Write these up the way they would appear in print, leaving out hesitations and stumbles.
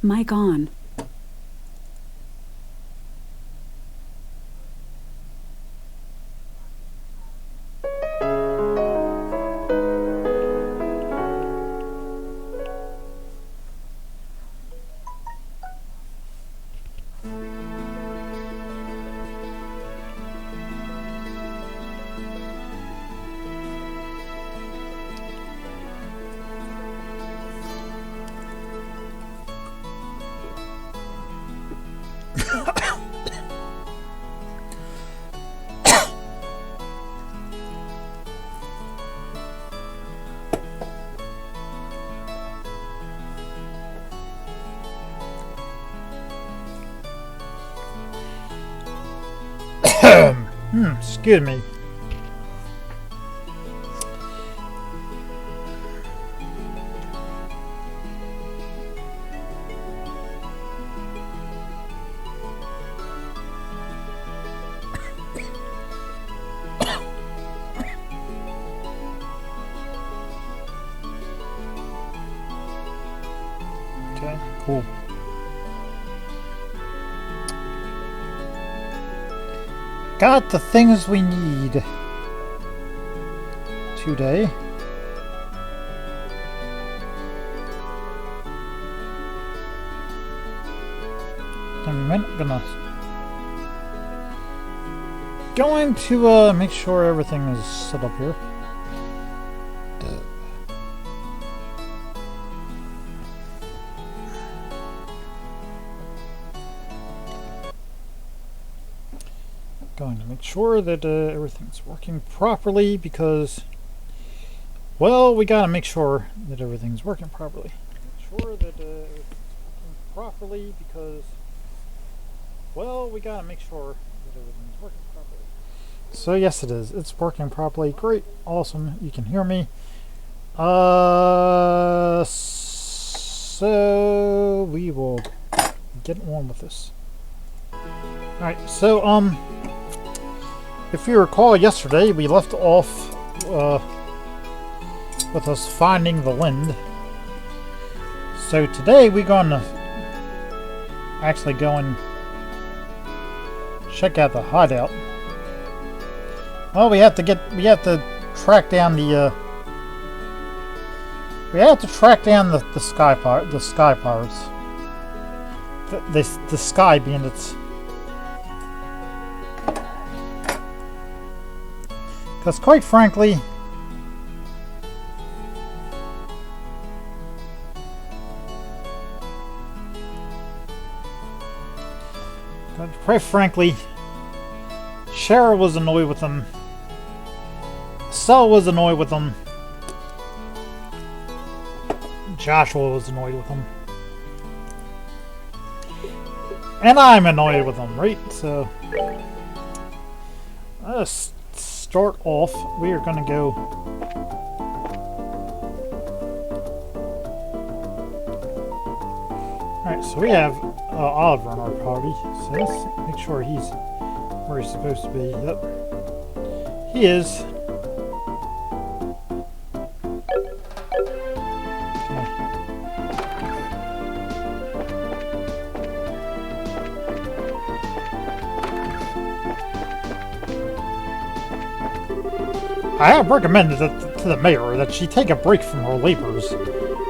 Mic on. Excuse me. Okay, cool. Got the things we need today. I'm going to make sure everything is set up here. Going to make sure that everything's working properly because, well, we gotta make sure that everything's working properly. Make sure that everything's working properly because, well, we gotta make sure that everything's working properly. So yes, it is. It's working properly. Great, awesome. You can hear me. So we will get on with this. All right. So if you recall, yesterday we left off with us finding the Lind. So today we're going to actually go and check out the hideout. Well, we have to track down the sky pirates. The sky being its. Because quite frankly, Shara was annoyed with them. Sel was annoyed with them. Joshua was annoyed with them. And I'm annoyed with them, right? So, let's start off. We are going to go. Alright, so we have Oliver in our party. So let's make sure he's where he's supposed to be. Yep. He is. I have recommended to the mayor that she take a break from her labors,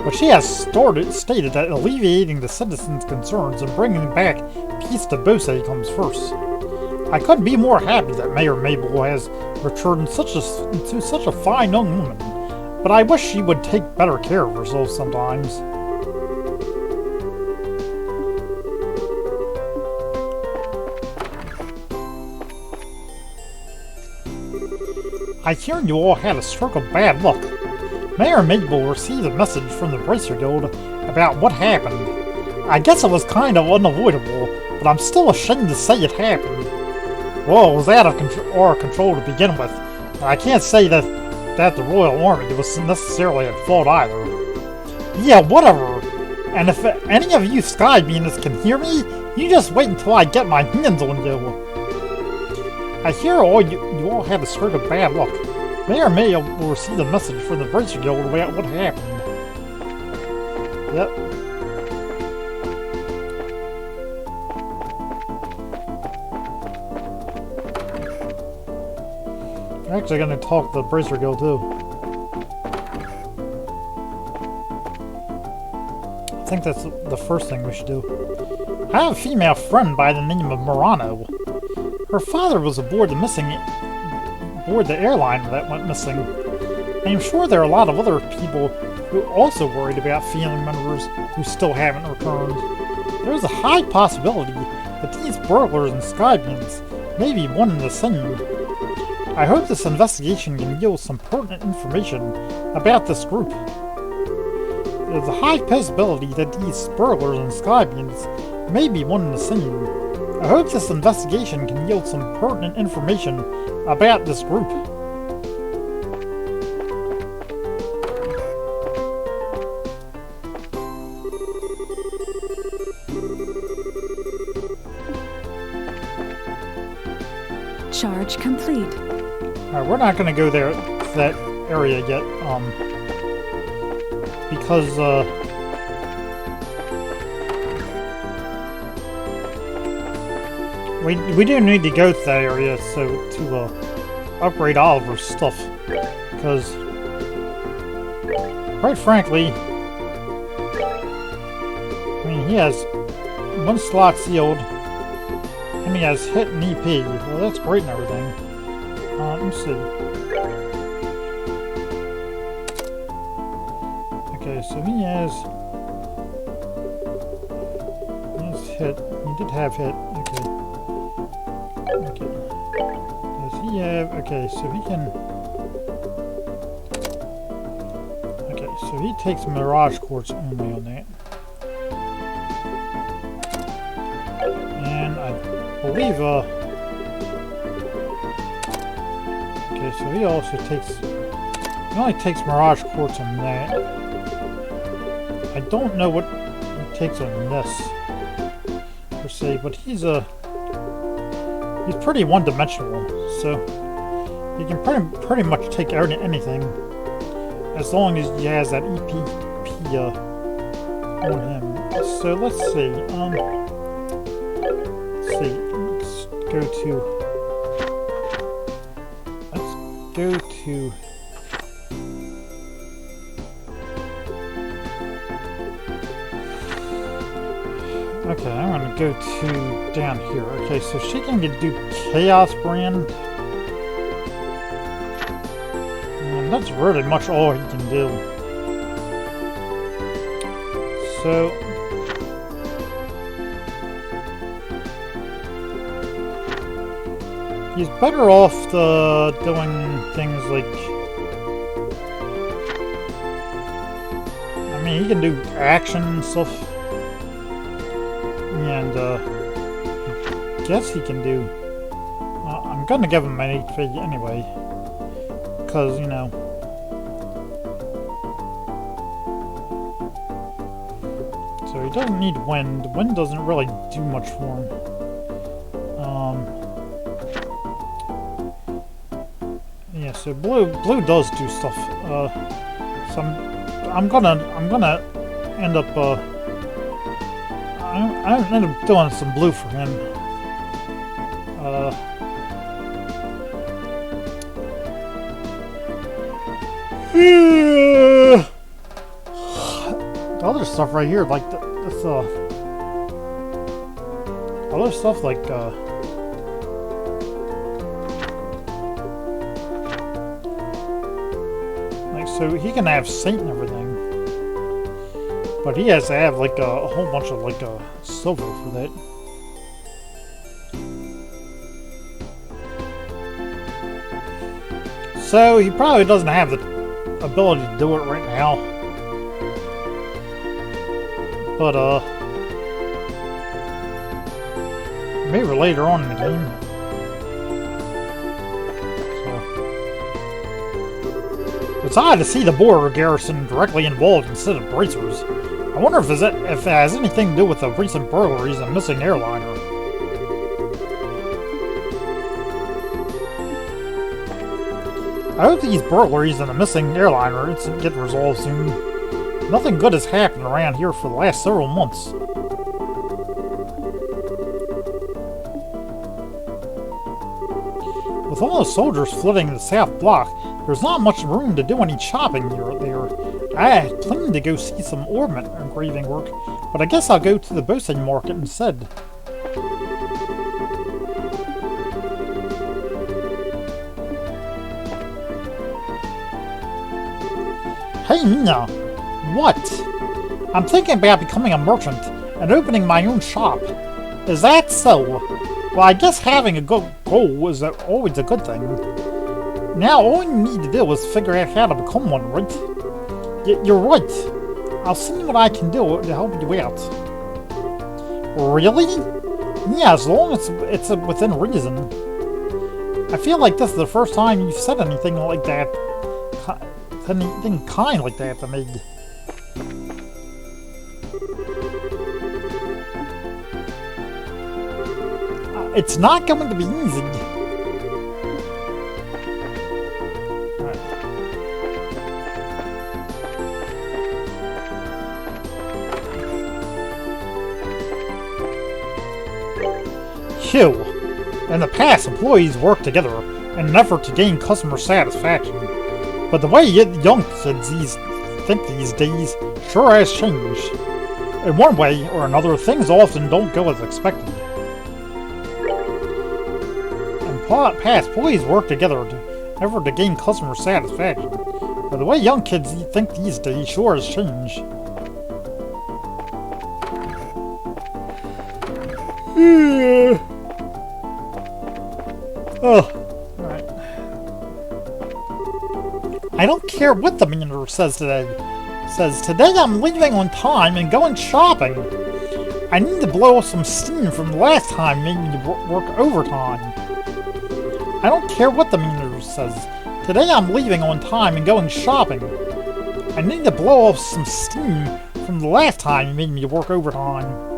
but she has stated that alleviating the citizens' concerns and bringing back peace to Bose comes first. I couldn't be more happy that Mayor Mabel has returned into such a fine young woman, but I wish she would take better care of herself sometimes. I hear you all had a stroke of bad luck. Mayor Mabel received a message from the Bracer Guild about what happened. I guess it was kind of unavoidable, but I'm still ashamed to say it happened. Well, it was out of our control to begin with, and I can't say that the Royal Army was necessarily at fault either. Yeah, whatever. And if any of you Sky Beaners can hear me, you just wait until I get my hands on you. I hear you all had a stroke of bad luck. Mayor May will receive a message from the Bracer Guild about what happened. Yep. We're actually gonna talk to the Bracer Guild too. I think that's the first thing we should do. I have a female friend by the name of Murano. Her father was aboard the airliner that went missing. I am sure there are a lot of other people who are also worried about family members who still haven't returned. There is a high possibility that these burglars and skybeams may be one and the same. I hope this investigation can yield some pertinent information about this group. There is a high possibility that these burglars and skybeams may be one and the same. I hope this investigation can yield some pertinent information about this group. Charge complete. Alright, we're not gonna go there to that area yet, because we do need to go to that area to upgrade Oliver's stuff, because quite frankly, I mean, he has one slot sealed and he has hit an EP. Well, that's great and everything. Let me see. Okay, so he has hit. He did have hit. Okay. Okay. Does he have? Okay, so he can. Okay, so he takes Mirage Quartz only on that. And I believe, okay, so he also takes, he only takes Mirage Quartz on that. I don't know what he takes on this, per se, but he's pretty one-dimensional, so he can pretty much take anything, as long as he has that EPP, on him. So let's see, let's go to, okay, I'm gonna go to down here. Okay, so she can do Chaos Brand, and that's really much all he can do. So he's better off doing things like, I mean, he can do action and stuff, and I guess he can do, I'm gonna give him an HP anyway, because, you know, so he doesn't need wind. Wind doesn't really do much for him. Yeah, so blue does do stuff. So I'm gonna end up I'm end up doing some blue for him. The other stuff right here, like this other stuff like so he can have Saint and everything, but he has to have like a whole bunch of like silver for that. So he probably doesn't have the ability to do it right now, but maybe later on in the game. It's odd to see the border garrison directly involved instead of bracers. I wonder if it has anything to do with the recent burglaries and missing airliner. I hope these burglaries and the missing airliner incident get resolved soon. Nothing good has happened around here for the last several months. With With all the soldiers flooding the south block, there's not much room to do any chopping here there. I planned to go see some ornament engraving work, but I guess I'll go to the Bose market instead. Hey Mina! What? I'm thinking about becoming a merchant and opening my own shop. Is that so? Well, I guess having a good goal is always a good thing. Now all you need to do is figure out how to become one, right? You're right. I'll see what I can do to help you out. Really? Yeah, as long as it's within reason. I feel like this is the first time you've said anything like that. Anything kind like that to me. It's not going to be easy. Phew. In the past, employees worked together in an effort to gain customer satisfaction. But the way young kids think these days sure has changed. In one way or another, things often don't go as expected. In past, employees work together in an effort to gain customer satisfaction. But the way young kids think these days sure has changed. Alright. I don't care what the manager says today. It says, today I'm leaving on time and going shopping. I need to blow off some steam from the last time made me work overtime. I don't care what the manager says. Today I'm leaving on time and going shopping. I need to blow off some steam from the last time you made me work overtime.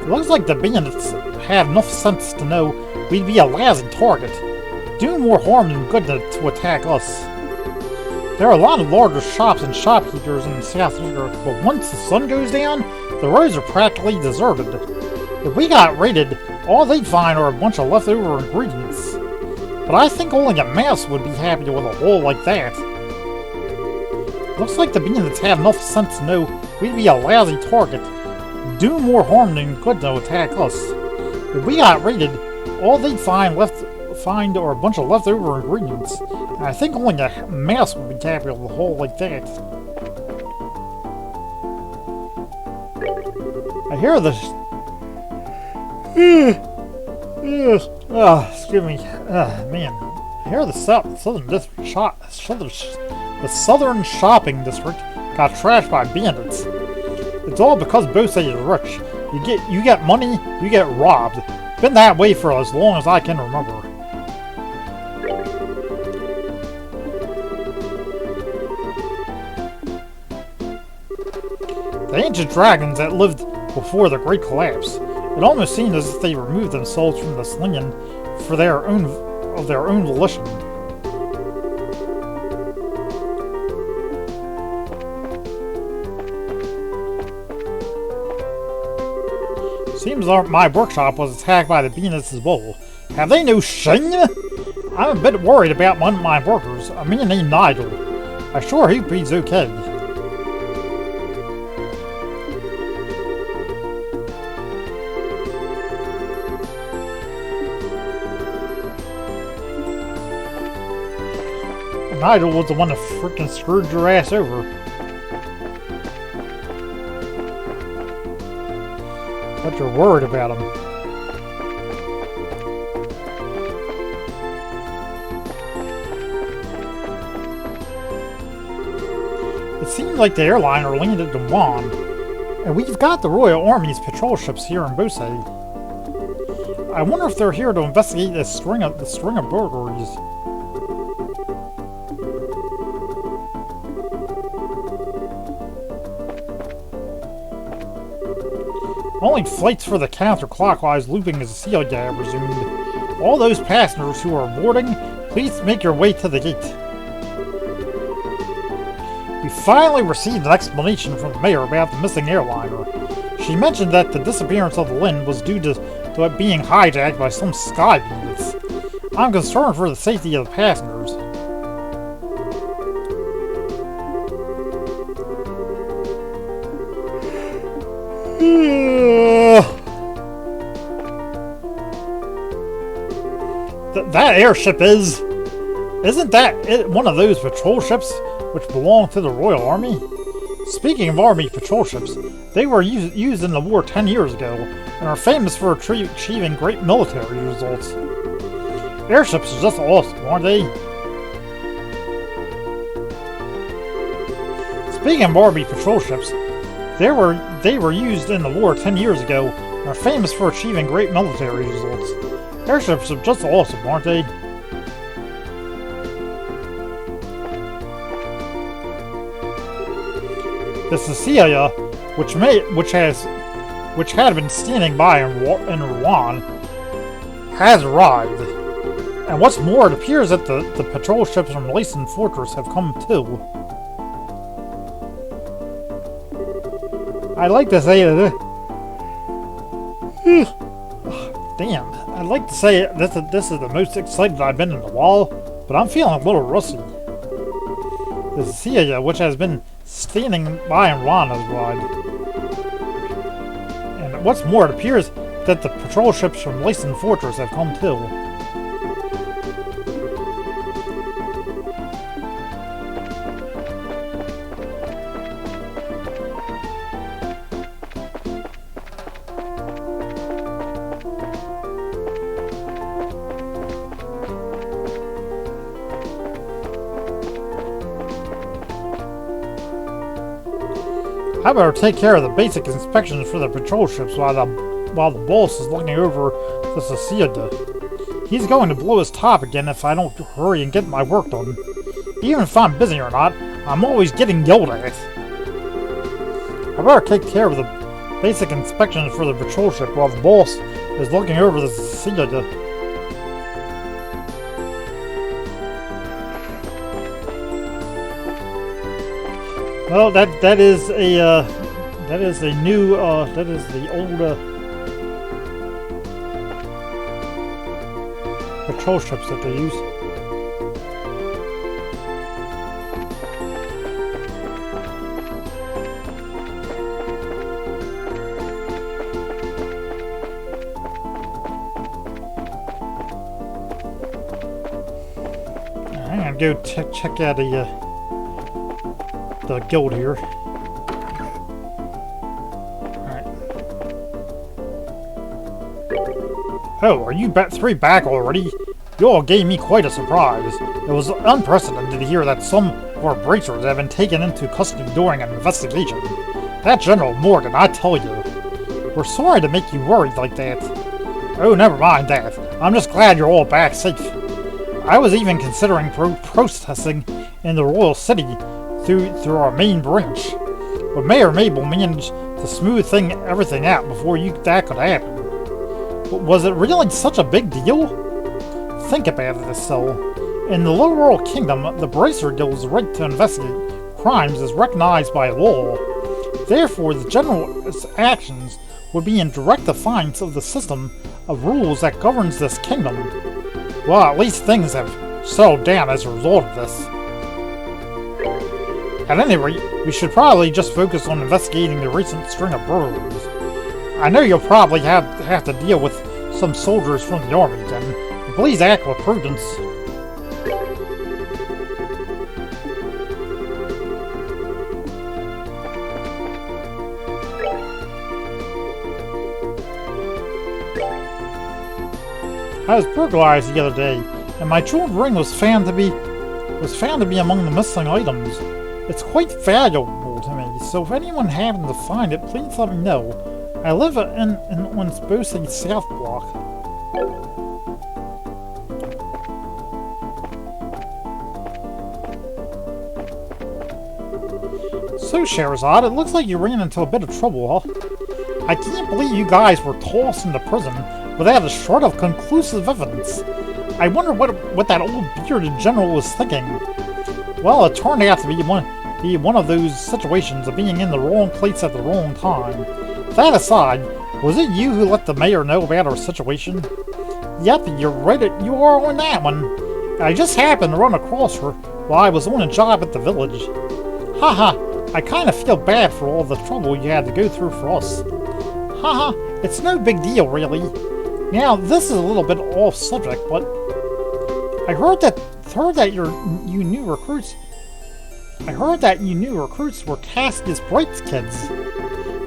Looks like the bandits had enough sense to know we'd be a lousy target, doing more harm than good to attack us. There are a lot of larger shops and shopkeepers in South Europe, but once the sun goes down, the roads are practically deserted. If we got raided, all they'd find are a bunch of leftover ingredients. But I think only a mouse would be happy with a hole like that. Looks like the bandits had enough sense to know we'd be a lousy target, do more harm than good to attack us. If we got raided, all they'd find are a bunch of leftover ingredients, and I think only a mouse would be happy with a hole like that. I hear the excuse me, man. I hear the southern shopping district got trashed by bandits. It's all because Bose is rich. You get money, you get robbed. Been that way for as long as I can remember. The ancient dragons that lived before the Great Collapse, it almost seemed as if they removed themselves from this land of their own volition. Seems like my workshop was attacked by the bandits as well. Have they no shame? I'm a bit worried about one of my workers, a man named Nigel. I sure hope he's okay. Nigel was the one that frickin' screwed your ass over. But you're worried about him. It seems like the airliner landed in Juan, and we've got the Royal Army's patrol ships here in Bose. I wonder if they're here to investigate the string of burglaries. Only flights for the counterclockwise looping is Celia resumed. All those passengers who are boarding, please make your way to the gate. We finally received an explanation from the mayor about the missing airliner. She mentioned that the disappearance of the Lynn was due to it being hijacked by some sky bandits. I'm concerned for the safety of the passengers. That airship isn't that one of those patrol ships which belong to the Royal Army? Speaking of Army patrol ships, they were used in the war 10 years ago and are famous for achieving great military results. Airships are just awesome, aren't they? Speaking of Army patrol ships, they were used in the war 10 years ago and are famous for achieving great military results. Airships are just awesome, aren't they? The Cecilia, which had been standing by in Rouen, has arrived. And what's more, it appears that the patrol ships from Leysen Fortress have come too. I'd like to say that. Damn, I'd like to say that this is the most excited I've been in a while, but I'm feeling a little rusty. The Cecilia, which has been standing by in Rouen, has arrived. And what's more, it appears that the patrol ships from Leysen Fortress have come too. I better take care of the basic inspections for the patrol ships while the boss is looking over the Cecilia. He's going to blow his top again if I don't hurry and get my work done. Even if I'm busy or not, I'm always getting yelled at. I better take care of the basic inspections for the patrol ship while the boss is looking over the Cecilia. Well, that is the old patrol ships that they use. I'm gonna go check out the guild here. Alright. Oh, are you three back already? You all gave me quite a surprise. It was unprecedented to hear that some of our bracers have been taken into custody during an investigation. That General Morgan, I tell you. We're sorry to make you worried like that. Oh, never mind that. I'm just glad you're all back safe. I was even considering protesting in the Royal City through our main branch, but Mayor Mabel managed to smooth everything out before that could happen. But was it really such a big deal? Think about it, so. In the Little World Kingdom, the Bracer Guild's right to investigate crimes is recognized by law. Therefore, the General's actions would be in direct defiance of the system of rules that governs this kingdom. Well, at least things have settled down as a result of this. At any rate, we should probably just focus on investigating the recent string of burglaries. I know you'll probably have to deal with some soldiers from the army then, but please act with prudence. I was burglarized the other day, and my jeweled ring was found to be among the missing items. It's quite valuable to me, so if anyone happens to find it, please let me know. I live on Bose South Block. So, Sherazade, it looks like you ran into a bit of trouble, huh? I can't believe you guys were tossed into prison without a shred of conclusive evidence. I wonder what that old bearded general was thinking. Well, it turned out to be one of those situations of being in the wrong place at the wrong time. That aside, was it you who let the mayor know about our situation? Yep, you're right. You are on that one. I just happened to run across her while I was on a job at the village. Haha, I kind of feel bad for all the trouble you had to go through for us. Haha, it's no big deal, really. Now, this is a little bit off subject, but I heard that you new recruits. I heard that you new recruits were cast as Bright's kids.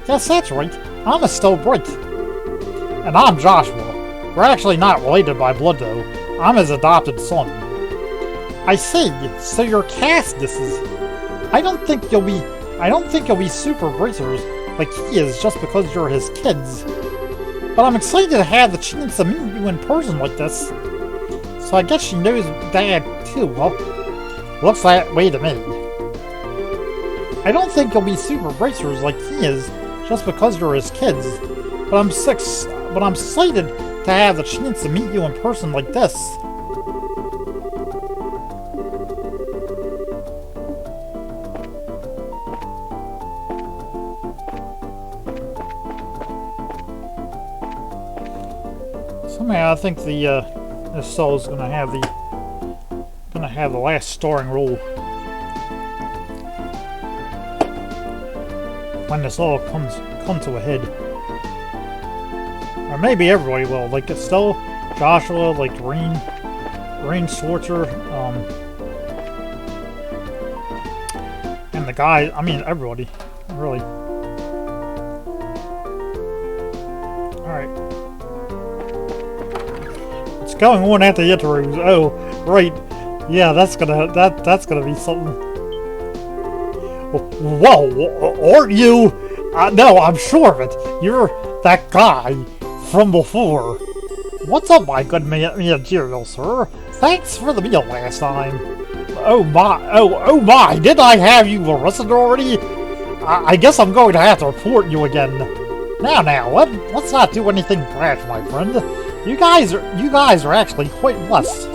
Yes, that's right. I'm Estelle Bright. And I'm Joshua. We're actually not related by blood, though. I'm his adopted son. I see. So you're Castus's. I don't think you'll be super bracers like he is just because you're his kids. But I'm excited to have the chance to meet you in person like this. So I guess she knows Dad too. Well, looks that way to me. I don't think you'll be super bracers like he is just because you're his kids. But I'm excited to have the chance to meet you in person like this. Somehow I think this soul's gonna have the last starring role when this all comes to a head. Or maybe everybody will, like Estelle, Joshua, like Rain Schwarzer, and the guy, I mean everybody, really. Alright. What's going on at the interviews? Oh, right. Yeah, that's gonna be something. Whoa, aren't you? No, I'm sure of it. You're that guy from before. What's up, my good managerial sir? Thanks for the meal last time. Oh my, did I have you arrested already? I guess I'm going to have to report you again. Now, let's not do anything brash, my friend. You guys are actually quite blessed.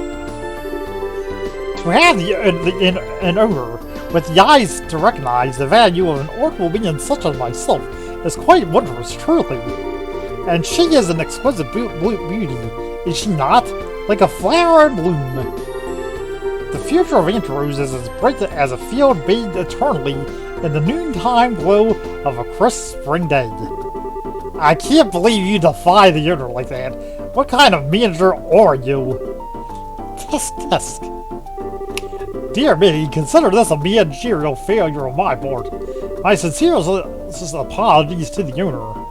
To have an owner with the eyes to recognize the value of an orphan being such as myself is quite wondrous, truly. And she is an exquisite beauty, is she not? Like a flower in bloom. The future of Antarose is as bright as a field bathed eternally in the noontime glow of a crisp spring day. I can't believe you defy the owner like that. What kind of manager are you? Tisk. Dear me, consider this a managerial failure on my part. My sincerest apologies to the owner.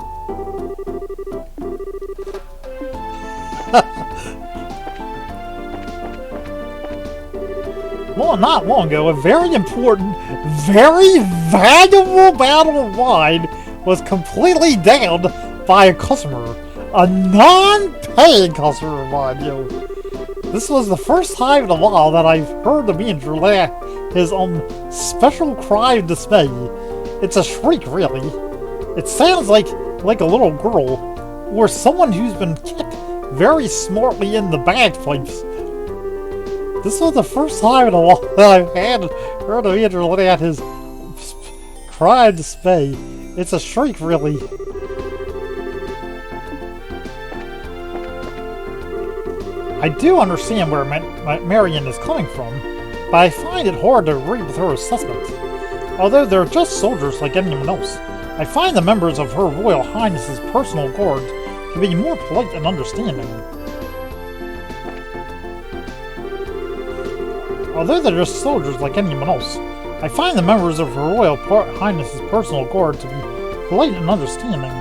Well, not long ago, a very important, very valuable bottle of wine was completely downed by a customer. A non-paying customer, mind you. This was the first time in a while that I've heard the manager let his own special cry of dismay. It's a shriek, really. It sounds like a little girl, or someone who's been kicked very smartly in the bagpipes. This was the first time in a while that I've heard the manager let out his cry of dismay. It's a shriek, really. I do understand where Marion is coming from, but I find it hard to agree with her assessment. Although they're just soldiers like anyone else, I find the members of Her Royal Highness's personal guard to be more polite and understanding. Although they're just soldiers like anyone else, I find the members of Her Royal Highness's personal guard to be polite and understanding.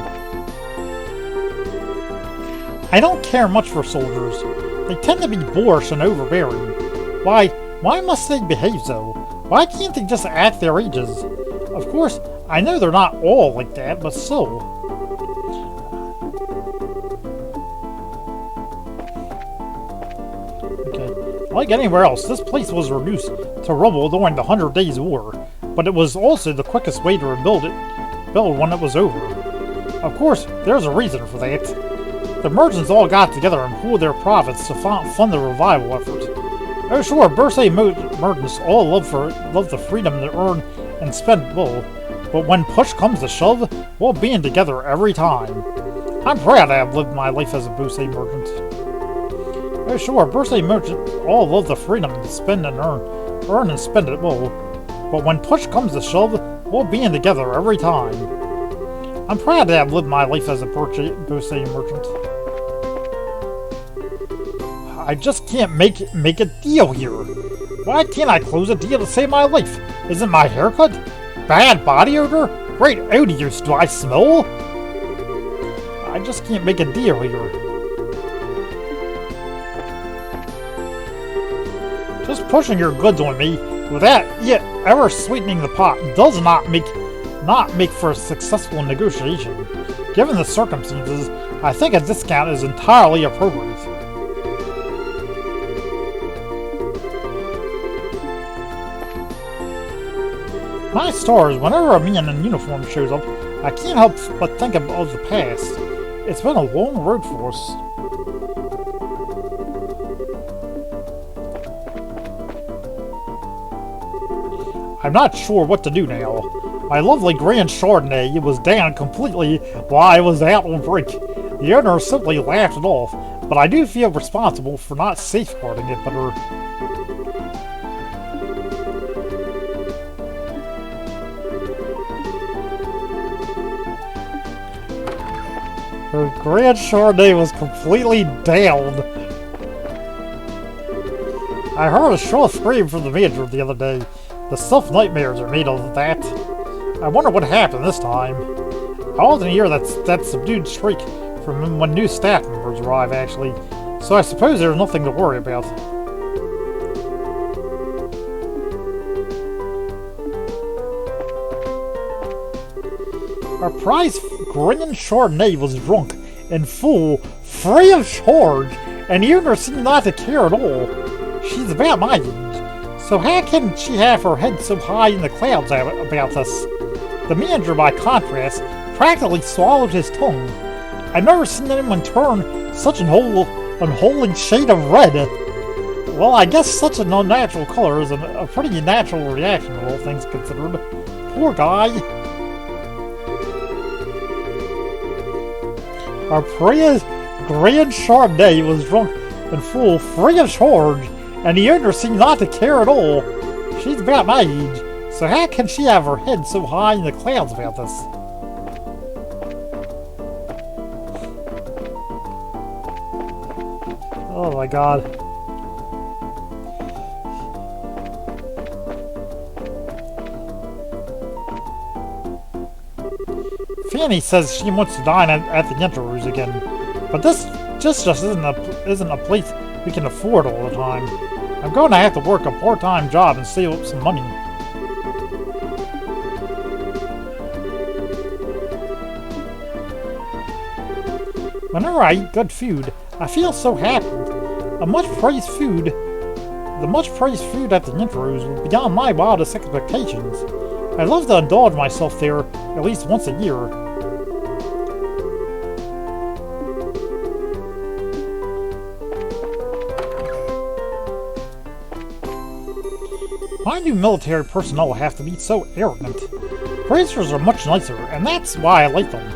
I don't care much for soldiers. They tend to be boorish and overbearing. Why must they behave so? Why can't they just act their ages? Of course, I know they're not all like that, but still. Okay, like anywhere else, this place was reduced to rubble during the 100 Days War, but it was also the quickest way to rebuild when it was over. Of course, there's a reason for that. The merchants all got together and pooled their profits to fund the revival effort. Oh sure, birthday merchants all love the freedom to earn and spend well, but when push comes to shove, we'll be in together every time. I'm proud to have lived my life as a birthday merchant. Oh sure, birthday merchants all love the freedom to spend and earn and spend it well, but when push comes to shove, we'll be in together every time. I'm proud to have lived my life as a birthday merchant. I just can't make a deal here. Why can't I close a deal to save my life? Isn't my haircut? Bad body odor? Great odious do I smell? I just can't make a deal here. Just pushing your goods on me without yet ever sweetening the pot does not make for a successful negotiation. Given the circumstances, I think a discount is entirely appropriate. My stars, whenever a man in uniform shows up, I can't help but think of the past. It's been a long road for us. I'm not sure what to do now. My lovely Grand Chardonnay was down completely while I was out on break. The owner simply laughed it off, but I do feel responsible for not safeguarding it better. Her Grand Chardonnay was completely downed. I heard a shrill scream from the manager the other day. The self-nightmares are made of that. I wonder what happened this time. I often hear that subdued shriek from when new staff members arrive, actually, so I suppose there's nothing to worry about. Our prize Grand Chardonnay was drunk, in full, free of charge, and the owner seemed not to care at all. She's about my age, so how can she have her head so high in the clouds about us? The manager, by contrast, practically swallowed his tongue. I've never seen anyone turn such an unholy shade of red. Well, I guess such an unnatural color is a pretty natural reaction, all things considered. Poor guy. Our prize Grand Chardonnay was drunk in full, free of charge, and the owner seemed not to care at all. She's about my age, so how can she have her head so high in the clouds about this? Oh my god. Fanny says she wants to dine at the Yentarus again, but this just isn't a place we can afford all the time. I'm going to have to work a part-time job and save up some money. Whenever I eat good food, I feel so happy. The much praised food at the Yentarus was beyond my wildest expectations. I love to indulge myself there at least once a year. Why do military personnel have to be so arrogant? Praisers are much nicer, and that's why I like them.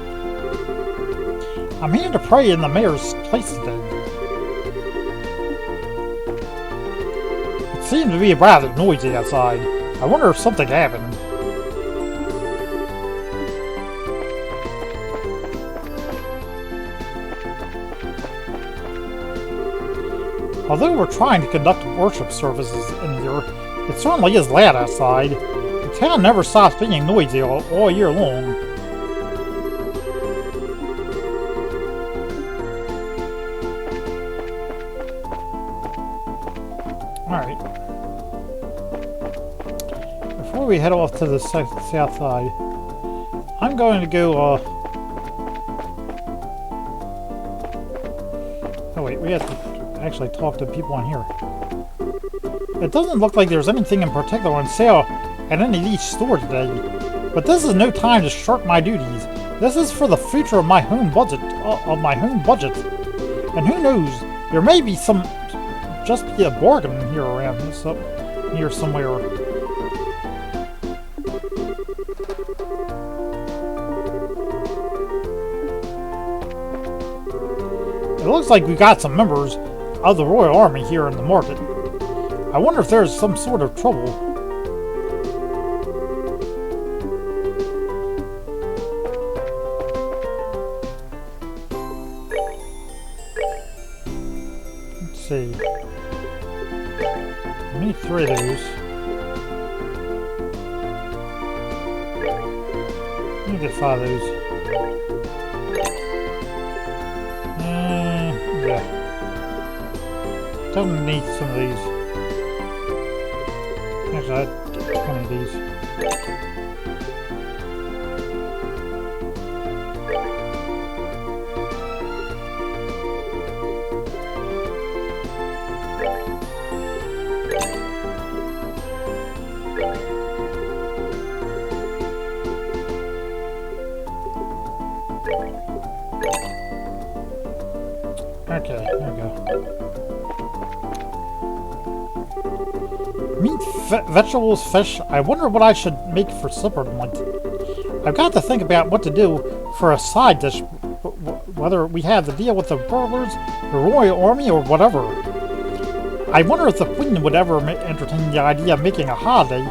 I'm here to pray in the mayor's place today. It seemed to be rather noisy outside. I wonder if something happened. Although we're trying to conduct worship services in here, it certainly is loud outside. The town never stops being noisy all year long. Alright. Before we head off to the south side, I'm going to go, oh wait, we have to actually talk to people in here. It doesn't look like there's anything in particular on sale at any of these stores today, but this is no time to shirk my duties. This is for the future of my home budget. And who knows? There may be just be a bargain here around here somewhere. It looks like we got some members of the Royal Army here in the market. I wonder if there's some sort of trouble. Let's see. I need 3 of those. I need to get 5 of those. Yeah. Definitely need some of these. Actually, I'd get 20 of these. Okay, there we go. Meat, vegetables, fish. I wonder what I should make for supper tonight. I've got to think about what to do for a side dish, whether we have to deal with the burglars, the Royal Army, or whatever. I wonder if the Queen would ever entertain the idea of making a holiday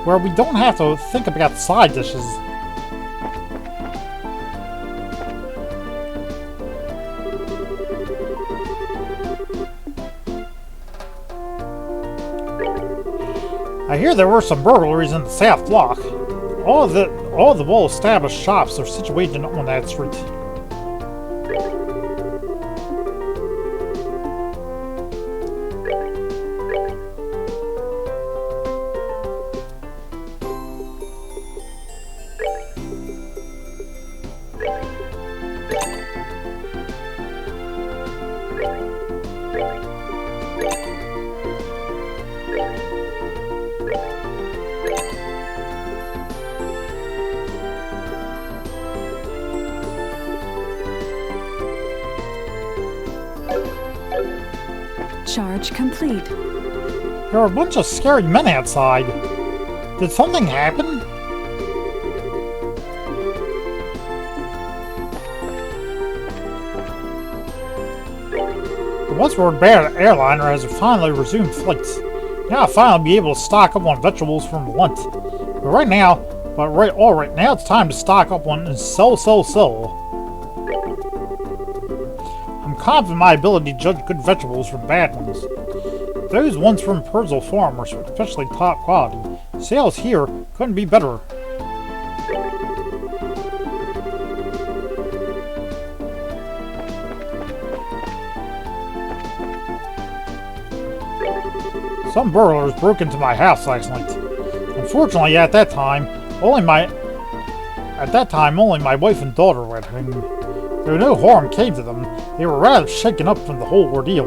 where we don't have to think about side dishes. I hear there were some burglaries in the South Block. All the well-established shops are situated on that street. Charge complete. There are a bunch of scary men outside. Did something happen? The Westward Bear airliner has finally resumed flights. Now I'll finally be able to stock up on vegetables from lunch. But right now it's time to stock up on and sell. I'm confident in my ability to judge good vegetables from bad ones. Those ones from Purzel Farm are especially top quality. Sales here couldn't be better. Some burglars broke into my house last night. Unfortunately, at that time, only my wife and daughter were at home. Though no harm came to them, they were rather shaken up from the whole ordeal.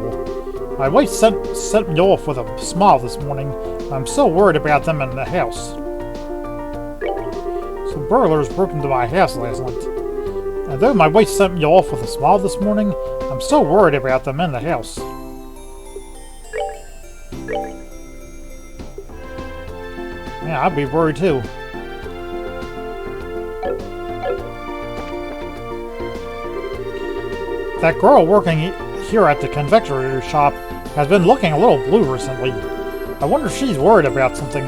My wife sent me off with a smile this morning. I'm so worried about them in the house. Some burglars broke into my house last night. And though my wife sent me off with a smile this morning, I'm so worried about them in the house. Yeah, I'd be worried too. That girl working here at the confectionery shop has been looking a little blue recently. I wonder if she's worried about something.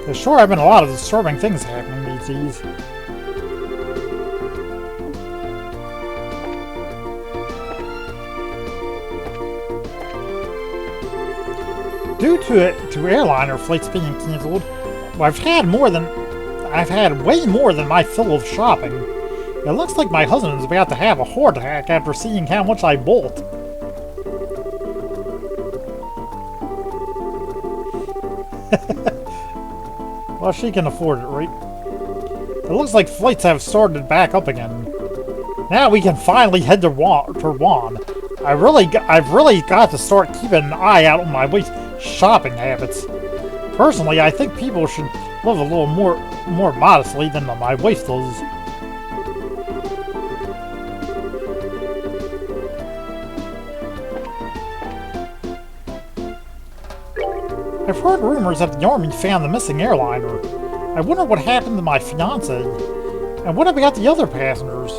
There sure have been a lot of disturbing things happening these days. Due to airliner flights being canceled, I've had way more than my fill of shopping. It looks like my husband is about to have a heart attack after seeing how much I bought. Well, she can afford it, right? It looks like flights have started back up again. Now we can finally head to Rouen. I've really got to start keeping an eye out on my wife's shopping habits. Personally, I think people should live a little more modestly than my wife does. I've heard rumors that the Army found the missing airliner. I wonder what happened to my fiancée. And what about the other passengers?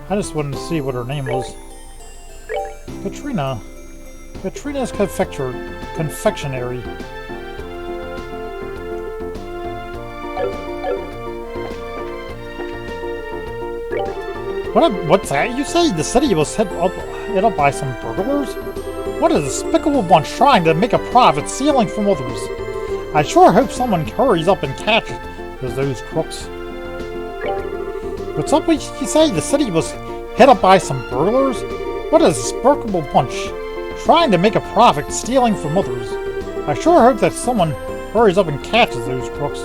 I just wanted to see what her name was. Katrina. Katrina's confectionery. What's that? You say the city was hit up by some burglars? What a despicable bunch trying to make a profit stealing from others. I sure hope someone hurries up and catches those crooks. What's up? You say the city was hit up by some burglars? What a despicable bunch trying to make a profit stealing from others. I sure hope that someone hurries up and catches those crooks.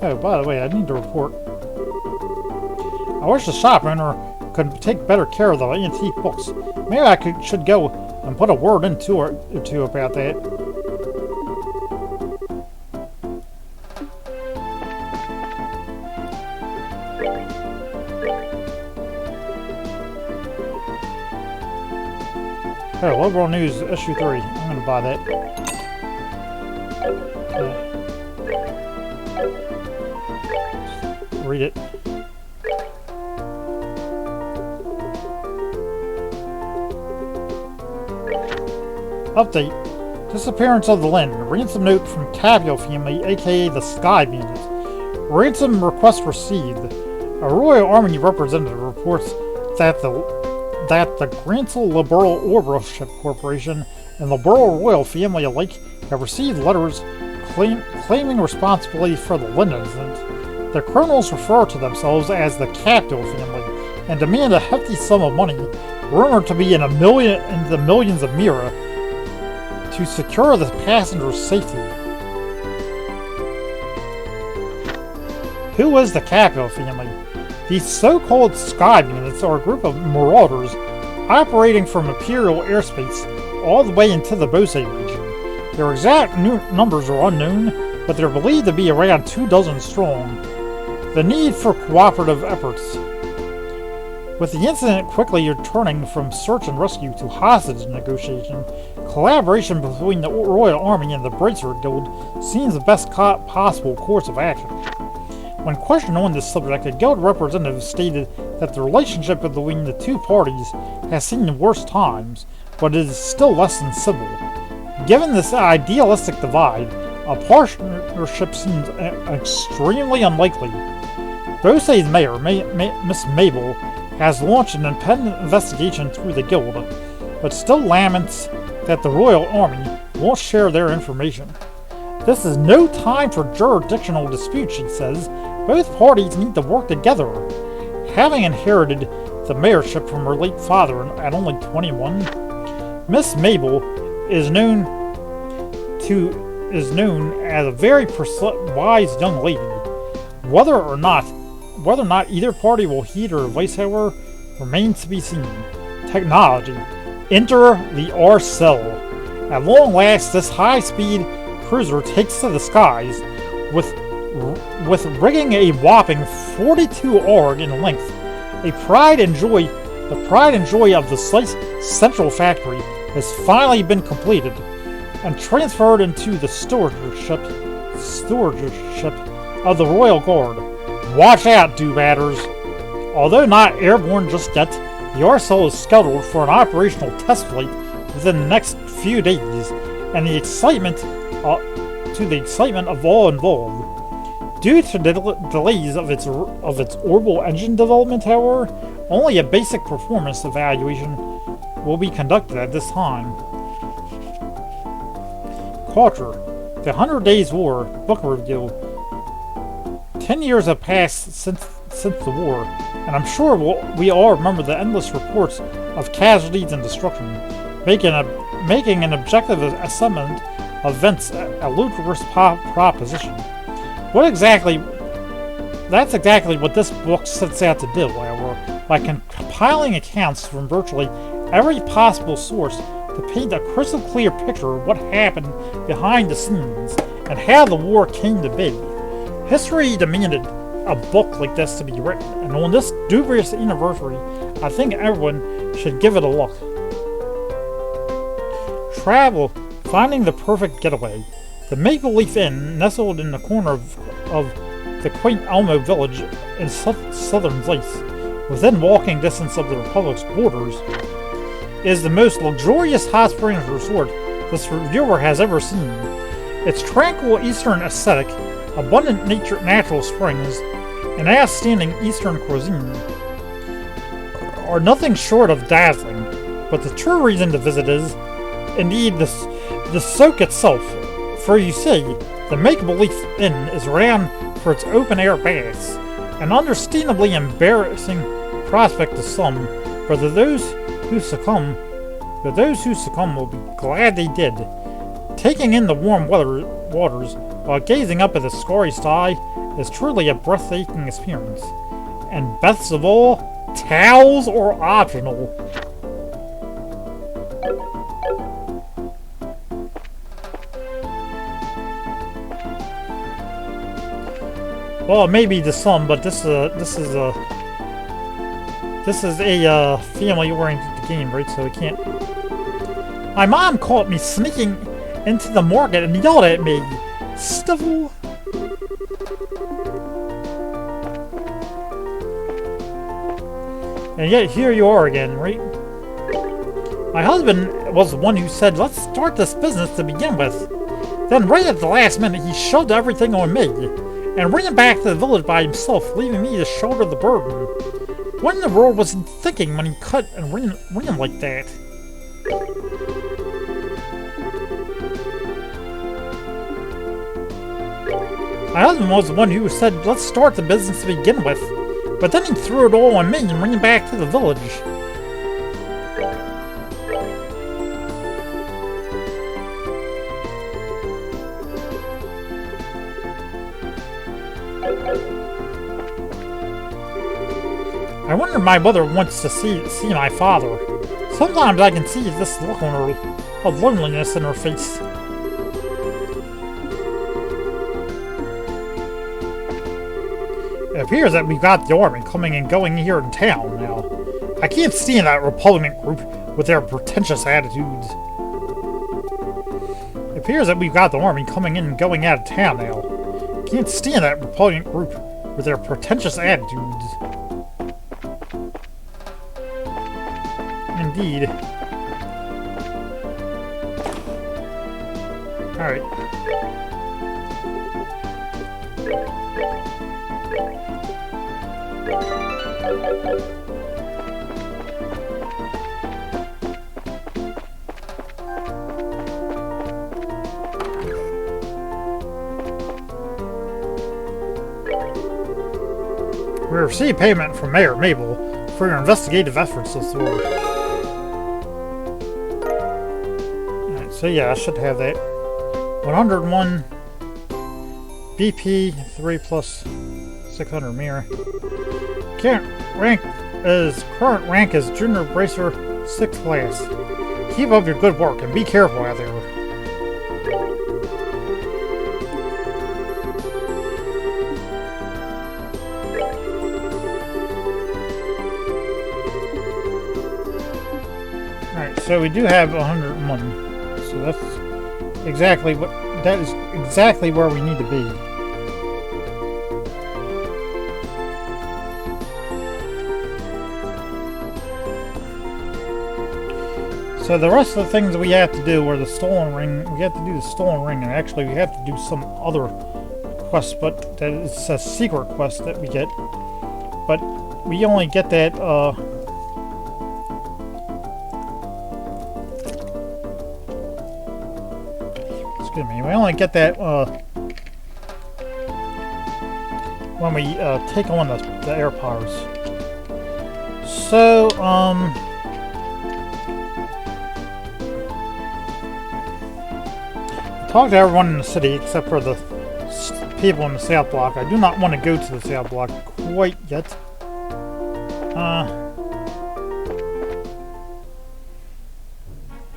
Oh, by the way, I need to report. I wish the shop owner could take better care of the antique books. Maybe I should go and put a word into her about that. Oh, Liberal News, issue 3. I'm going to buy that. Read it. Update. Disappearance of the Lynn. Ransom note from Cavill family, aka the Sky Bandit. Ransom request received. A Royal Army representative reports that the Grantsel Liberal Orbership Corporation and the Liberal Royal family alike have received letters claiming responsibility for the Lynn incident. The criminals refer to themselves as the Capital family and demand a hefty sum of money, rumored to be in the millions of Mira, to secure the passengers' safety. Who is the Capital family? These so-called Sky Bandits are a group of marauders operating from Imperial airspace all the way into the Bose region. Their exact numbers are unknown, but they're believed to be around 24 strong. The need for cooperative efforts. With the incident quickly turning from search and rescue to hostage negotiation, collaboration between the Royal Army and the Bracer Guild seems the best possible course of action. When questioned on this subject, a guild representative stated that the relationship between the two parties has seen worse times, but it is still less than civil. Given this idealistic divide, a partnership seems extremely unlikely. Bose's mayor, Miss Mabel, has launched an independent investigation through the guild, but still laments that the Royal Army won't share their information. This is no time for jurisdictional disputes, she says. Both parties need to work together. Having inherited the mayorship from her late father at only 21, Miss Mabel is known as a very wise young lady. Whether or not either party will heed her advice, however, remains to be seen. Technology. Enter the R-Cell. At long last, this high-speed cruiser takes to the skies with rigging a whopping 42 ARG in length. The pride and joy of the site's central factory has finally been completed and transferred into the storage ship of the Royal Guard. Watch out, do-batters! Although not airborne just yet, the RSL is scheduled for an operational test flight within the next few days, and the excitement of all involved. Due to delays of its orbital engine development, however, only a basic performance evaluation will be conducted at this time. Culture. The 100 Days War book review. 10 years have passed since the war, and I'm sure we all remember the endless reports of casualties and destruction. Making an objective assessment events a ludicrous proposition. What exactly... That's exactly what this book sets out to do, however, by compiling accounts from virtually every possible source to paint a crystal clear picture of what happened behind the scenes and how the war came to be. History demanded a book like this to be written, and on this dubious anniversary, I think everyone should give it a look. Travel, finding the perfect getaway. The Maple Leaf Inn, nestled in the corner of the quaint Elmo village in southern Lace, within walking distance of the Republic's borders, is the most luxurious hot springs resort this reviewer has ever seen. Its tranquil eastern aesthetic, abundant natural springs, and outstanding eastern cuisine are nothing short of dazzling, but the true reason to visit is, indeed, the soak itself. For you see, the Make-Believe Inn is renowned for its open-air baths, an understandably embarrassing prospect to some, but those who succumb will be glad they did. Taking in the warm waters while gazing up at the starry sky is truly a breathtaking experience. And best of all, towels are optional. Well, maybe to some, but this is a family-oriented game, right? So it can't. My mom caught me sneaking into the market and yelled at me, "Stifle!" And yet here you are again, right? My husband was the one who said, "Let's start this business to begin with." Then, right at the last minute, he shoved everything on me and ran back to the village by himself, leaving me to shoulder the burden. What in the world was he thinking when he cut and ran like that? My husband was the one who said, "Let's start the business to begin with." But then he threw it all on me and ran back to the village. I wonder if my mother wants to see my father. Sometimes I can see this look on her of loneliness in her face. It appears that we've got the army coming and going here in town now. I can't stand that Republican group with their pretentious attitudes. It appears that we've got the army coming in and going out of town now. Can't stand that Republican group with their pretentious attitudes. Indeed. Alright. We received payment from Mayor Mabel for your investigative efforts this war. Alright, so yeah, I should have that. 101 BP 3 plus 600 mirror. Current rank is Junior Bracer 6th class. Keep up your good work and be careful out there. Alright, so we do have 101. So that's exactly that is exactly where we need to be. So the rest of the things we have to do are the stolen ring. We have to do the stolen ring, and actually we have to do some other quest, but that is a secret quest that we get. But we only get that, excuse me, we only get that, when we, take on the air powers. So, Talk to everyone in the city except for the people in the South Block. I do not want to go to the South Block quite yet.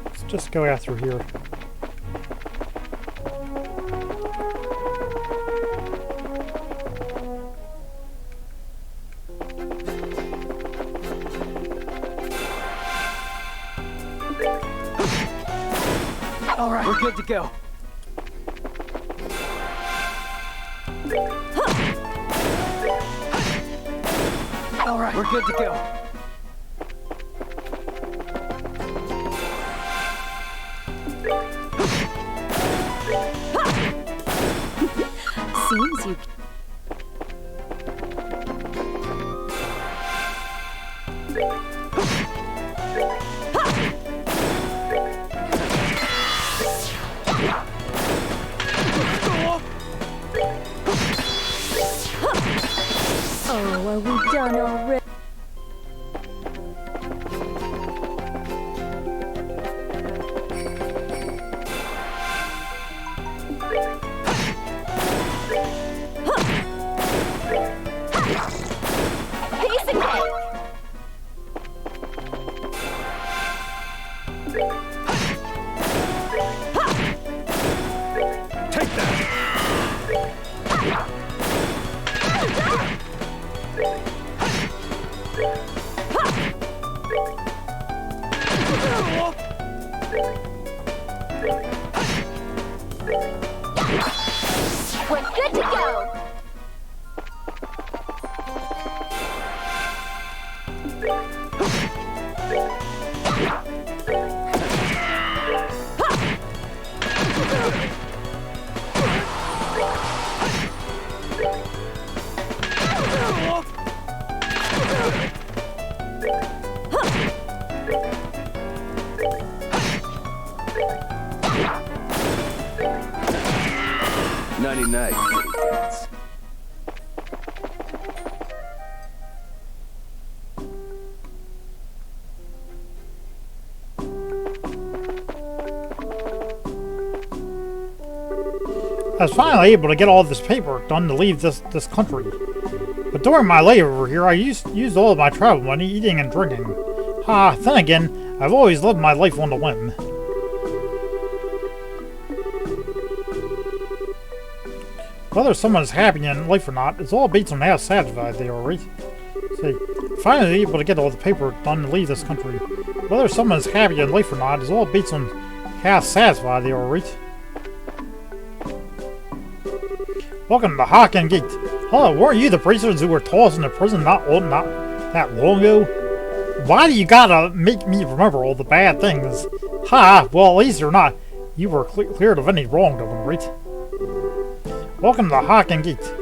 Let's just go after here. All right, we're good to go. All right, we're good to go. Seems you. Oh, are we done already? Piece of cake! Take that! We're good to go! Nighty-night, kitty cats. I was finally able to get all this paperwork done to leave this country. But during my layover here, I used all of my travel money eating and drinking. Then again, I've always lived my life on the whim. Whether someone's happy in life or not, it's all based on how satisfied they are, right? See, finally able to get all the paperwork done to leave this country. Whether someone's happy in life or not, is all based on how satisfied they are, right? Welcome to Hawken Gate. Hello, weren't you the bracers who were tossed into prison not that long ago? Why do you gotta make me remember all the bad things? Well, at least you're not. You were cleared of any wrongdoing, right? Welcome to Hawken Gate.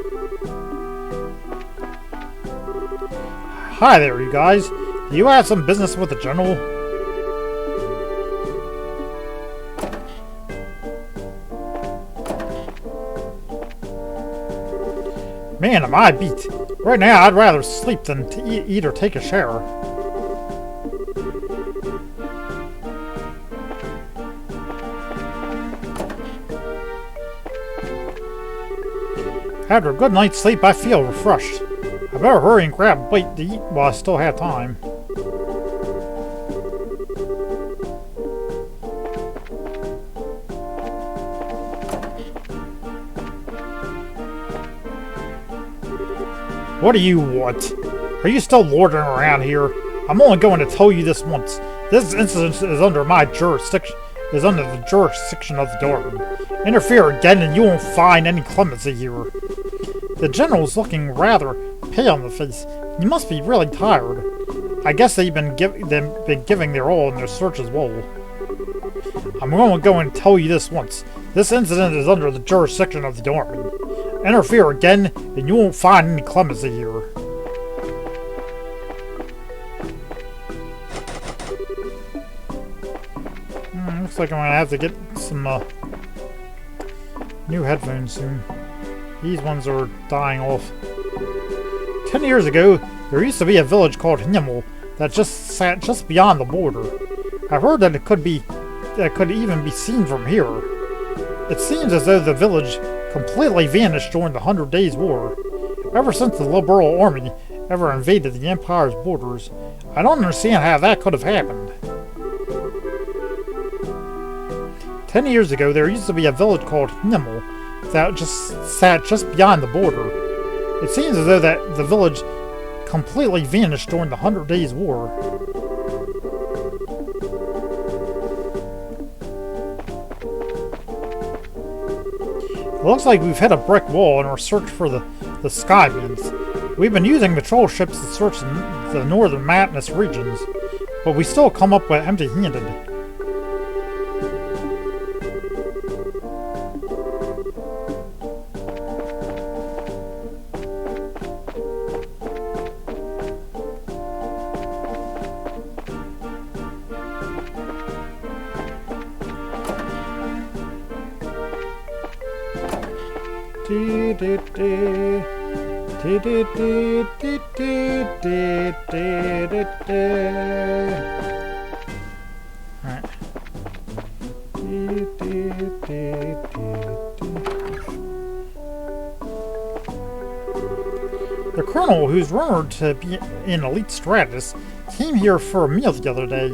Hi there, you guys. Do you have some business with the general? Man, am I beat. Right now, I'd rather sleep than to eat or take a shower. After a good night's sleep, I feel refreshed. I better hurry and grab a bite to eat while I still have time. What do you want? Are you still loitering around here? I'm only going to tell you this once. This incident is under my jurisdiction. Is under the jurisdiction of the Dorman. Interfere again, and you won't find any clemency here. The general's looking rather pale on the face. You must be really tired. I guess they've been giving their all in their search as well. I'm going to go and tell you this once. This incident is under the jurisdiction of the Dorman. Interfere again, and you won't find any clemency here. Looks like I'm going to have to get some new headphones soon. These ones are dying off. 10 years ago, there used to be a village called Himmel that just sat just beyond the border. I heard that it could even be seen from here. It seems as though the village completely vanished during the 100 Days War. Ever since the Liberal Army ever invaded the Empire's borders, I don't understand how that could have happened. 10 years ago, there used to be a village called Himmel that sat just beyond the border. It seems as though that the village completely vanished during the 100 Days War. It looks like we've hit a brick wall in our search for the Skybeams. We've been using patrol ships to search the northern mountainous regions, but we still come up with empty-handed. Alright. The colonel, who's rumored to be an elite strategist, came here for a meal the other day.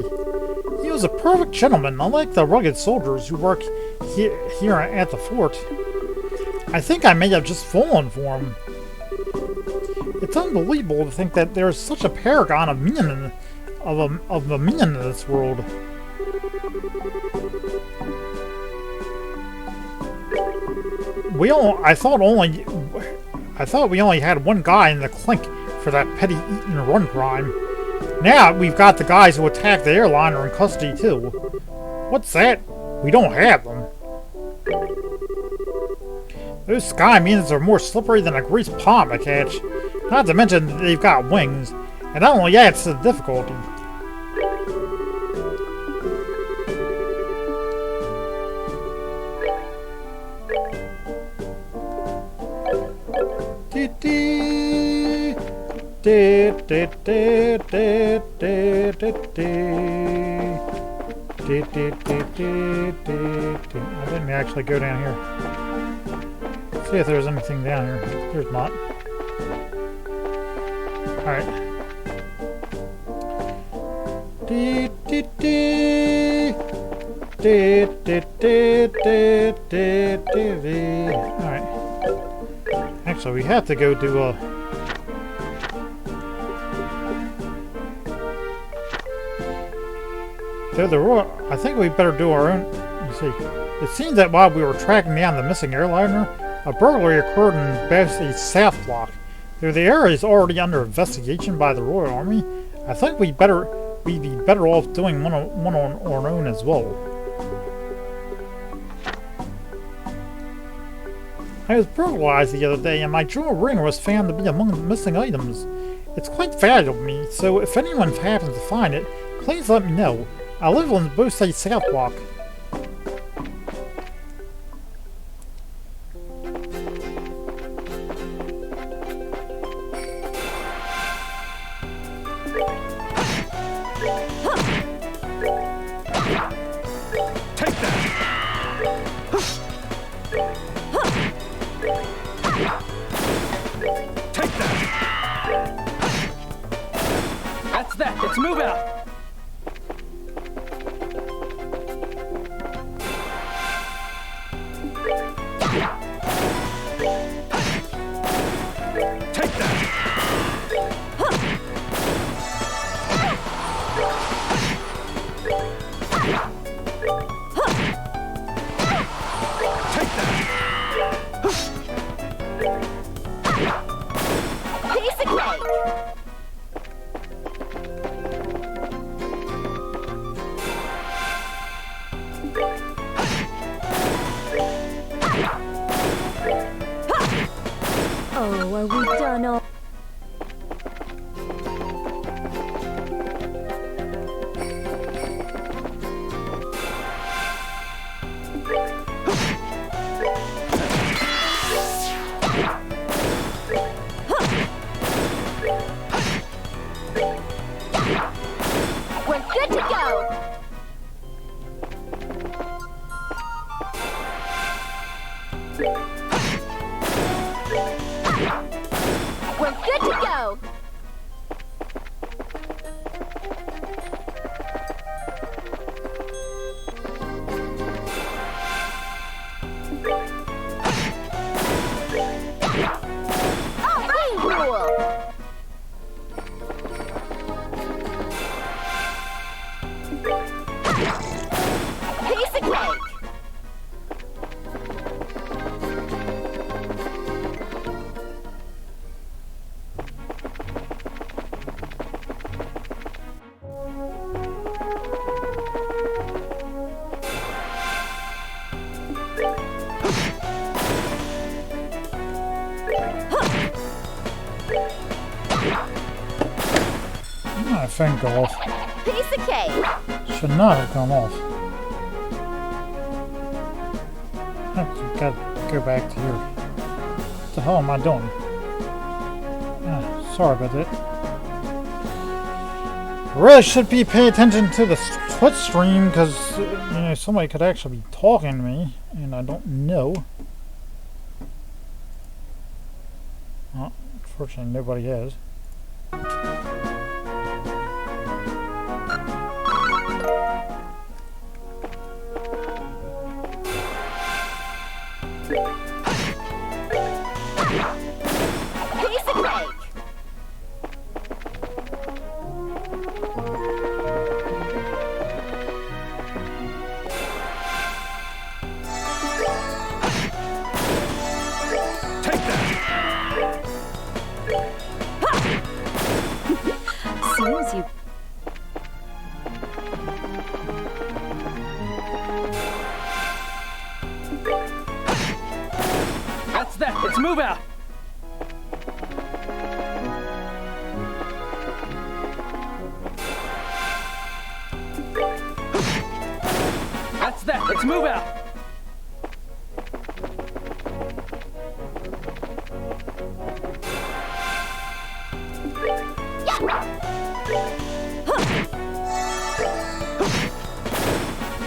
He was a perfect gentleman, unlike the rugged soldiers who work here at the fort. I think I may have just fallen for him. It's unbelievable to think that there's such a paragon of men in this world. I thought we only had one guy in the clink for that petty eat and run crime. Now we've got the guys who attacked the airliner in custody too. What's that? We don't have them. Those sky means are more slippery than a greased palm to catch. Not to mention that they've got wings, and that only adds to the difficulty. I didn't actually go down here. See if there's anything down here. There's not. Alright. Alright. Actually, we have to go do a... I think we better do our own... Let's see. It seems that while we were tracking down the missing airliner, a burglary occurred in Bose's South Block. Though the area is already under investigation by the Royal Army, I think we'd be better off doing one on our own as well. I was burglarized the other day, and my jewel ring was found to be among the missing items. It's quite valuable to me, so if anyone happens to find it, please let me know. I live on the Bose South Block. Let's move out! Take that! Take that! Piece of cake! Oh, are we done all? We're good to go! fan go off. Piece of cake. Should not have gone off. I've got to go back to here. What the hell am I doing? Sorry about that. I really should be paying attention to the Twitch stream because you know somebody could actually be talking to me and I don't know. Well, unfortunately, nobody has. Piece of cake. Take that! Seems you. That's that! Let's move out! That's that! Let's move out!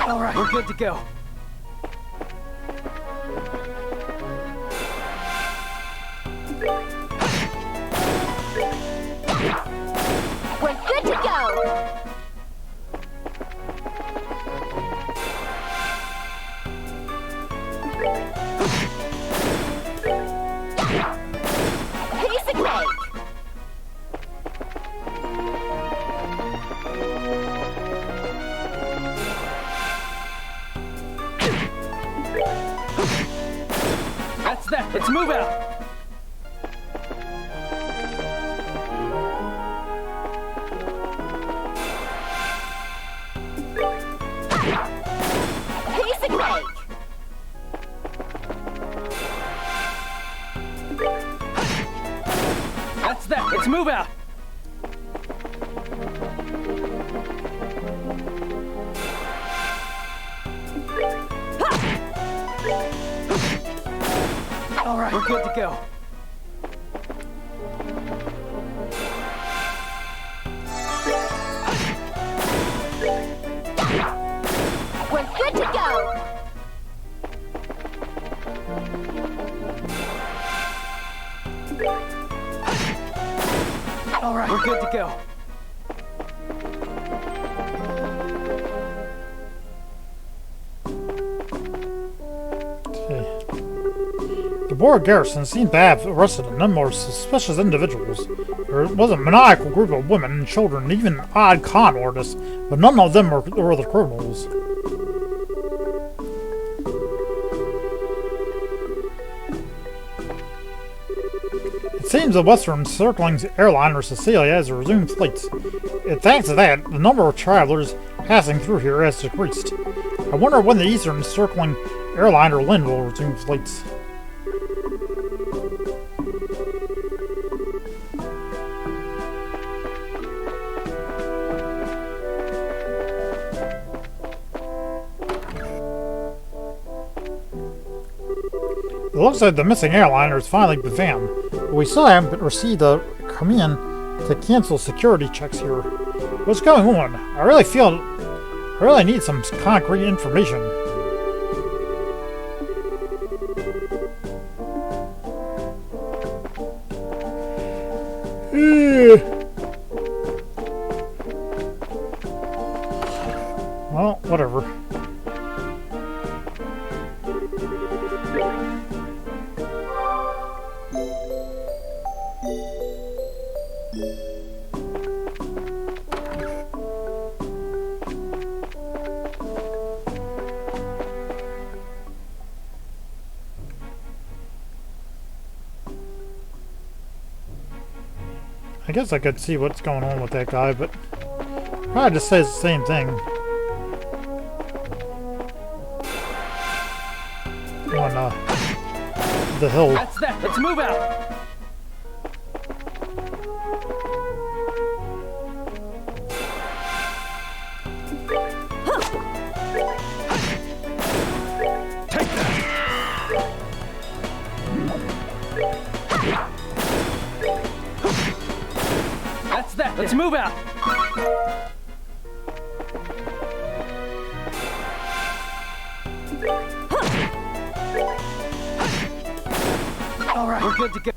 All right, we're good to go. We're good to go. Piece of cake. That's that! Let's move out! Piece of cake. That's that! Let's move out! All right, we're good to go. We're good to go. All right, we're good to go. Okay. The Bora garrison seemed to have arrested a number of suspicious individuals. There was a maniacal group of women and children, and even odd con artists, but none of them were the criminals. It seems the Western circling airliner Cecilia has resumed flights. And thanks to that, the number of travelers passing through here has decreased. I wonder when the Eastern circling airliner Lynn will resume flights. It looks like the missing airliner has finally been found, but we still haven't received a command to cancel security checks here. What's going on? I really need some concrete information. Well, whatever. I guess I could see what's going on with that guy, but probably just says the same thing. On the hill. That's that. Let's move out. Take that! That's that. Let's move out. All right, we're good to go.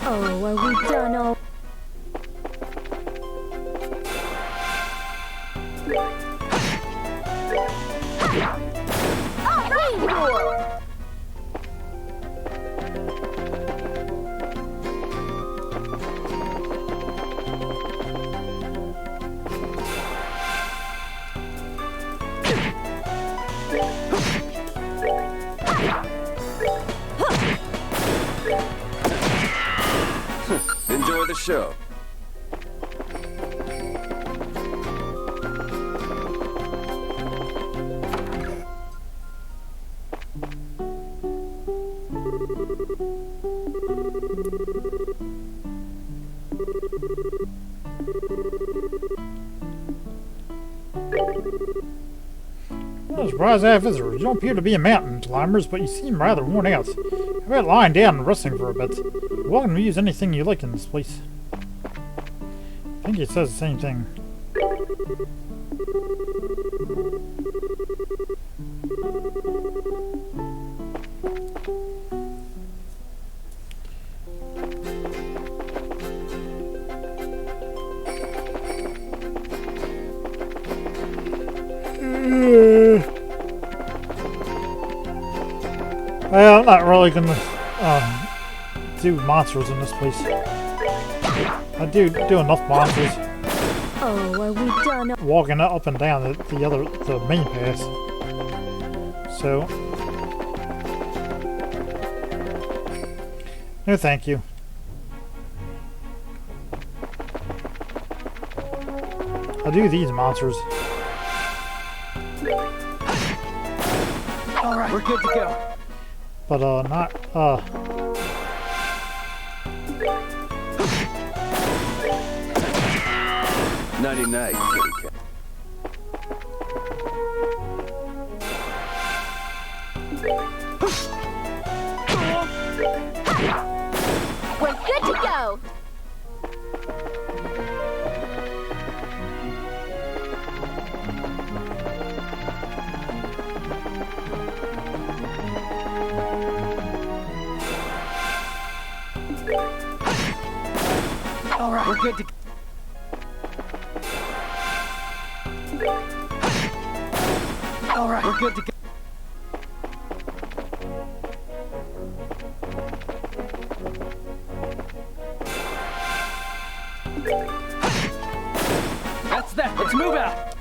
Oh, are we done all? All right, rule! Enjoy the show. Well, surprised I have visitors. You don't appear to be mountain climbers, but you seem rather worn out. How about lying down and resting for a bit? You're welcome to use anything you like in this place. I think it says the same thing. Well, I'm not really gonna do monsters in this place. I do enough monsters Oh, are we done? walking up and down the main path. So no, thank you. I'll do these monsters. All right, we're good to go. But not Nighty night, kitty cat. We're good to go! All right, we're good to go. All right, we're good to go. That's that. Let's move out.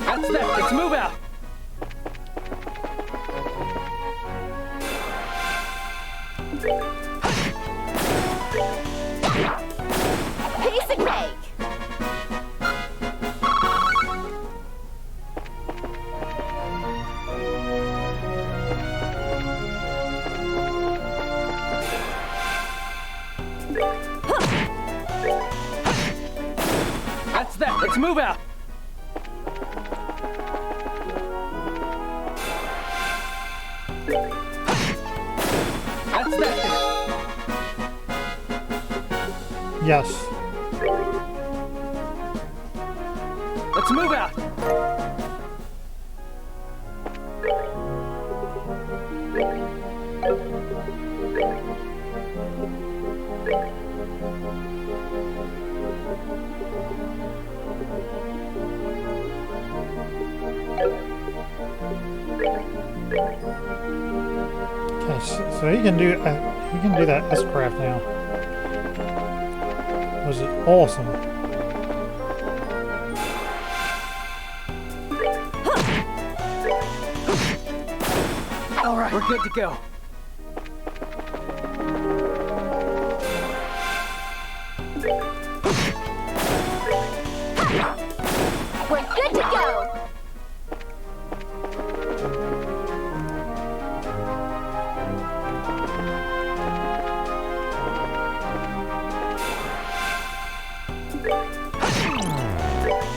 That's that. Let's move out. Piece of cake! That's that. Let's move out. That's that. yes. Let's move out. Okay, so you can do that S-craft now. Was it awesome? All right. right, we're good to go. We're good to go.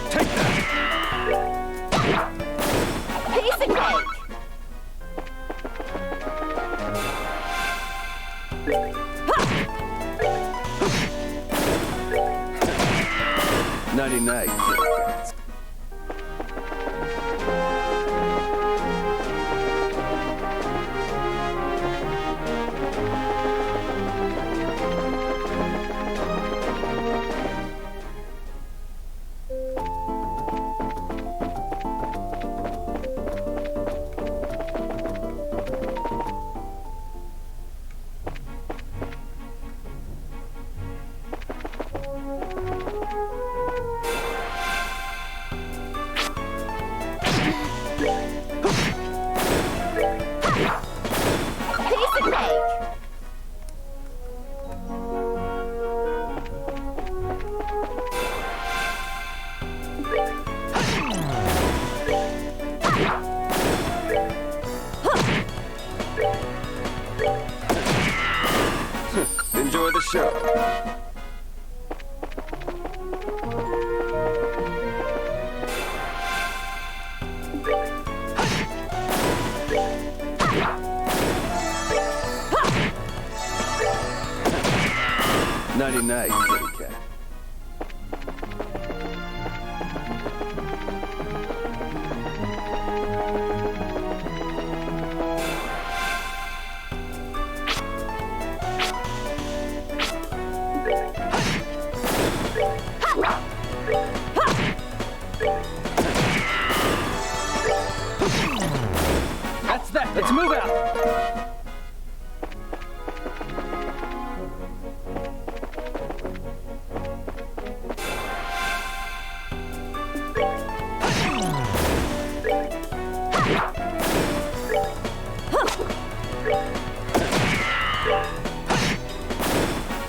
Take that! Piece of cake. 99 kitty cats. Piece of cake. Enjoy the show. Night, kitty cat. That's that. Let's move out.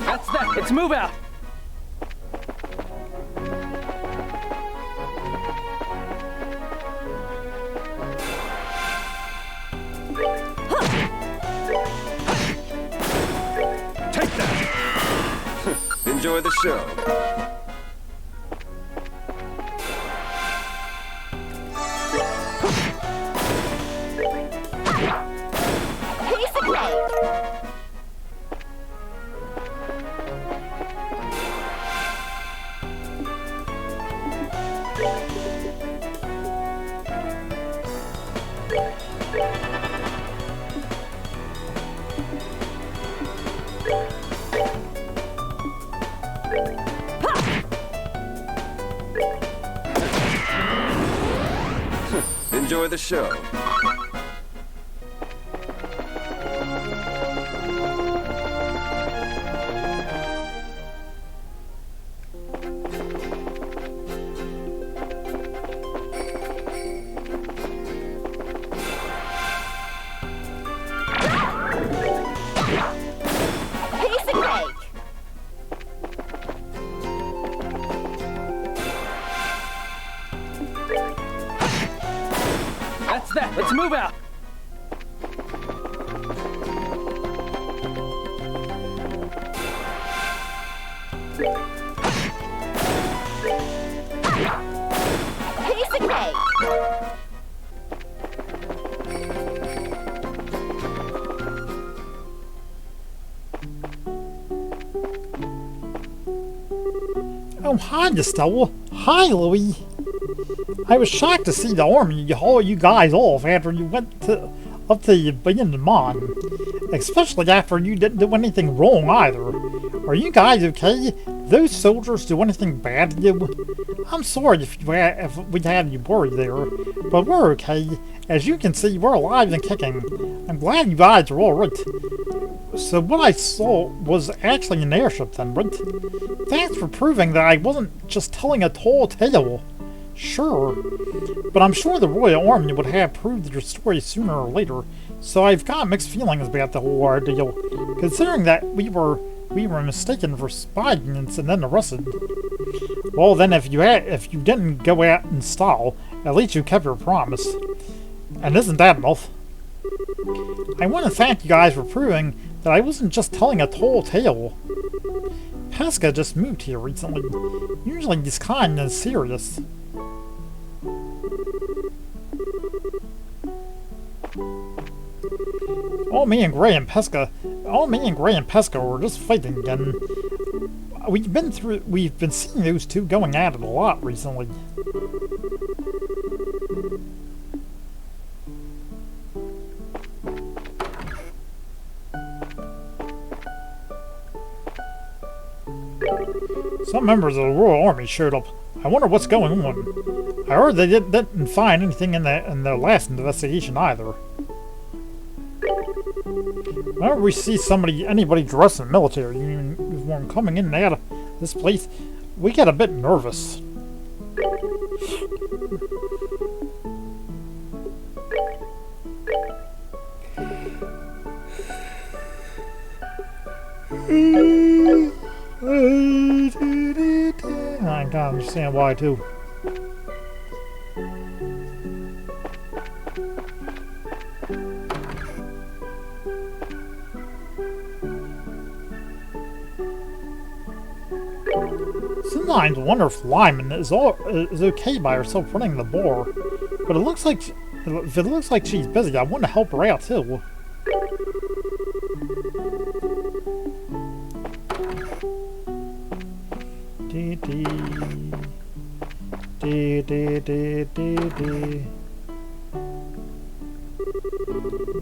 That's that. Let's move out. Take that! Enjoy the show. Piece of cake. Enjoy the show. Piece of cake. That's that. Let's move out. Piece of cake. Oh, hi, Estella. Hi, Louie. I was shocked to see the army haul you guys off after you went up to the abandoned mine. Especially after you didn't do anything wrong either. Are you guys okay? Those soldiers do anything bad to you? I'm sorry if we had you worried there, but we're okay. As you can see, we're alive and kicking. I'm glad you guys are alright. So what I saw was actually an airship then, right? Thanks for proving that I wasn't just telling a tall tale. Sure, but I'm sure the Royal Army would have proved your story sooner or later. So I've got mixed feelings about the whole ordeal, considering that we were mistaken for spy units and then arrested. Well, then if you didn't go out and stall, at least you kept your promise. And isn't that enough? I want to thank you guys for proving that I wasn't just telling a tall tale. Pesca just moved here recently. Usually he's kind and serious. All me and Gray and Pesca were just fighting again. We've been seeing those two going at it a lot recently. Some members of the Royal Army showed up. I wonder what's going on. I heard they didn't find anything in the last investigation either. Whenever we see anybody dressed in military uniform coming in and out of this place, we get a bit nervous. I can't understand why too. Sometimes I wonder if Lyman is okay by herself running the bar, but it looks like if it looks like she's busy, I want to help her out too.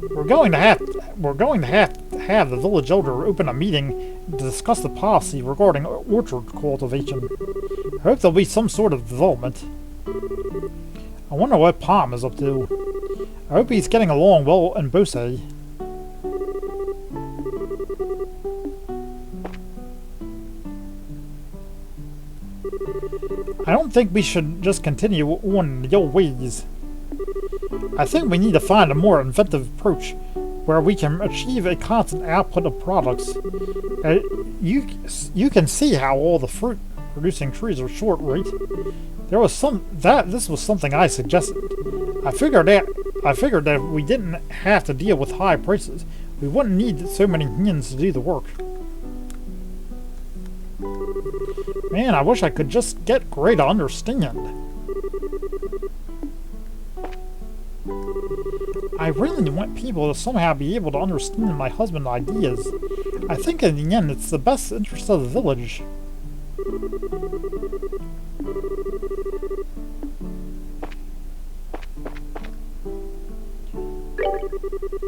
We're going to have the village elder open a meeting to discuss the policy regarding orchard cultivation. I hope there'll be some sort of development. I wonder what Palm is up to. I hope he's getting along well in Bose. I don't think we should just continue on the old ways. I think we need to find a more inventive approach where we can achieve a constant output of products. You can see how all the fruit producing trees are short, right? This was something I suggested. I figured that if we didn't have to deal with high prices, we wouldn't need so many hands to do the work. Man, I wish I could just get Gray to understand. I really want people to somehow be able to understand my husband's ideas. I think in the end it's the best interest of the village.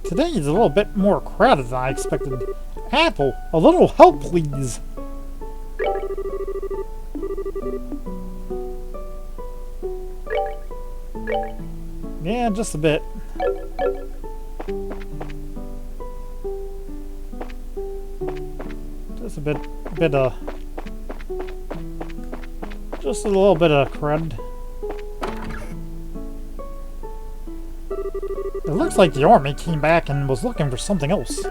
Today is a little bit more crowded than I expected. Apple, a little help please! Yeah, just a bit. Just a bit just a little bit of cred. It looks like the army came back and was looking for something else.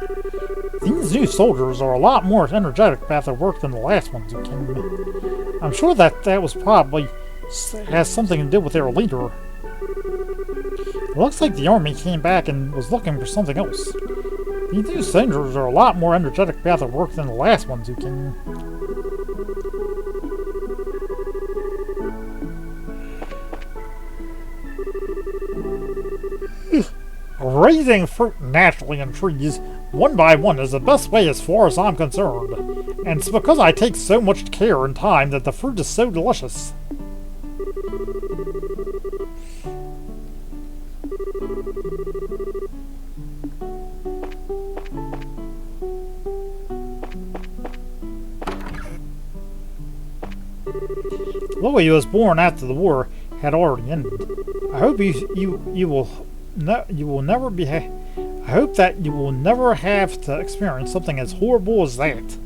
These new soldiers are a lot more energetic about their work than the last ones who came. I'm sure that was probably has something to do with their leader. It looks like the army came back and was looking for something else. These new soldiers are a lot more energetic about their work than the last ones who came. Raising fruit naturally in trees, one by one, is the best way as far as I'm concerned. And it's because I take so much care and time that the fruit is so delicious. Louis was born after the war had already ended. I hope you will never be. I hope that you will never have to experience something as horrible as that.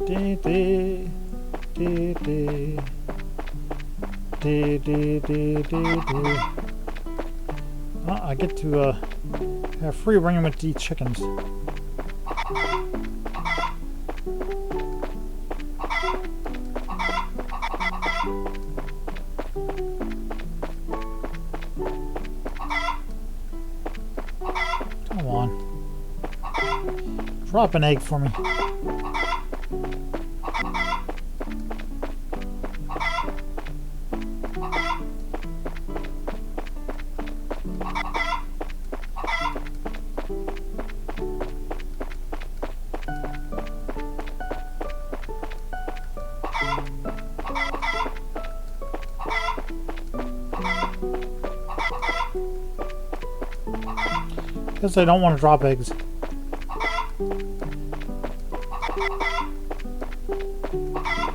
Dee dee. Dee dee. Dee dee dee dee dee. Well, I get to have free reign with these chickens. Come on. Drop an egg for me. Guess I don't want to drop eggs.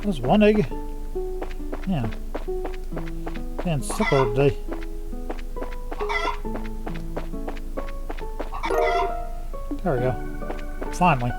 There's one egg. Yeah. Man, sickle today. There we go. Finally.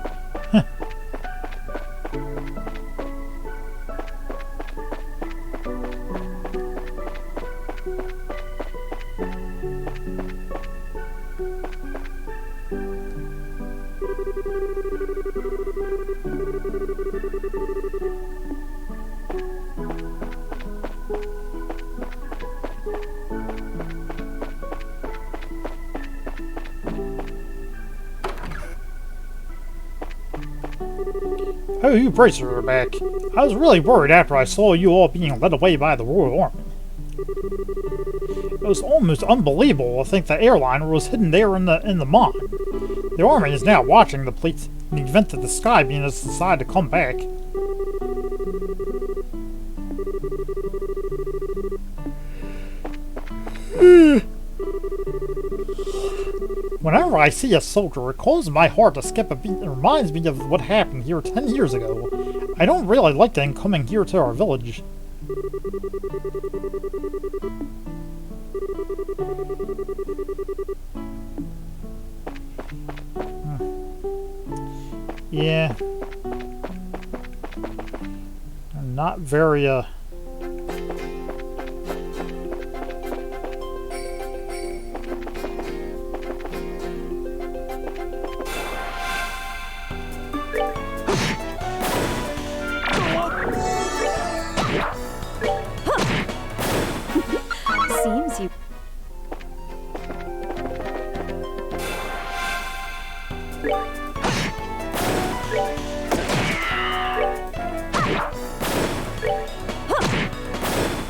Oh, you bracers are back. I was really worried after I saw you all being led away by the Royal Army. It was almost unbelievable to think the airliner was hidden there in the mine. The army is now watching the plates in the event that the Sky Venus decide to come back. Whenever I see a soldier, it causes my heart to skip a beat and reminds me of what happened here 10 years ago. I don't really like them coming here to our village. Yeah. I'm not very, Seems you.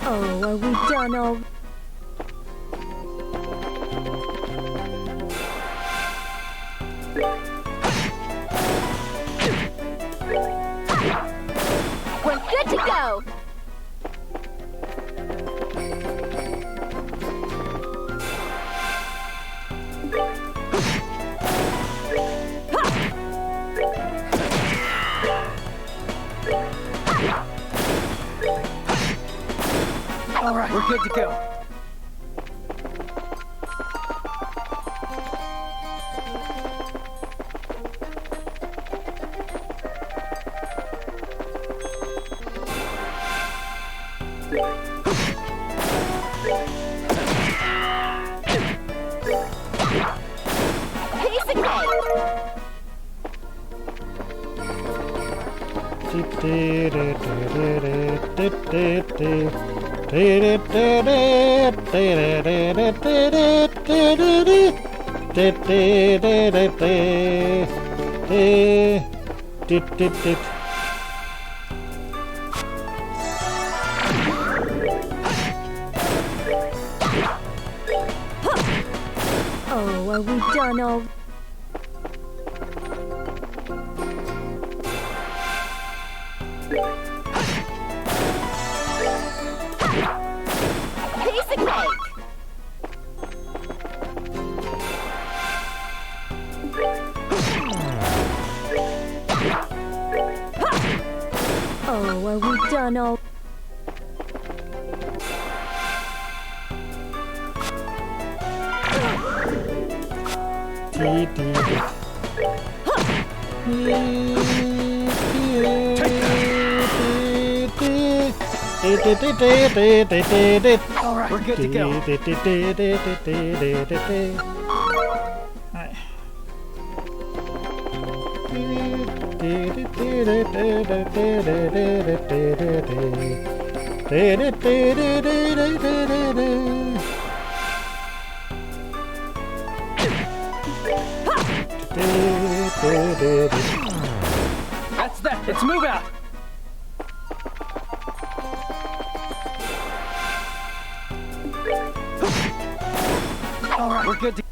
Oh, are we done all? We're good to go. All right, we're good to go. Piece of cake. Oh, are we done all? Piece of cake. Oh, are we done all? Take All right, we're good to go. That's that. Let's move out. All right, we're good to.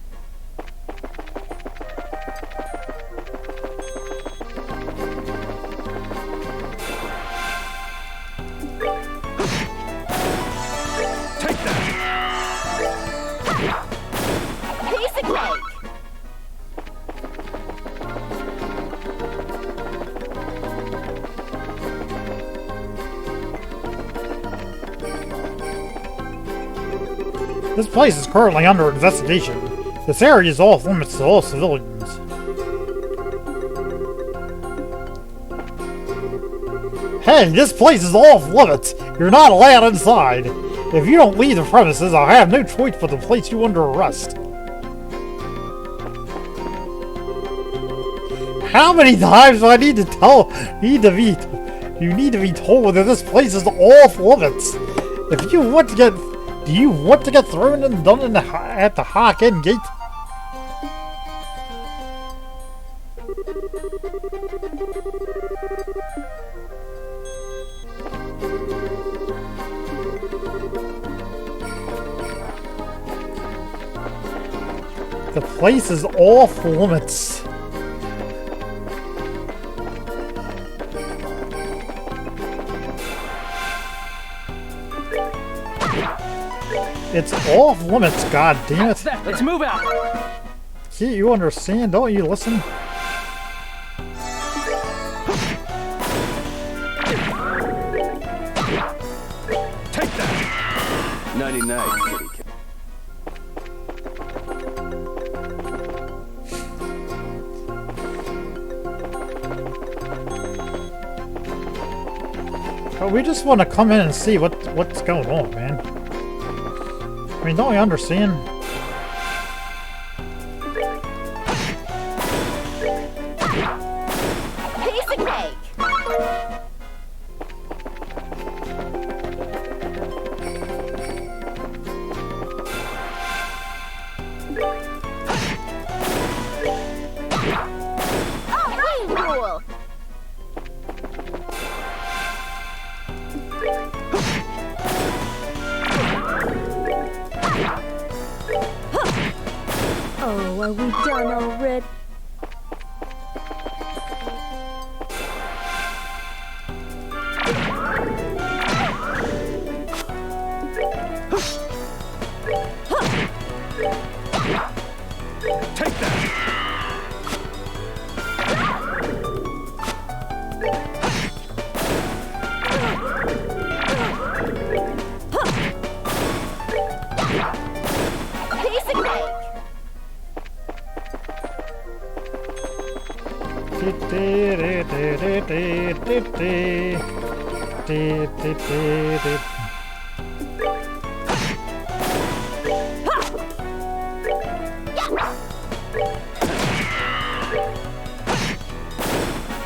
Take that! Piece of cake. This place is currently under investigation. This area is off limits to all civilians. Hey, this place is off limits! You're not allowed inside! If you don't leave the premises, I'll have no choice but to place you under arrest. How many times do I need to tell... you need to be told that this place is off limits? If you want to get... do you want to get thrown and done in at the Hawk-In Gate? The place is off limits. It's off limits, god damn it. Let's move out. Can't you understand? Don't you listen? Take that! 99, kitty cat. But we just want to come in and see what's going on, man. I mean, don't you understand? Piece of cake. All right, rule. Oh, are we done already? Take that! Piece of cake.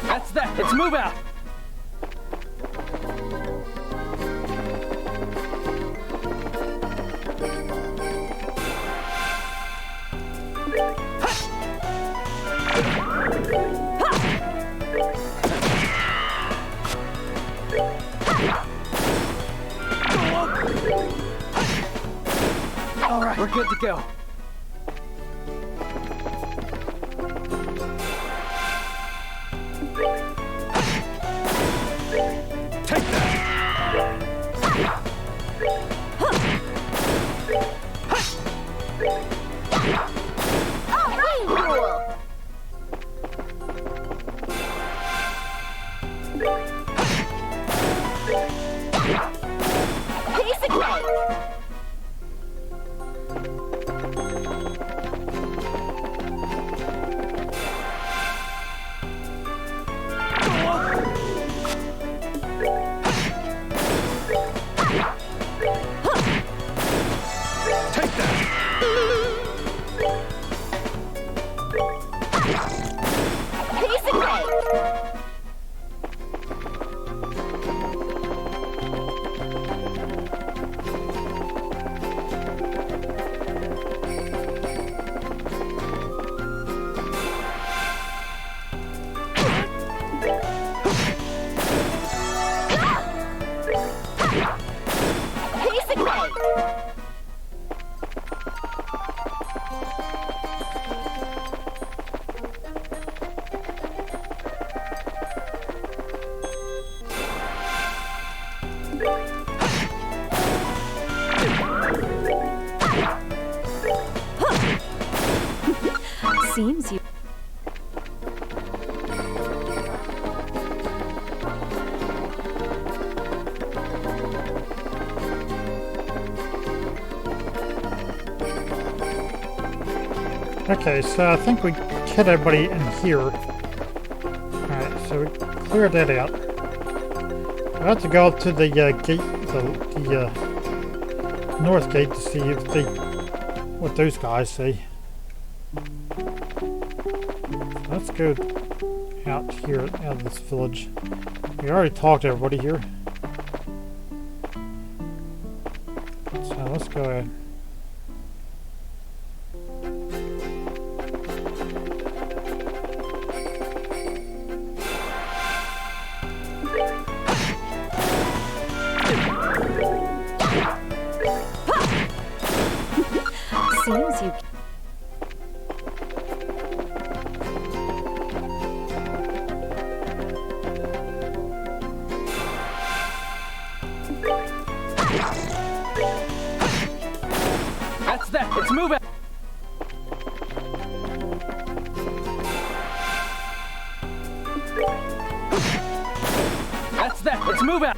That's that. Let's move out. All right, we're good to go. Take that! All right, rule. Piece of cake. Okay, so I think we hit everybody in here. Alright, so we cleared that out. We have to go up to the gate, the north gate to see if they, what those guys see. Let's go out here, out of this village. We already talked to everybody here. So let's go ahead. Seems you. That's that. It's move out. That's that. It's move out.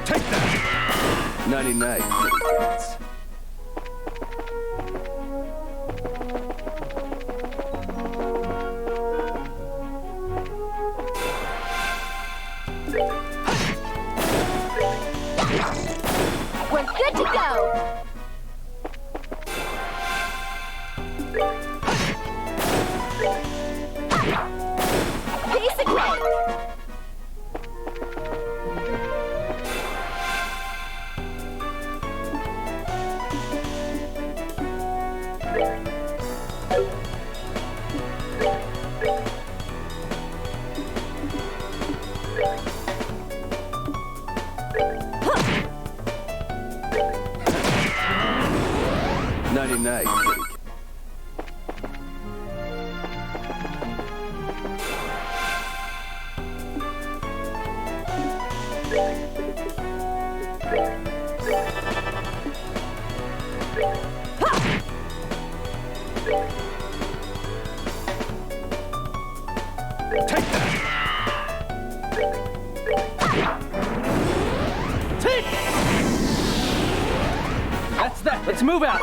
Take that! 99, kitty cats. We're good to go. Piece of cake. 99, kitty cat. Take that! Take! That's that. Let's move out.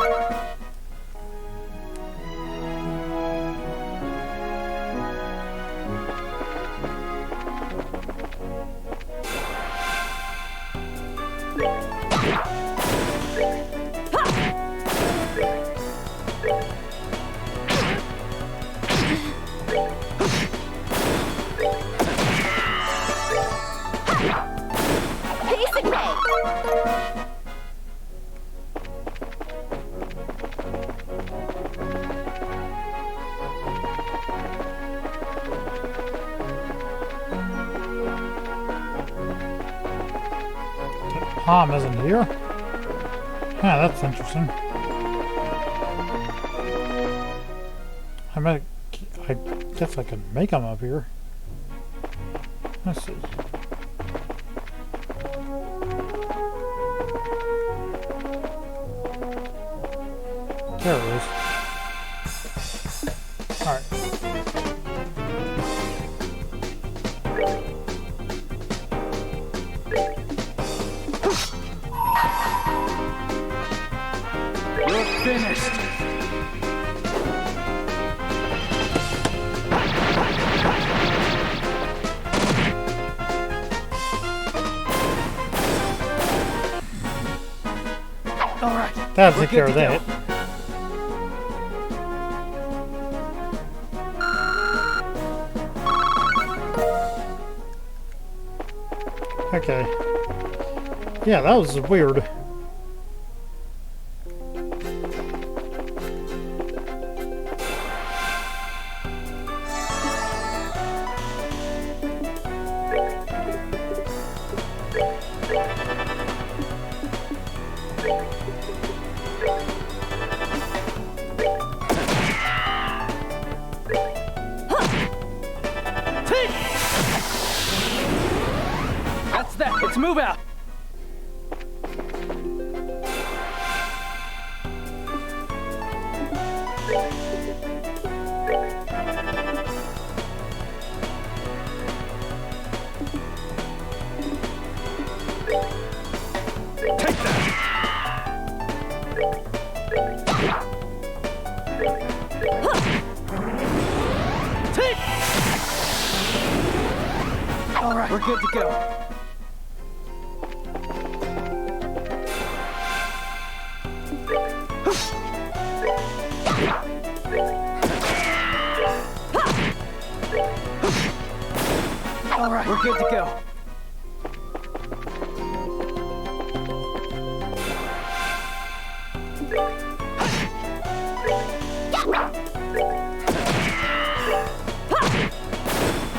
Piece of cake. Palm isn't here. Yeah, that's interesting. I guess I can make them up here. Let's see. There it is. Alright. You're finished. All right. That'll We're take care good of to that. go. Okay. Yeah, that was weird. That's that. Let's move out. Take that! All right, we're good to go. All right, we're good to go.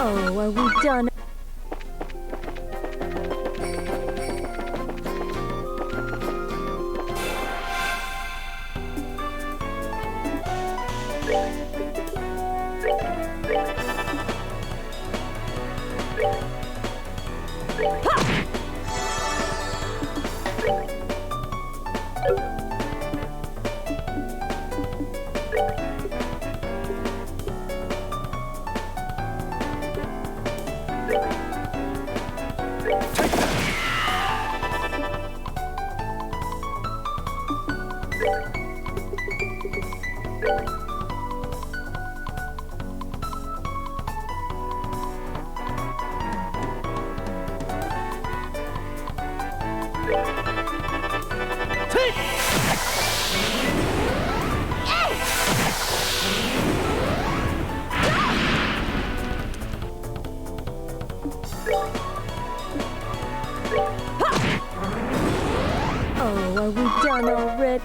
Oh, are we done? Oh, are we done already?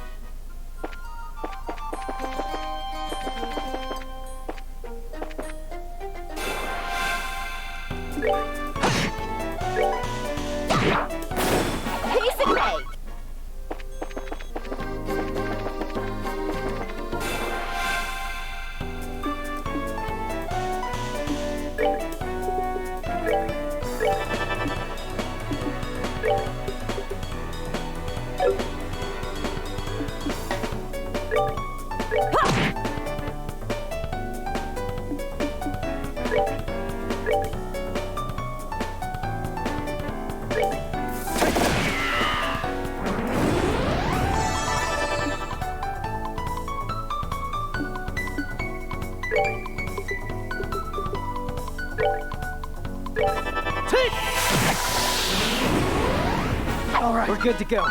Piece of cake. All right, we're good to go.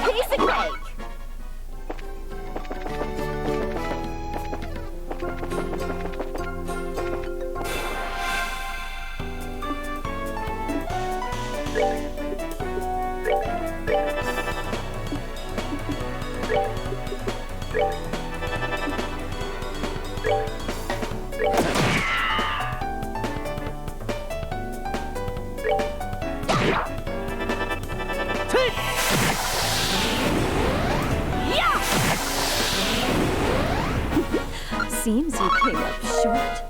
Piece of cake. Seems you came up short.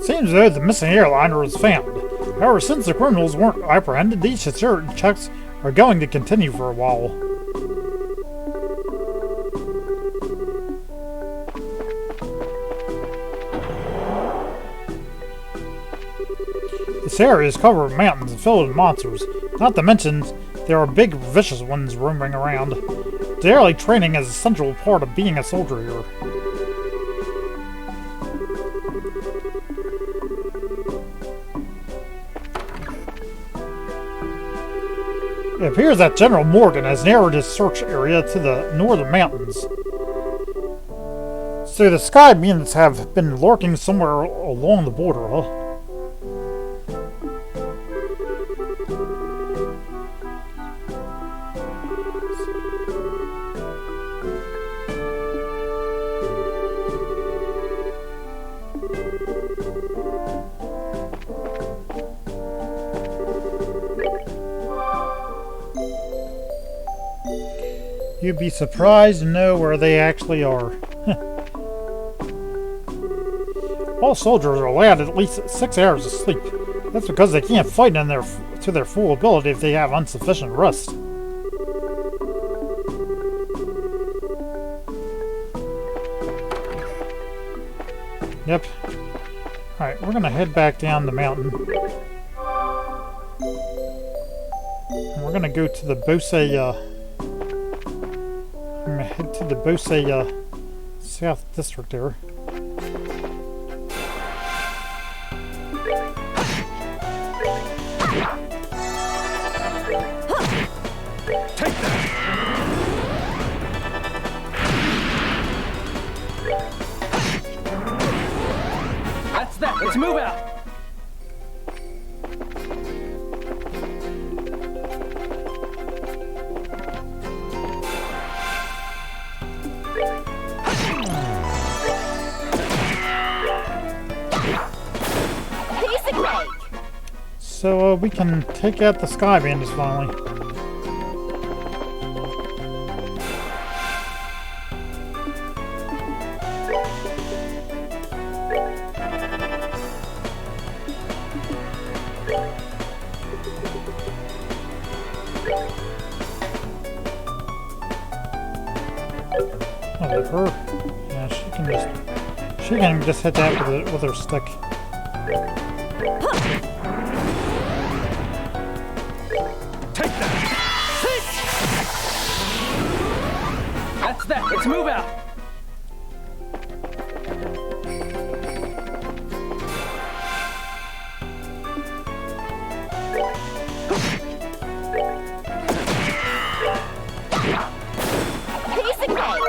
Seems though the missing airliner was found. However, since the criminals weren't apprehended, these security checks are going to continue for a while. This area is covered with mountains and filled with monsters. Not to mention, there are big, vicious ones roaming around. Daily training is a central part of being a soldier here. It appears that General Morgan has narrowed his search area to the northern mountains. So the sky beings have been lurking somewhere along the border, huh? You'd be surprised to know where they actually are. All soldiers are allowed at least 6 hours of sleep. That's because they can't fight to their full ability if they have insufficient rest. Yep. Alright, we're gonna head back down the mountain. And we're gonna go to the Bose, I'm gonna head to the Bose, South District there. Take that! That's that. Let's move out. Piece of cake. So we can take out the Sky Bandits finally. Oh, with her. Yeah, she can just hit that with her stick. Take that! That's that. Let's move out. Piece of cake.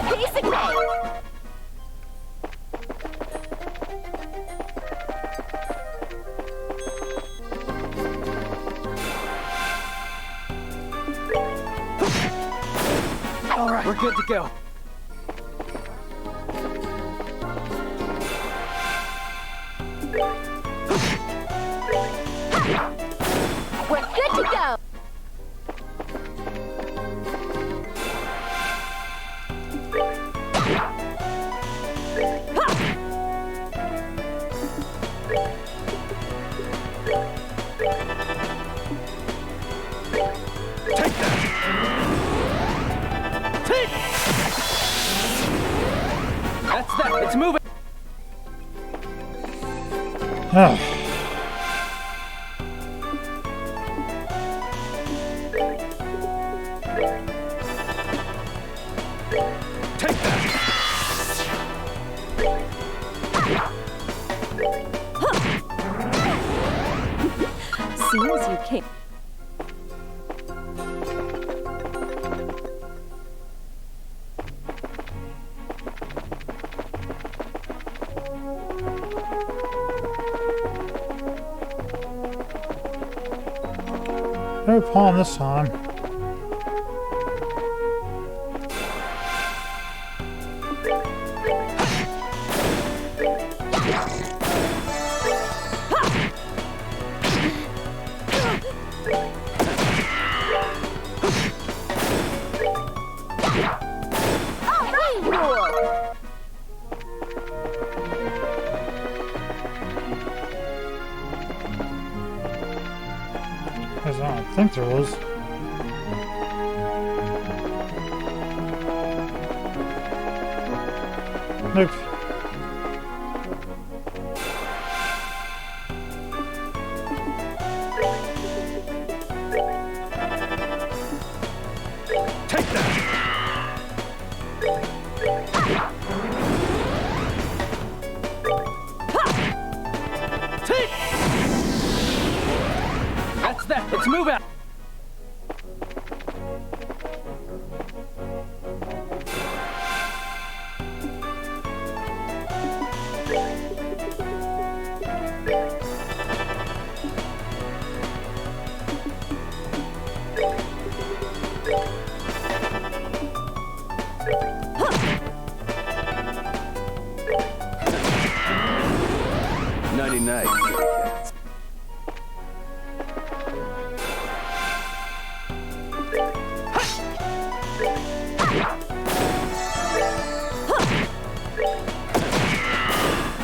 Piece of cake. All right, we're good to go. We're good to go. Take that! That's that. Let's move it. Take that! Seems you came. No pawn this time. All right, rule. Because I don't think there was. Nope. Take that! that. It's move out. Nighty night, kitty cats.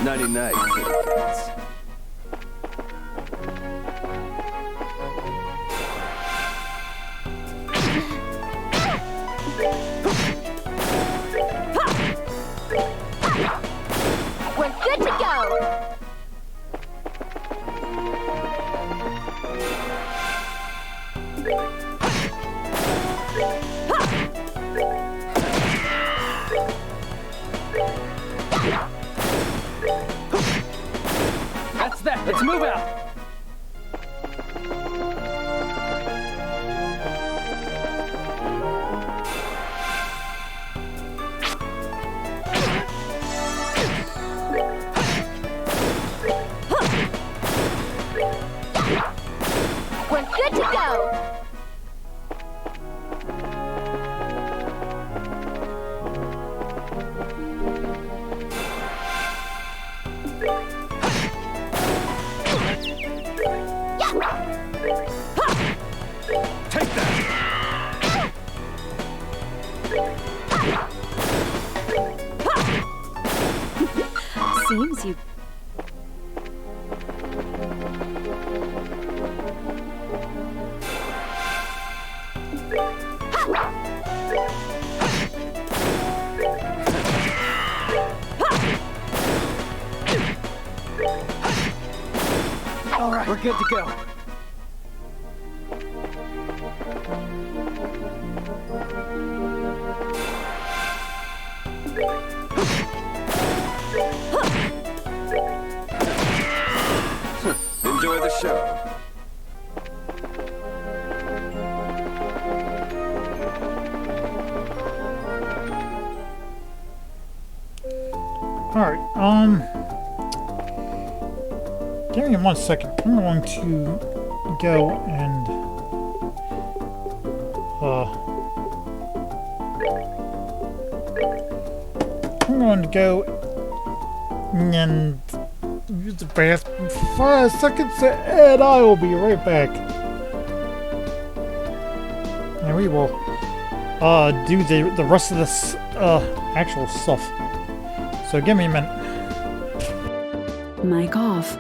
Nighty night, kitty cats. We're good to go. That's that. It's move out. We're good to go. Take that! Seems you. All right, we're good to go. Enjoy the show. Alright, give me 1 second. I'm going to go and, I'm going to go and use the bathroom for 5 seconds and I will be right back. And we will, do the rest of this, actual stuff. So give me a minute. Mic off.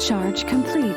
Charge complete.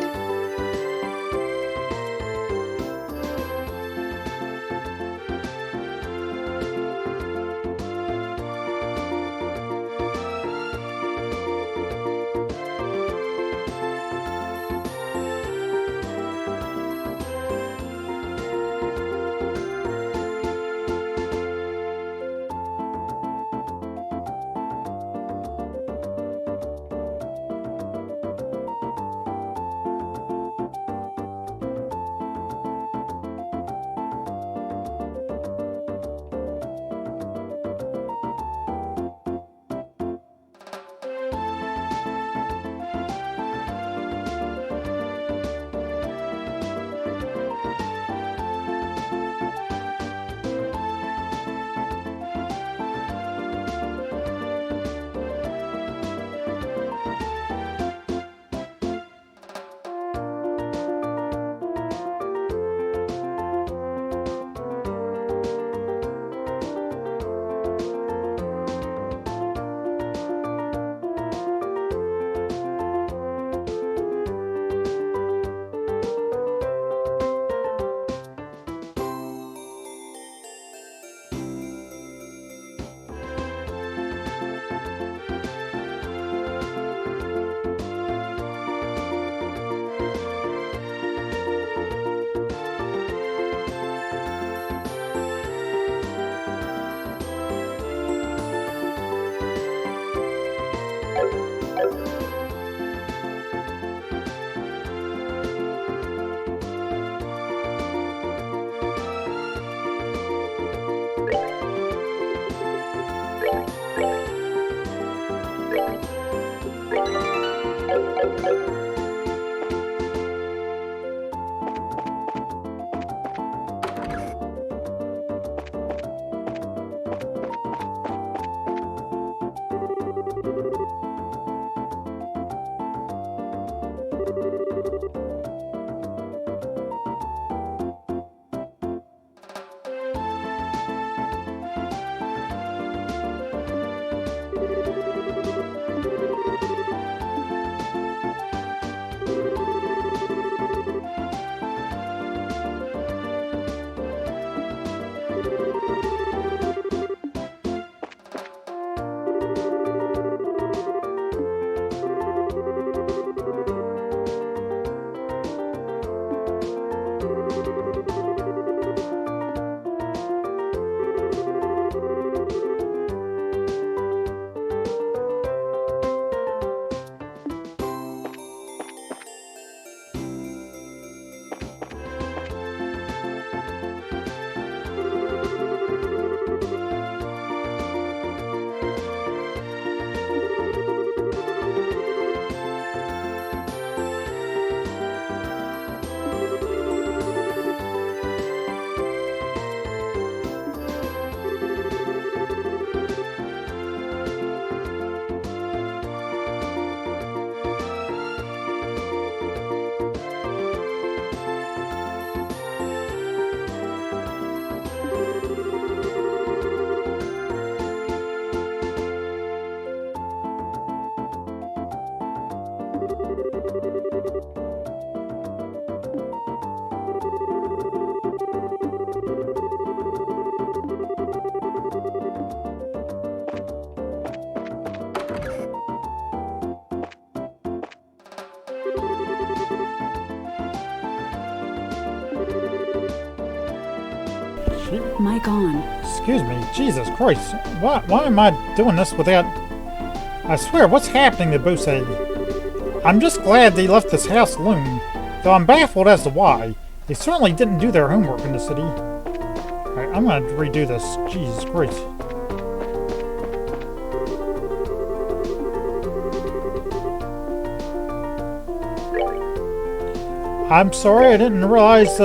Mic on. Excuse me, Jesus Christ. Why am I doing this without... I swear, what's happening to Bose? I'm just glad they left this house alone, though I'm baffled as to why. They certainly didn't do their homework in the city. Alright, I'm gonna redo this. Jesus Christ. I'm sorry, I didn't realize,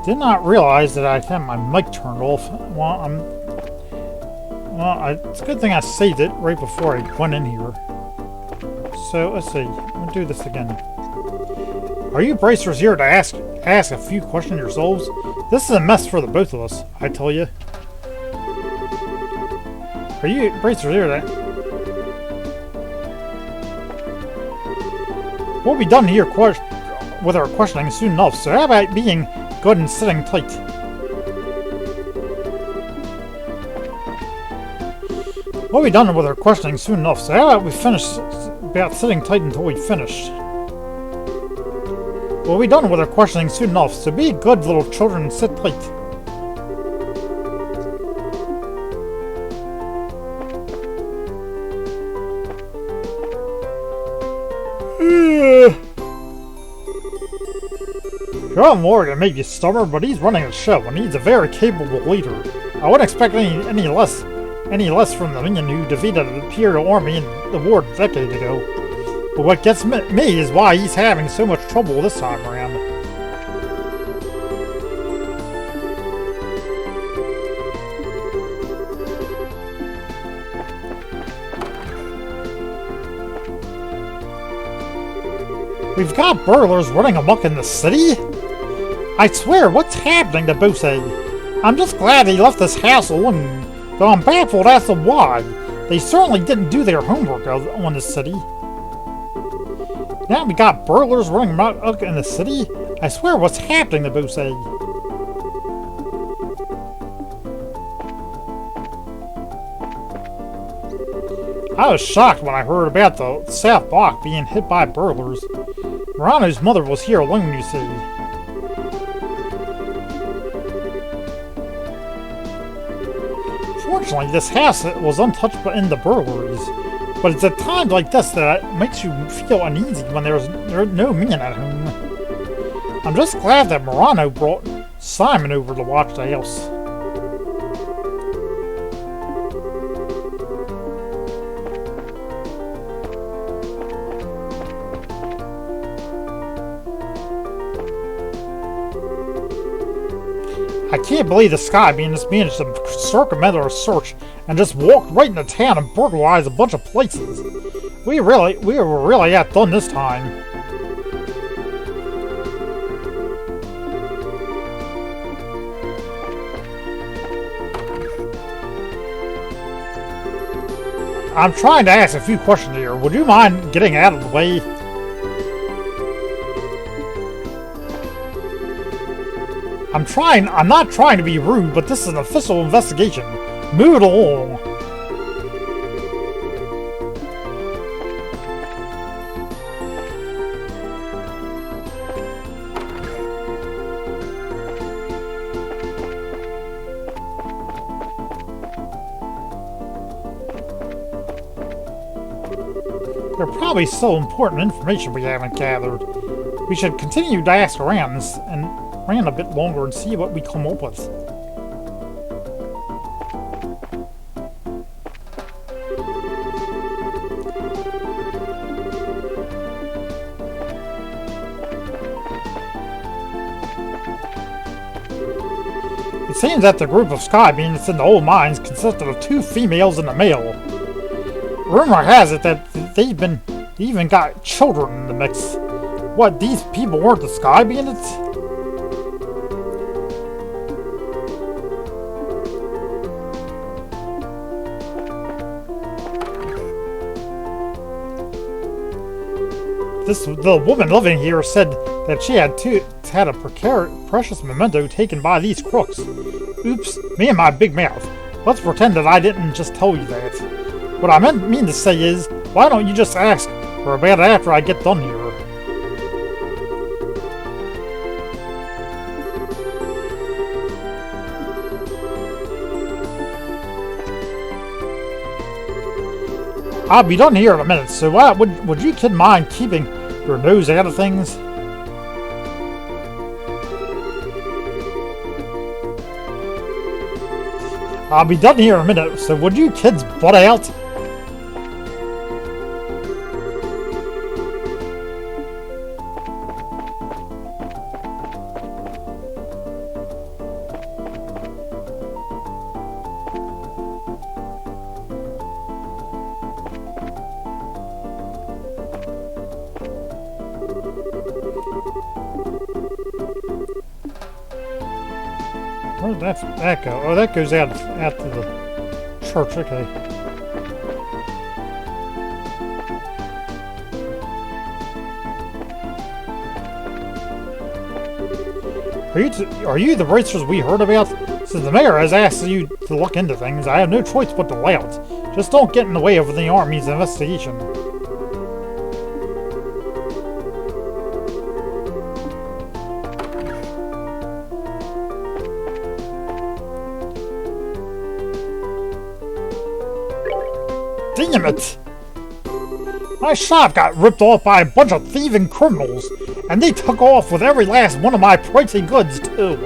did not realize that I had my mic turned off. It's a good thing I saved it right before I went in here. So, let's see. We'll do this again. Are you bracers here to ask a few questions yourselves? This is a mess for the both of us, I tell you. Are you Bracer here that? We'll be done here with our questioning soon enough, so how about being good and sitting tight? We'll be done with our questioning soon enough, so how about we finish about sitting tight until we finish? We'll be done with our questioning soon enough, so be good little children and sit tight. John Morgan may be stubborn, but he's running the show, and he's a very capable leader. I wouldn't expect any less from the man who defeated the Imperial Army in the war a decade ago. But what gets me is why he's having so much trouble this time around. We've got burglars running amok in the city? I swear, what's happening to Bose? I'm just glad he left this house alone, though I'm baffled as to why. They certainly didn't do their homework on the city. Now we got burglars running amok in the city? I swear, what's happening to Bose? I was shocked when I heard about the South Block being hit by burglars. Morano's mother was here alone, you see. Fortunately, this house was untouched in the burglaries, but it's at times like this that it makes you feel uneasy when there's no man at home. I'm just glad that Morano brought Simon over to watch the house. I can't believe the Sky Beam just managed to circumvent our search and just walk right into town and burglarize a bunch of places. We were really outdone this time. I'm trying to ask a few questions here. Would you mind getting out of the way? I'm not trying to be rude, but this is an official investigation. Move it along. There's probably still important information we haven't gathered. We should continue to ask around and a bit longer and see what we come up with. It seems that the group of Sky Beams in the old mines consisted of 2 females and a male. Rumor has it that they even got children in the mix. What, these people weren't the Sky Bandits? The woman living here said that she had a precious memento taken by these crooks. Oops, me and my big mouth. Let's pretend that I didn't just tell you that. What I mean to say is, why don't you just ask her about it after I get done here? I'll be done here in a minute, so would you kid mind keeping your nose out of things? I'll be done here in a minute, so would you kids butt out? Where did that go? Oh, that goes out to the church, okay. Are you the racers we heard about? Since the mayor has asked you to look into things, I have no choice but to allow it. Just don't get in the way of the Army's investigation. Damn it! My shop got ripped off by a bunch of thieving criminals, and they took off with every last one of my pricey goods, too.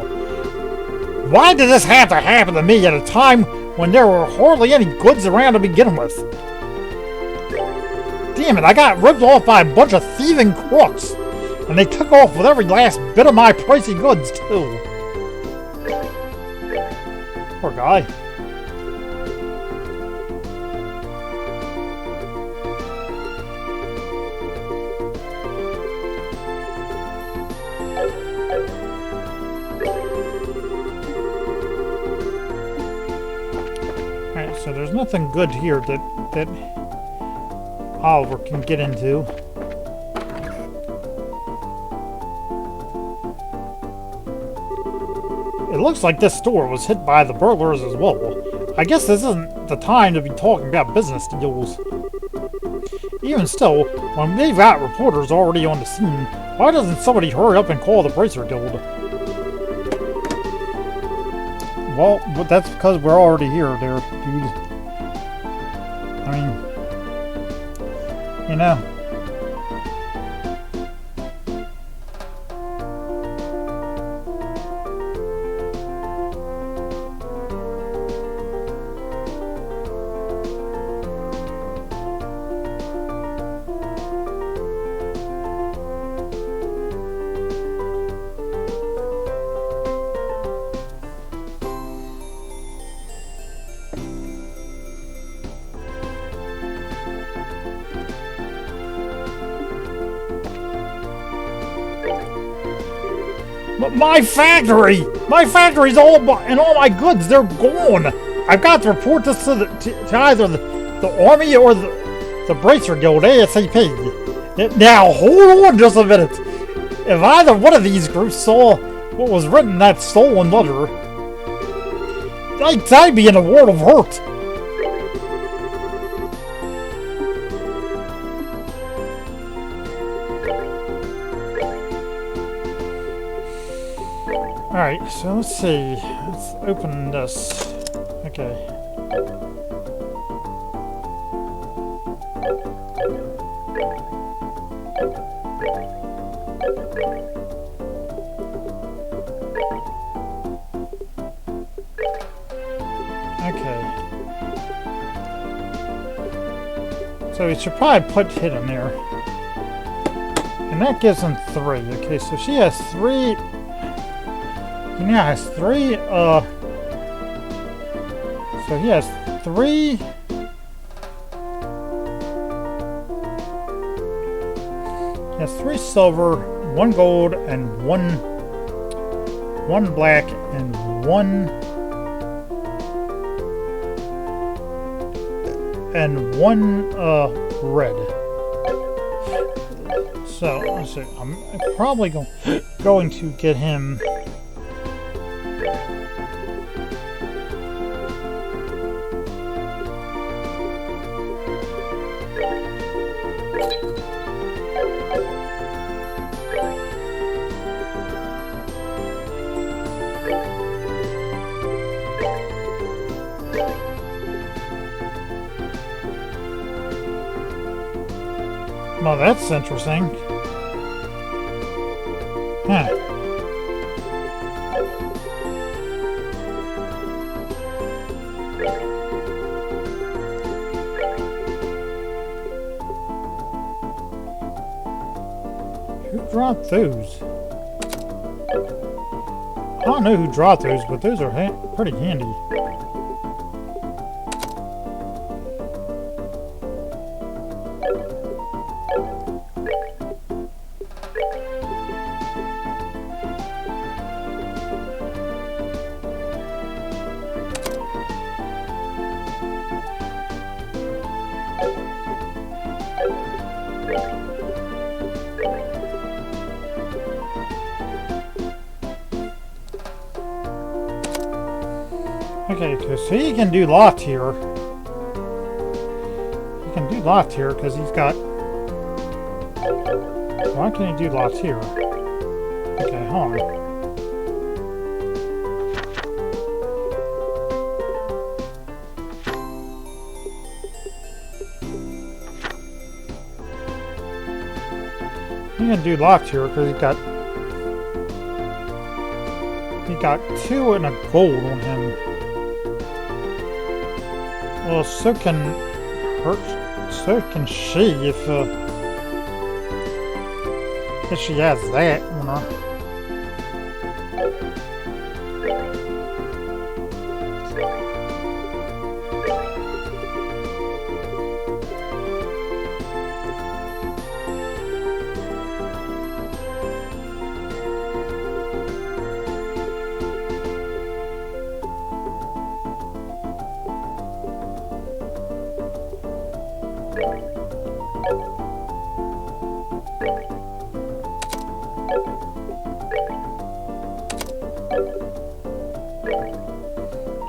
Why did this have to happen to me at a time when there were hardly any goods around to begin with? Damn it, I got ripped off by a bunch of thieving crooks, and they took off with every last bit of my pricey goods, too. Poor guy. Alright, so there's nothing good here that Oliver can get into. It looks like this store was hit by the burglars as well. I guess this isn't the time to be talking about business deals. Even still, when they've got reporters already on the scene, why doesn't somebody hurry up and call the Bracer Guild? Well, but that's because we're already here there, dude. I mean, you know. My factory! My factory's and all my goods, they're gone! I've got to report this to either the Army or the Bracer Guild ASAP. Now, hold on just a minute. If either one of these groups saw what was written in that stolen letter, I'd be in a world of hurt. Alright, so let's see. Let's open this. Okay. Okay. So we should probably put hit in there. And that gives him 3. Okay, so she has 3. He now has 3, so he has 3, he has 3 silver, 1 gold, and 1 black, and 1 red. So, let's see, I'm probably going to get him. Well, that's interesting. Huh. Who dropped those? I don't know who dropped those, but those are pretty handy. Okay, because he can do lots here. He can do lots here because he's got... Why can he do lots here? Okay, hold on. He can do lots here because he got 2 and a gold on him. Well, so can she if she has that on her.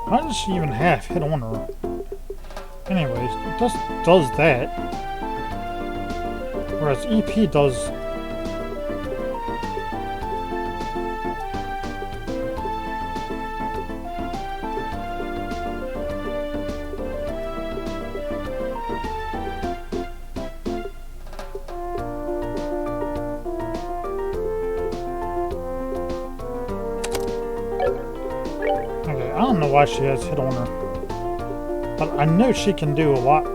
How does she even have hit on her? Anyways, it just does that. Whereas EP does... I don't know why she has hit on her, but I know she can do a lot.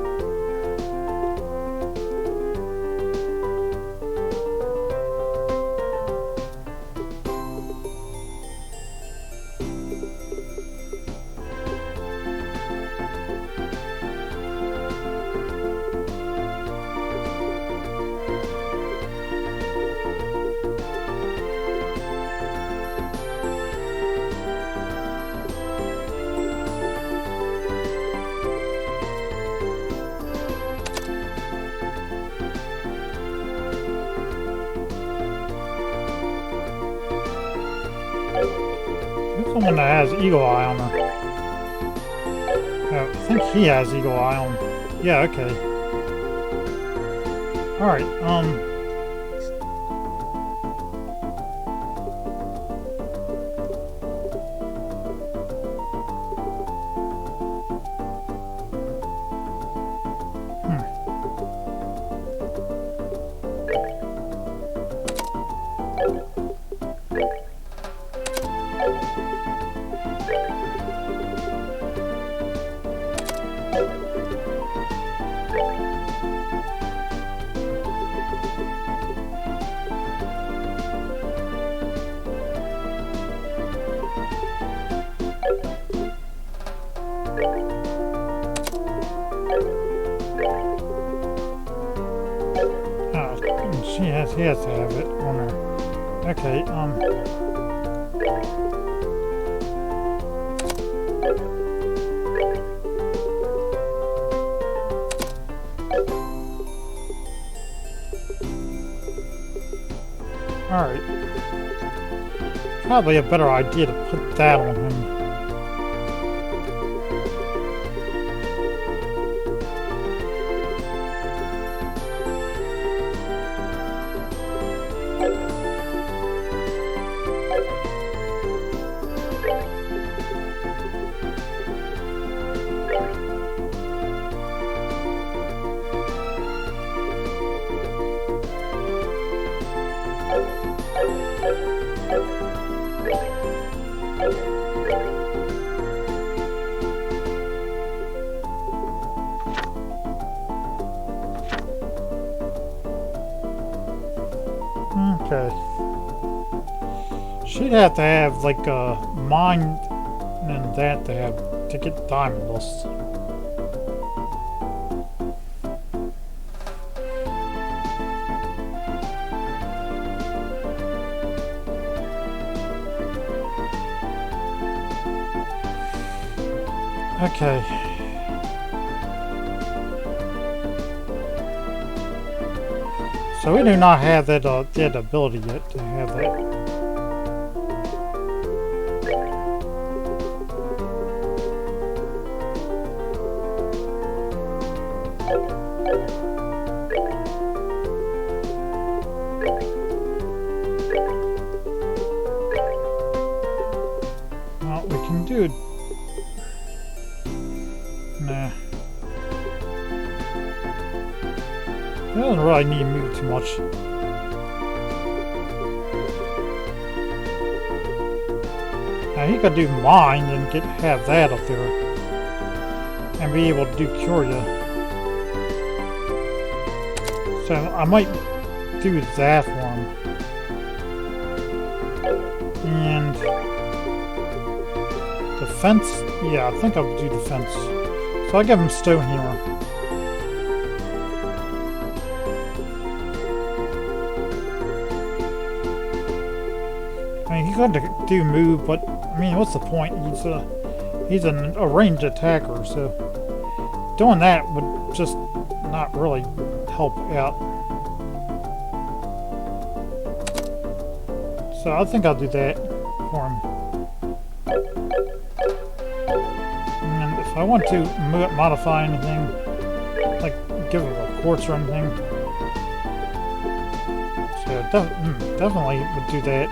Who's the one that has Eagle Eye on her? I think he has Eagle Eye on. Yeah, okay. Alright, he has to have it on her. Okay, alright. Probably a better idea to put that on him. Okay. She'd have to have like a mind and that to have to get diamond lists. Okay. So we do not have that ability yet to have that. Well, we can do it. Nah. It doesn't really need to move too much. Now he could do mine and have that up there. And be able to do Curia. So I might do that one. And defense? Yeah, I think I'll do defense. So I'll give him Stone Hammer. I mean, he could do move, but I mean, what's the point? He's a ranged attacker, so doing that would just not really help out. So I think I'll do that for him. And if I want to modify anything, like give him a quartz or anything, so definitely would do that.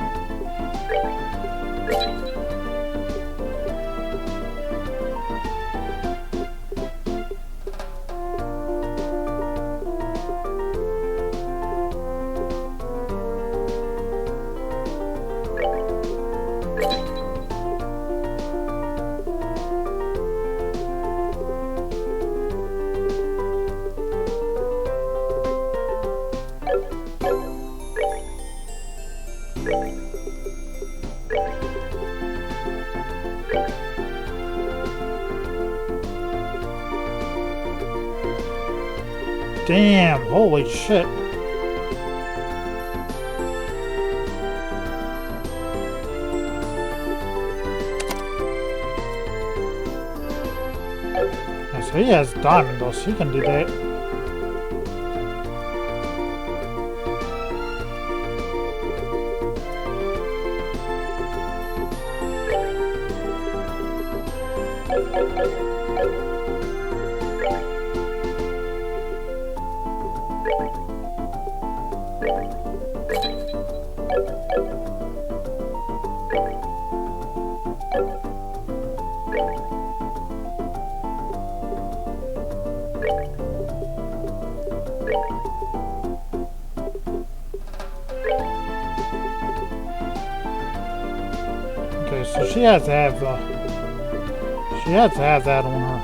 Damn, holy shit. So he has diamond though, so he can do that. Okay, so she has to have that on her.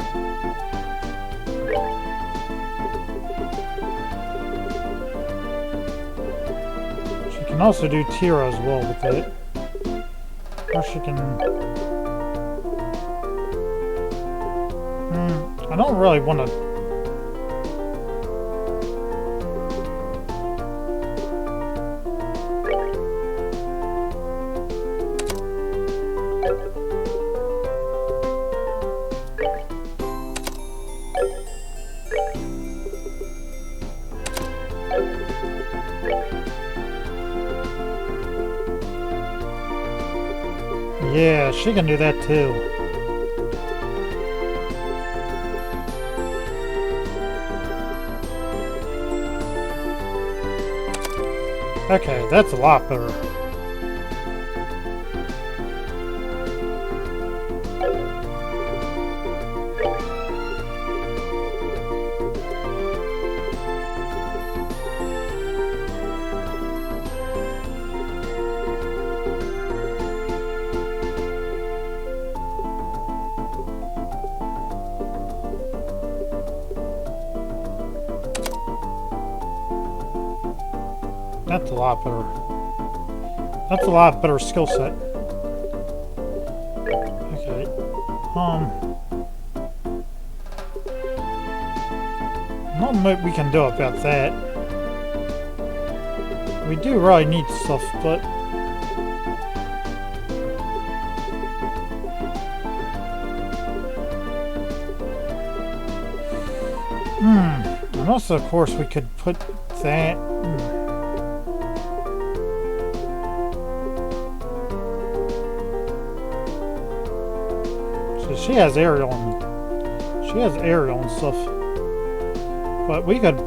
She can also do Tira as well with it. Or she can... I don't really want to... Yeah, she can do that too. Okay, that's a lot better. That's a lot better. That's a lot better skill set. Okay. Not much we can do about that. We do really need stuff, but... And also, of course, we could put that... she has aerial and stuff. But we could.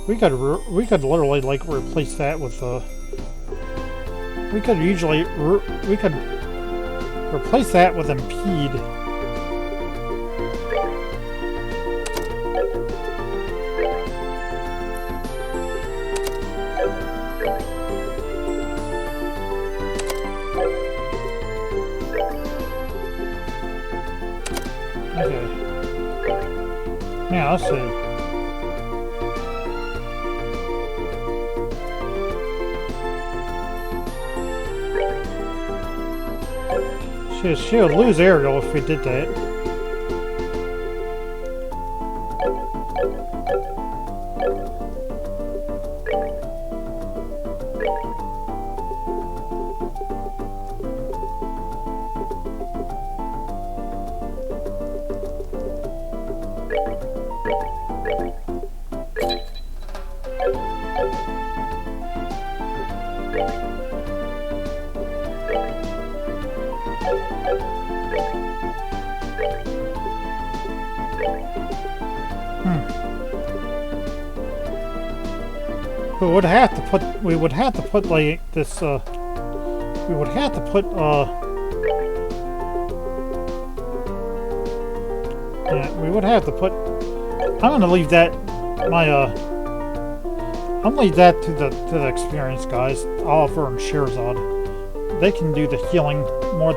We could literally like replace that with we could replace that with impede. Okay. Now let's see. She would lose aerial if we did that. We would have to put like this, we would have to put, yeah, we would have to put, I'm gonna leave that, I'm gonna leave that to the experienced guys, Oliver and Sherzad. They can do the healing more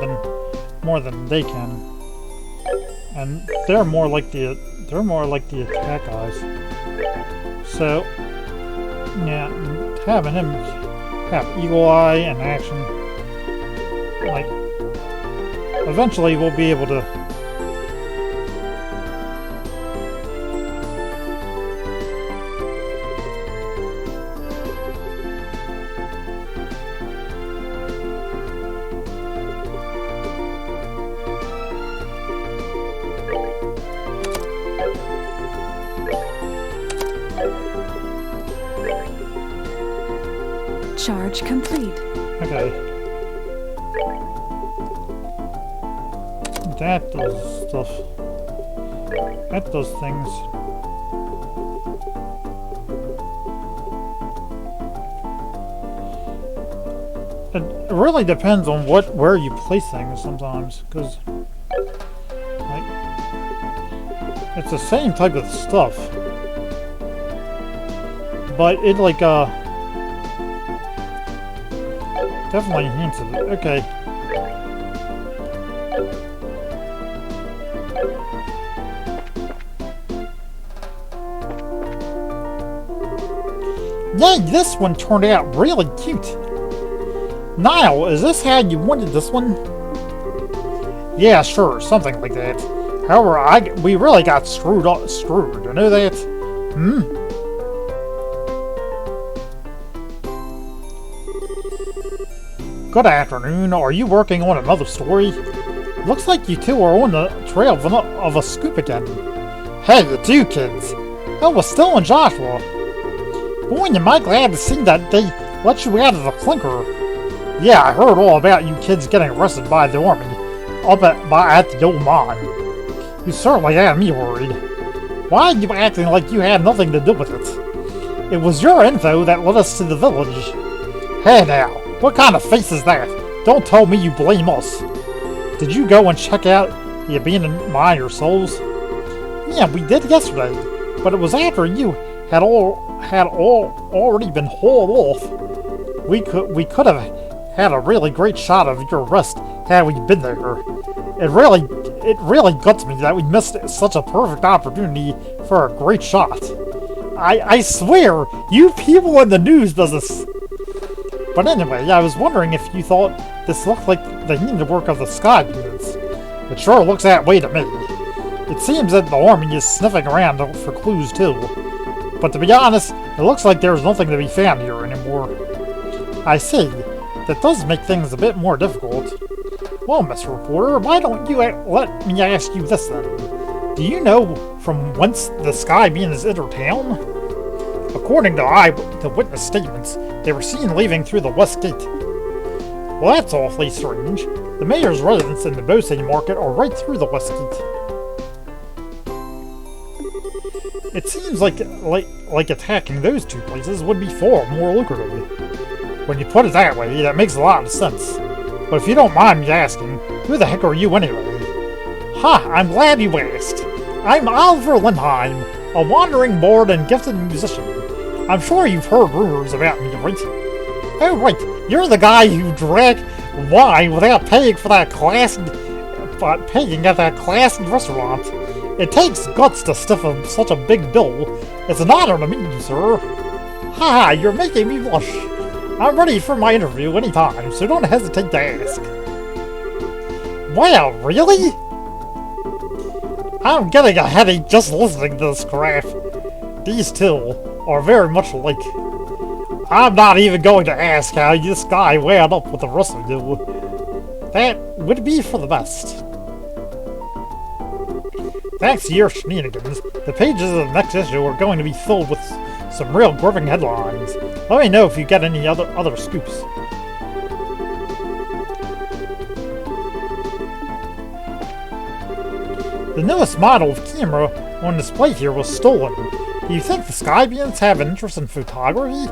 than they can. And they're more like the attack guys. So, yeah, having him have Eagle Eye and action, like, eventually we'll be able to. Charge complete. Okay. That does stuff. That does things. It really depends on where you place things sometimes, because like it's the same type of stuff, but it like definitely hints of it. Okay. Yay, this one turned out really cute. Niall, is this how you wanted this one? Yeah, sure, something like that. However, we really got screwed, you know that? Hmm? Good afternoon. Are you working on another story? Looks like you two are on the trail of a scoop again. Hey, you two kids. Oh, we're still in Joshua. Boy, am I glad to see that they let you out of the clinker. Yeah, I heard all about you kids getting arrested by the army up at the old mine. You certainly had me worried. Why are you acting like you had nothing to do with it? It was your info that led us to the village. Hey now, what kind of face is that? Don't tell me you blame us. Did you go and check out the abandoned mine yourselves? Yeah, we did yesterday, but it was after you had already been hauled off. We could have had a really great shot of your arrest had we been there. It really guts me that we missed such a perfect opportunity for a great shot. I swear, you people in the news business. But anyway, I was wondering if you thought this looked like the handiwork of the Sky units. It sure looks that way to me. It seems that the army is sniffing around for clues too. But to be honest, it looks like there's nothing to be found here anymore. I see. That does make things a bit more difficult. Well, Mr. Reporter, why don't you let me ask you this then? Do you know from whence the Sky beings enter town? According to witness statements, they were seen leaving through the west gate. Well, that's awfully strange. The mayor's residence and the Bose market are right through the West Gate. It seems like attacking those two places would be far more lucrative. When you put it that way, that makes a lot of sense. But if you don't mind me asking, who the heck are you anyway? Ha! I'm glad you asked. I'm Oliver Lindheim, a wandering bard and gifted musician. I'm sure you've heard rumors about me, right? Oh, right. You're the guy who drank wine without paying for that paying at that classy restaurant. It takes guts to stiff such a big bill. It's an honor to meet you, sir. Ha! You're making me blush. I'm ready for my interview anytime, so don't hesitate to ask. Wow, really? I'm getting a headache just listening to this crap. These two are very much alike. I'm not even going to ask how this guy wound up with the rest of you. That would be for the best. Thanks to your shenanigans, the pages of the next issue are going to be filled with some real gripping headlines. Let me know if you get any other scoops. The newest model of camera on display here was stolen. Do you think the Skybians have an interest in photography?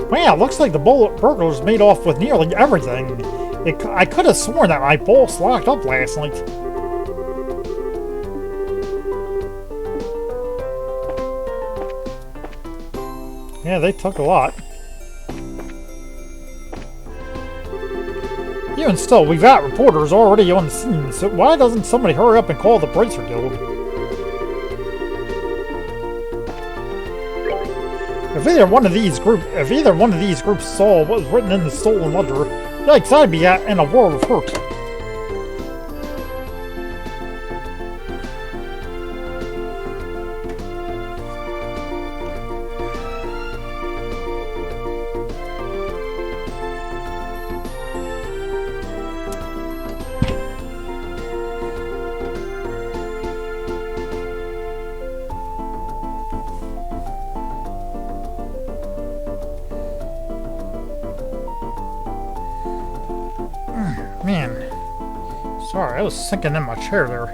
Wow, looks like the burglars made off with nearly everything. I could have sworn that my boss locked up last night. Yeah, they took a lot. Even still, we've got reporters already on the scene, so why doesn't somebody hurry up and call the Bracer Guild? If either one of these groups saw what was written in the stolen ledger, yikes, I'd be in a world of hurt. Man, sorry, I was sinking in my chair there.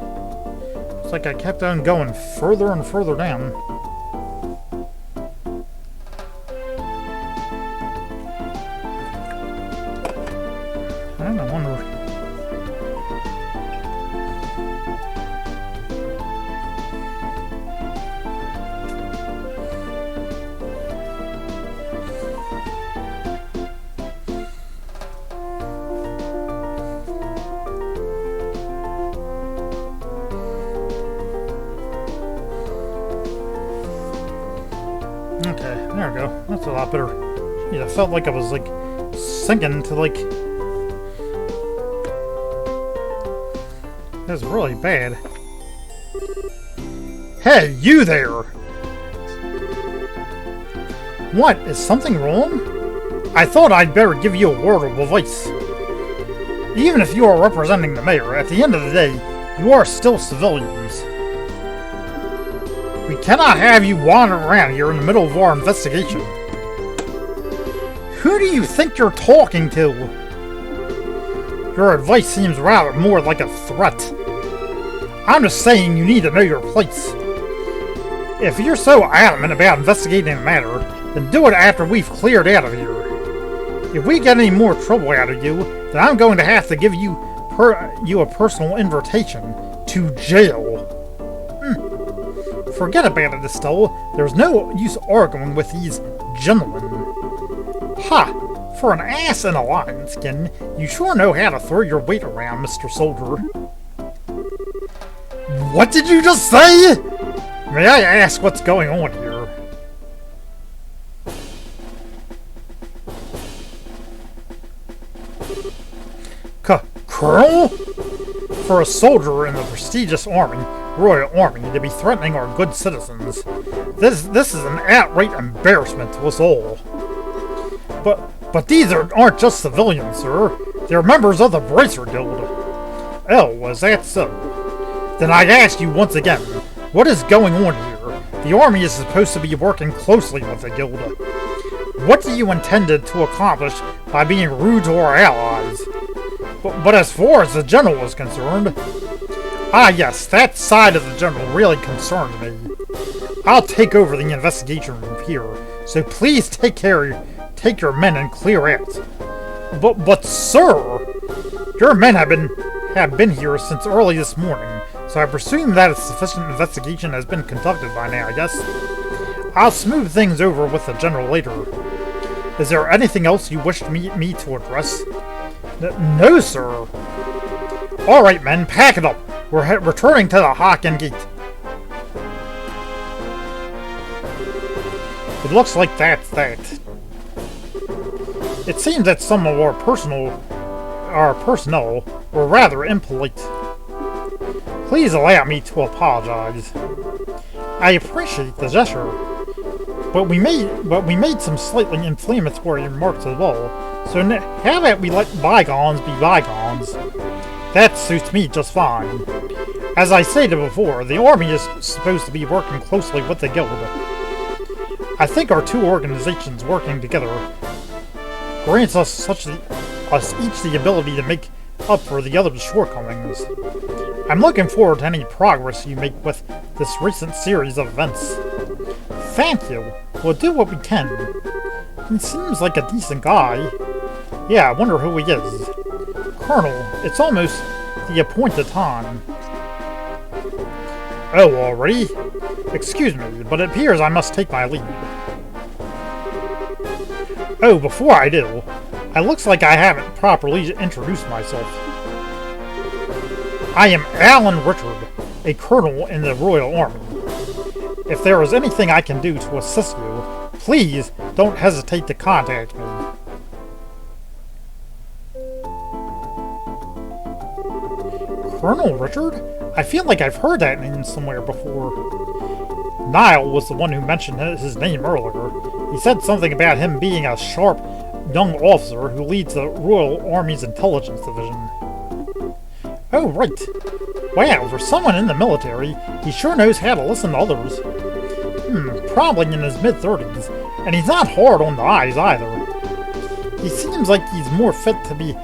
It's like I kept on going further and further down. I wonder. Okay, there we go. That's a lot better. Yeah, I felt like I was like sinking to like. That's really bad. Hey, you there! What? Is something wrong? I thought I'd better give you a word of advice. Even if you are representing the mayor, at the end of the day, you are still civilians. We cannot have you wandering around here in the middle of our investigation. Who do you think you're talking to? Your advice seems rather more like a threat. I'm just saying you need to know your place. If you're so adamant about investigating the matter, then do it after we've cleared out of here. If we get any more trouble out of you, then I'm going to have to give you a personal invitation to jail. Forget about it, Estelle. There's no use arguing with these gentlemen. Ha! For an ass in a lion skin, you sure know how to throw your weight around, Mr. Soldier. What did you just say? May I ask what's going on here? Colonel? For a soldier in the prestigious Royal Army to be threatening our good citizens. This is an outright embarrassment to us all. But these aren't just civilians, sir. They're members of the Bracer Guild. Oh, is that so? Then I ask you once again, what is going on here? The army is supposed to be working closely with the guild. What do you intend to accomplish by being rude to our allies? But as far as the general is concerned... Ah yes, that side of the general really concerns me. I'll take over the investigation from here, so please take your men and clear out. But sir, your men have been here since early this morning, so I presume that a sufficient investigation has been conducted by now, yes? I'll smooth things over with the general later. Is there anything else you wish me to address? No, sir. Alright, men, pack it up. We're returning to the Haken Gate. It looks like that's that. It seems that some of our personnel were rather impolite. Please allow me to apologize. I appreciate the gesture, but we made some slightly inflammatory remarks as well. So how about we let bygones be bygones? That suits me just fine. As I stated before, the army is supposed to be working closely with the guild. I think our two organizations working together grants us each the ability to make up for the other's shortcomings. I'm looking forward to any progress you make with this recent series of events. Thank you. We'll do what we can. He seems like a decent guy. Yeah, I wonder who he is. Colonel, it's almost the appointed time. Oh, already? Excuse me, but it appears I must take my leave. Oh, before I do, it looks like I haven't properly introduced myself. I am Alan Richard, a colonel in the Royal Army. If there is anything I can do to assist you, please don't hesitate to contact me. Colonel Richard? I feel like I've heard that name somewhere before. Niall was the one who mentioned his name earlier. He said something about him being a sharp young officer who leads the Royal Army's Intelligence Division. Oh, right. Wow, for someone in the military, he sure knows how to listen to others. Probably in his mid-30s, and he's not hard on the eyes either. He seems like he's more fit to be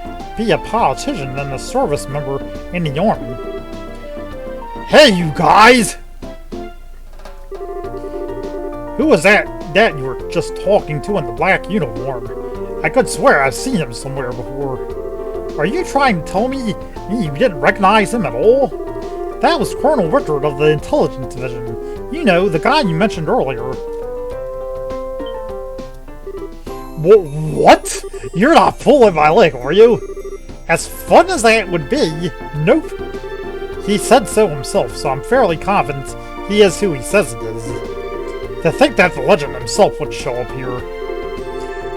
a politician than a service member in the army. Hey, you guys! Who was that you were just talking to in the black uniform? I could swear I've seen him somewhere before. Are you trying to tell me you didn't recognize him at all? That was Colonel Richard of the Intelligence Division. You know, the guy you mentioned earlier. What? You're not pulling my leg, are you? As fun as that would be, nope. He said so himself, so I'm fairly confident he is who he says he is. To think that the legend himself would show up here.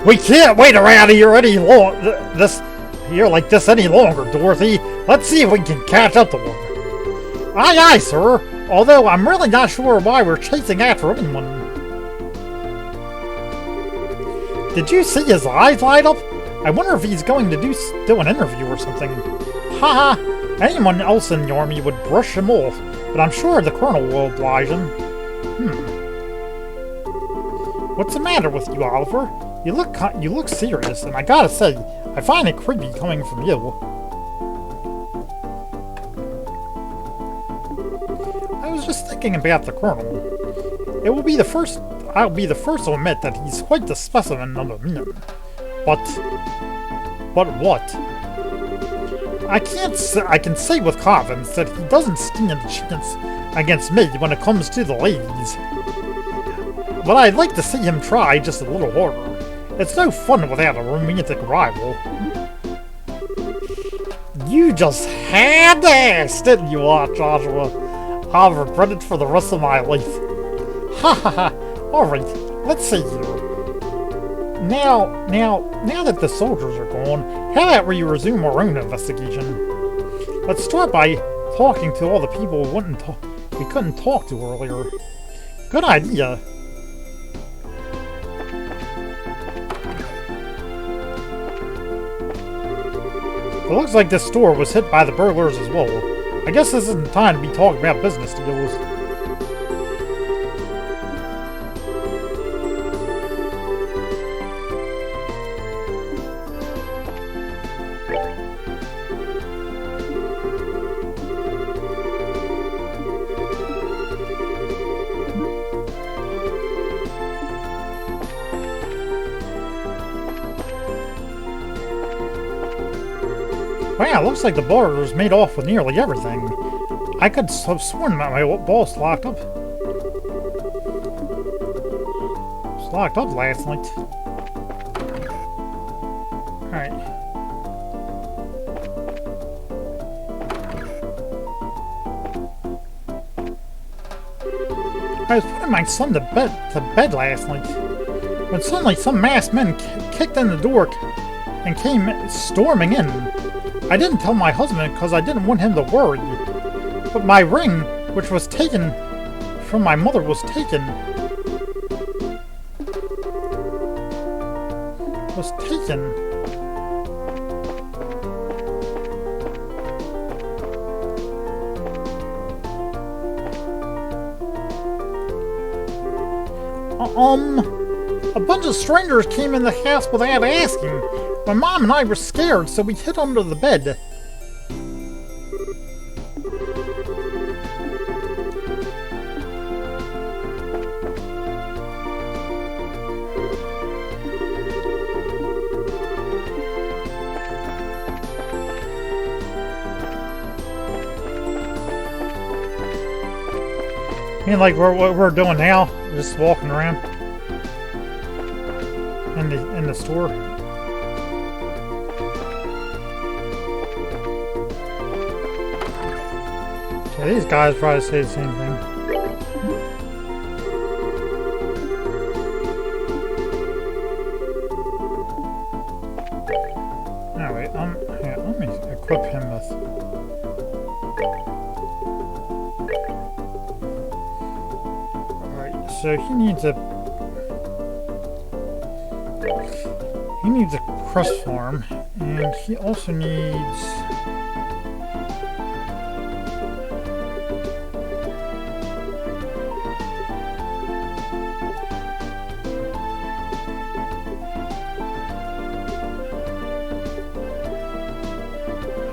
We can't wait around here any longer, any longer, Dorothy. Let's see if we can catch up to him. Aye, aye, sir. Although I'm really not sure why we're chasing after anyone. Did you see his eyes light up? I wonder if he's going to do an interview or something. Haha, anyone else in the army would brush him off, but I'm sure the colonel will oblige him. What's the matter with you, Oliver? You look serious, and I gotta say, I find it creepy coming from you. I was just thinking about the colonel. I'll be the first to admit that he's quite the specimen of a man. But what? I can say with confidence that he doesn't stand a chance against me when it comes to the ladies. But I'd like to see him try just a little harder. It's no fun without a romantic rival. You just had to ask, didn't you, Aunt Joshua? I'll regret it for the rest of my life. Ha ha ha. Alright, let's see here. Now that the soldiers are gone, how about we resume our own investigation? Let's start by talking to all the people we couldn't talk to earlier. Good idea. It looks like this store was hit by the burglars as well. I guess this isn't the time to be talking about business deals. Wow, looks like the burglars made off with nearly everything. I could have sworn that my boss locked up. Was locked up last night. Alright. I was putting my son to bed last night when suddenly some masked men kicked in the door and came storming in. I didn't tell my husband because I didn't want him to worry. But my ring, which was taken from my mother, was taken. A bunch of strangers came in the house without asking. My mom and I were scared, so we hid under the bed. I mean, like what we're doing now, just walking around in the store. Yeah, these guys probably say the same thing. Anyway, yeah, let me equip him with. So he needs a crust farm, and he also needs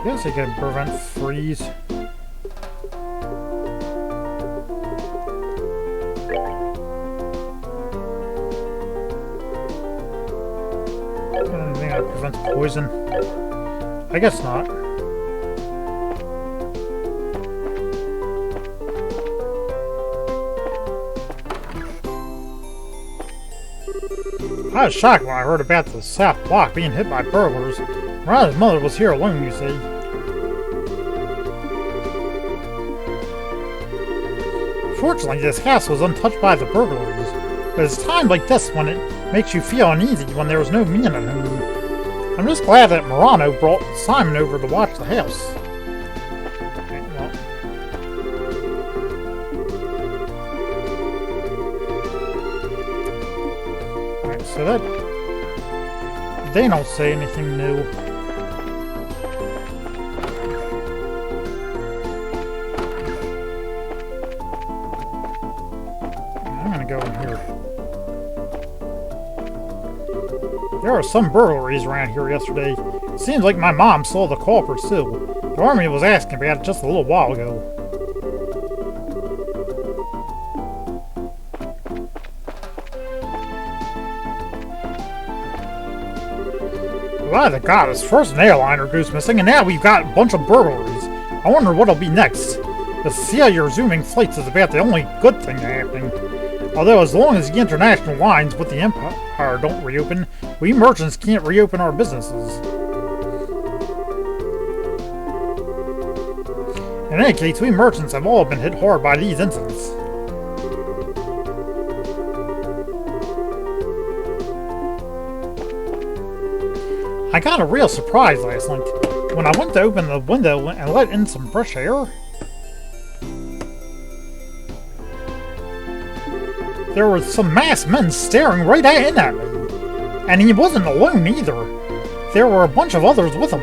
I guess he can prevent freeze. Prevents poison? I guess not. I was shocked when I heard about the South Block being hit by burglars. Ron's mother was here alone, you see. Fortunately, this house was untouched by the burglars. But it's times like this when it makes you feel uneasy when there was no man at home. I'm just glad that Morano brought Simon over to watch the house. Okay, well. Alright, so that... They don't say anything new. I'm gonna go in here. There were some burglaries around here yesterday. It seems like my mom saw the culprits too. The army was asking about it just a little while ago. By the goddess, first an airliner goes missing, and now we've got a bunch of burglaries. I wonder what'll be next. The Celia resuming flights is about the only good thing happening. Although as long as the international lines with the Empire don't reopen, we merchants can't reopen our businesses. In any case, we merchants have all been hit hard by these incidents. I got a real surprise last night when I went to open the window and let in some fresh air. There were some masked men staring right in at me. And he wasn't alone either. There were a bunch of others with him.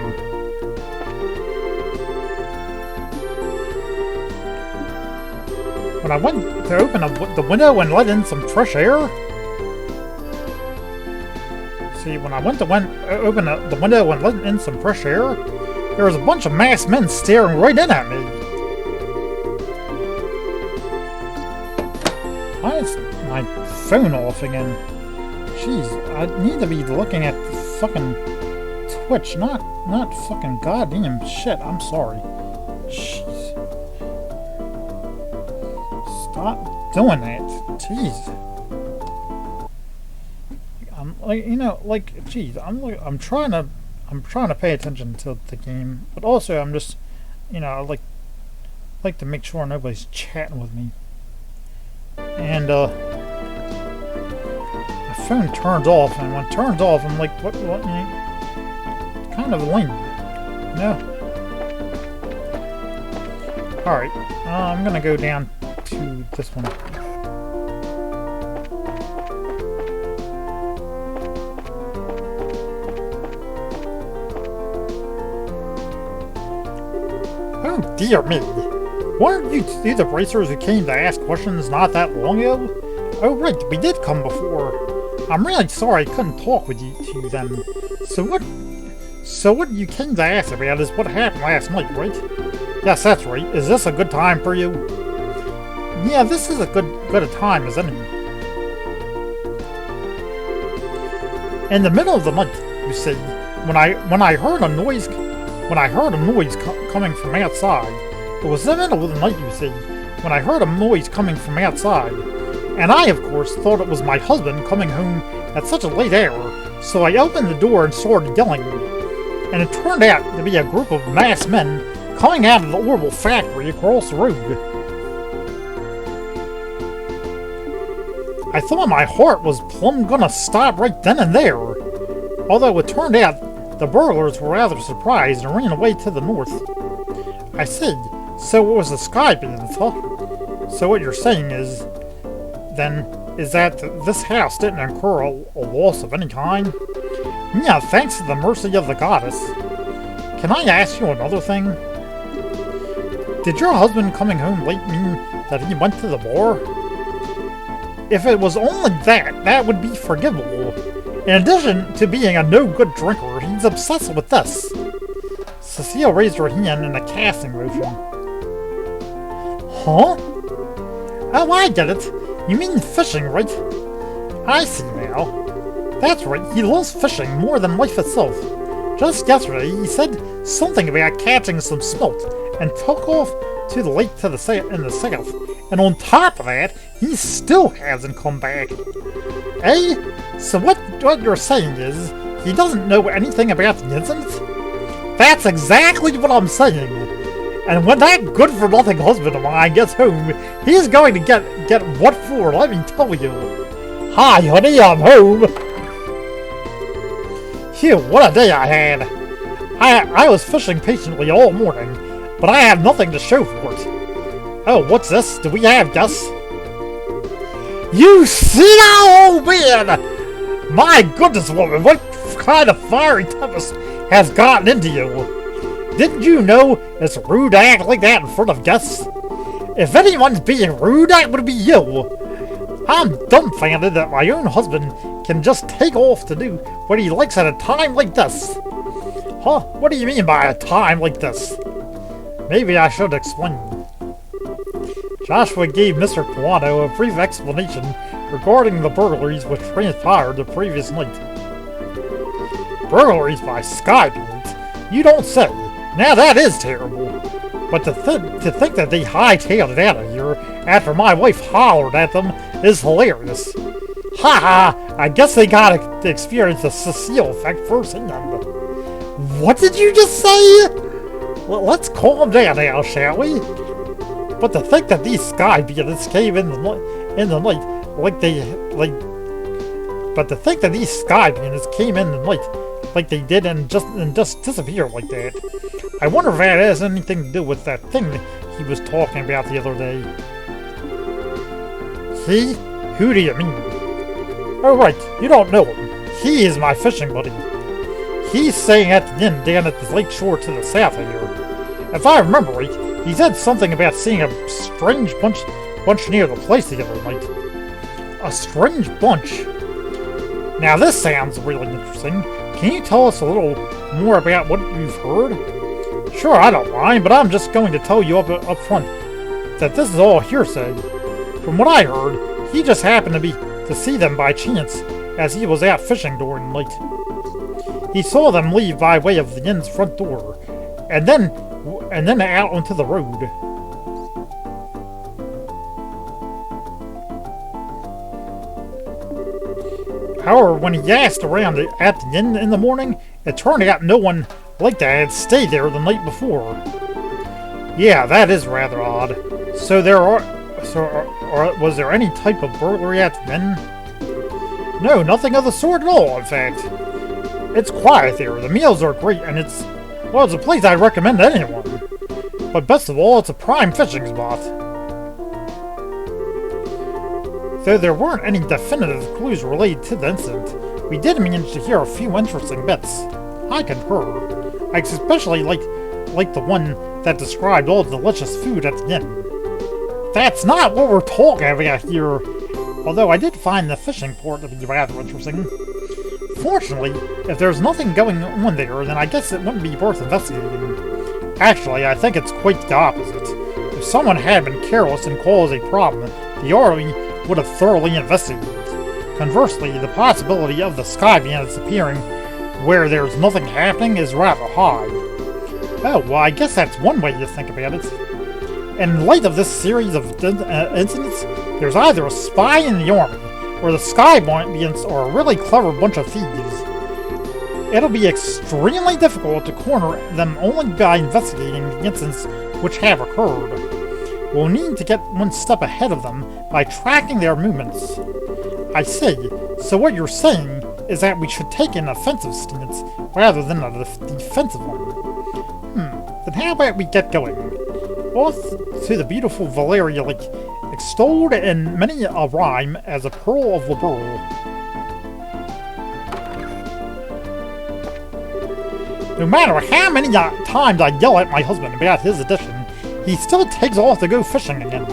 When I went to open the window and let in some fresh air... See, when I went to open the window and let in some fresh air, there was a bunch of masked men staring right in at me. Why is my phone off again? Jeez, I need to be looking at the fucking Twitch, not fucking goddamn shit. I'm sorry. Jeez. Stop doing that. Jeez. I'm like, you know, like, jeez. I'm trying to pay attention to the game, but also I'm just, you know, I like to make sure nobody's chatting with me. And my phone turns off, and when it turns off, I'm like, what, you know, kind of lame, you know? Alright, I'm gonna go down to this one. Oh dear me! Weren't you the racers who came to ask questions not that long ago? Oh right, we did come before. I'm really sorry I couldn't talk with you then. So what you came to ask about is what happened last night, right? Yes, that's right. Is this a good time for you? Yeah, this is a good a time as any. In the middle of the night, you see, when I heard a noise coming from outside. It was the middle of the night, you see, when I heard a noise coming from outside, and I, of course, thought it was my husband coming home at such a late hour, so I opened the door and started yelling, and it turned out to be a group of masked men coming out of the Orbital factory across the road. I thought my heart was plumb gonna stop right then and there, although it turned out the burglars were rather surprised and ran away to the north. I said, so it was the sky beings, huh? So what you're saying is, then, is that this house didn't incur a loss of any kind? Yeah, thanks to the mercy of the goddess. Can I ask you another thing? Did your husband coming home late mean that he went to the bar? If it was only that, that would be forgivable. In addition to being a no-good drinker, he's obsessed with this. Cecile raised her hand in a casting motion. Huh? Oh, I get it. You mean fishing, right? I see now. That's right, he loves fishing more than life itself. Just yesterday, he said something about catching some smelt and took off to the lake in the south. And on top of that, he still hasn't come back. Eh? So what you're saying is, he doesn't know anything about the incident? That's exactly what I'm saying. And when that good-for-nothing husband of mine gets home, he's going to get what for, let me tell you. Hi, honey, I'm home. Phew, what a day I had. I was fishing patiently all morning, but I have nothing to show for it. Oh, what's this? Do we have guests? You see now, old man! My goodness, woman, what kind of fiery tempest has gotten into you? Didn't you know it's rude to act like that in front of guests? If anyone's being rude, that would be you. I'm dumbfounded that my own husband can just take off to do what he likes at a time like this. Huh? What do you mean by a time like this? Maybe I should explain. Joshua gave Mr. Kawano a brief explanation regarding the burglaries which transpired the previous night. Burglaries by sky beings? You don't say. Now that is terrible. But to think that they hightailed it out of here after my wife hollered at them is hilarious. Ha! I guess they got to experience the Cecile effect firsthand. What did you just say? Let's calm down now, shall we? But to think that these sky beings came in the night like they did and just disappeared like that. I wonder if that has anything to do with that thing he was talking about the other day. He? Who do you mean? Oh right, you don't know him. He is my fishing buddy. He's staying at the inn down at the lake shore to the south of here. If I remember right, he said something about seeing a strange bunch near the place the other night. A strange bunch? Now this sounds really interesting. Can you tell us a little more about what you've heard? Sure, I don't mind, but I'm just going to tell you up front that this is all hearsay. From what I heard, he just happened to see them by chance as he was out fishing during the night. He saw them leave by way of the inn's front door, and then out onto the road. However, when he asked around at the inn in the morning, it turned out no one like that had stayed there the night before. Yeah, that is rather odd. So was there any type of burglary at the inn? No, nothing of the sort at all, in fact. It's quiet there, the meals are great, and it's a place I'd recommend to anyone. But best of all, it's a prime fishing spot. Though there weren't any definitive clues related to the incident, we did manage to hear a few interesting bits. I concur. I especially like the one that described all the delicious food at the inn. That's not what we're talking about here, although I did find the fishing port to be rather interesting. Fortunately, if there's nothing going on there, then I guess it wouldn't be worth investigating. Actually, I think it's quite the opposite. If someone had been careless and caused a problem, the army would have thoroughly investigated. Conversely, the possibility of the sky being disappearing where there's nothing happening is rather high. Oh, well, I guess that's one way to think about it. In light of this series of incidents, there's either a spy in the army, or the Skybians are a really clever bunch of thieves. It'll be extremely difficult to corner them only by investigating the incidents which have occurred. We'll need to get one step ahead of them by tracking their movements. I see. So what you're saying is that we should take an offensive stance rather than a defensive one. Then how about we get going? Off to the beautiful Valeria Lake, extolled in many a rhyme as a pearl of the pearl. No matter how many times I yell at my husband about his addition, he still takes off to go fishing again.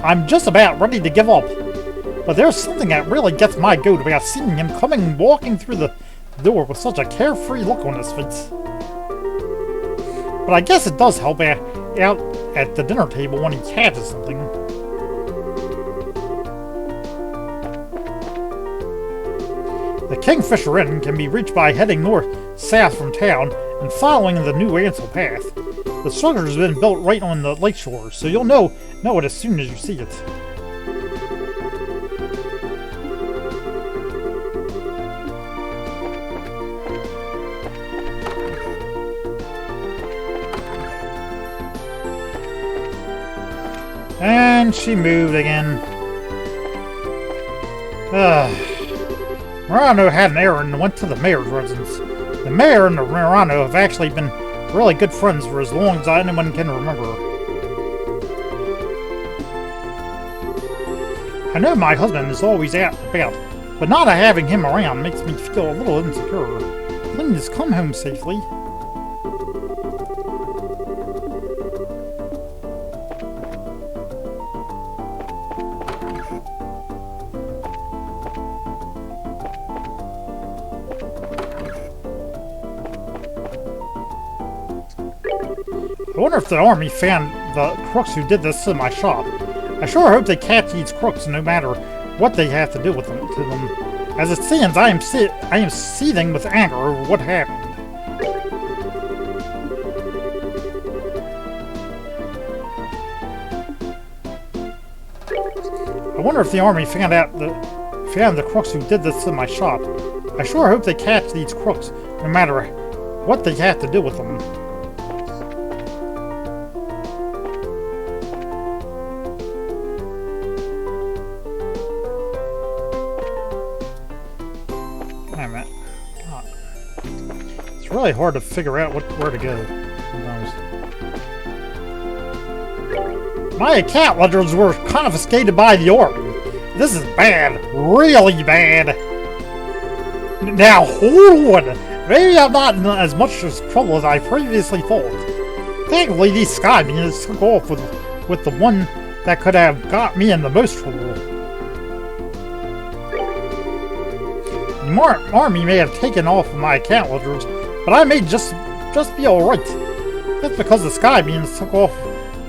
I'm just about ready to give up. But there's something that really gets my goat about seeing him walking through the door with such a carefree look on his face. But I guess it does help out at the dinner table when he catches something. The Kingfisher Inn can be reached by heading north-south from town and following the New Ansel path. The structure's been built right on the lakeshore, so you'll know it as soon as you see it. And she moved again. Murano had an errand and went to the mayor's residence. The mayor and the Murano have actually been really good friends for as long as anyone can remember. I know my husband is always out and about, but not having him around makes me feel a little insecure. Please come home safely. I wonder if the army found the crooks who did this to my shop. I sure hope they catch these crooks no matter what they have to do with them. As it stands, I am seething with anger over what happened. I wonder if the army found the crooks who did this to my shop. I sure hope they catch these crooks no matter what they have to do with them. It's really hard to figure out where to go sometimes. My account ledgers were confiscated by the army. This is bad, really bad. Now hold on, maybe I'm not in as much trouble as I previously thought. Thankfully, these Skybians took off with the one that could have got me in the most trouble. The army may have taken off my account ledgers, but I may just be alright. That's because the Skybians took off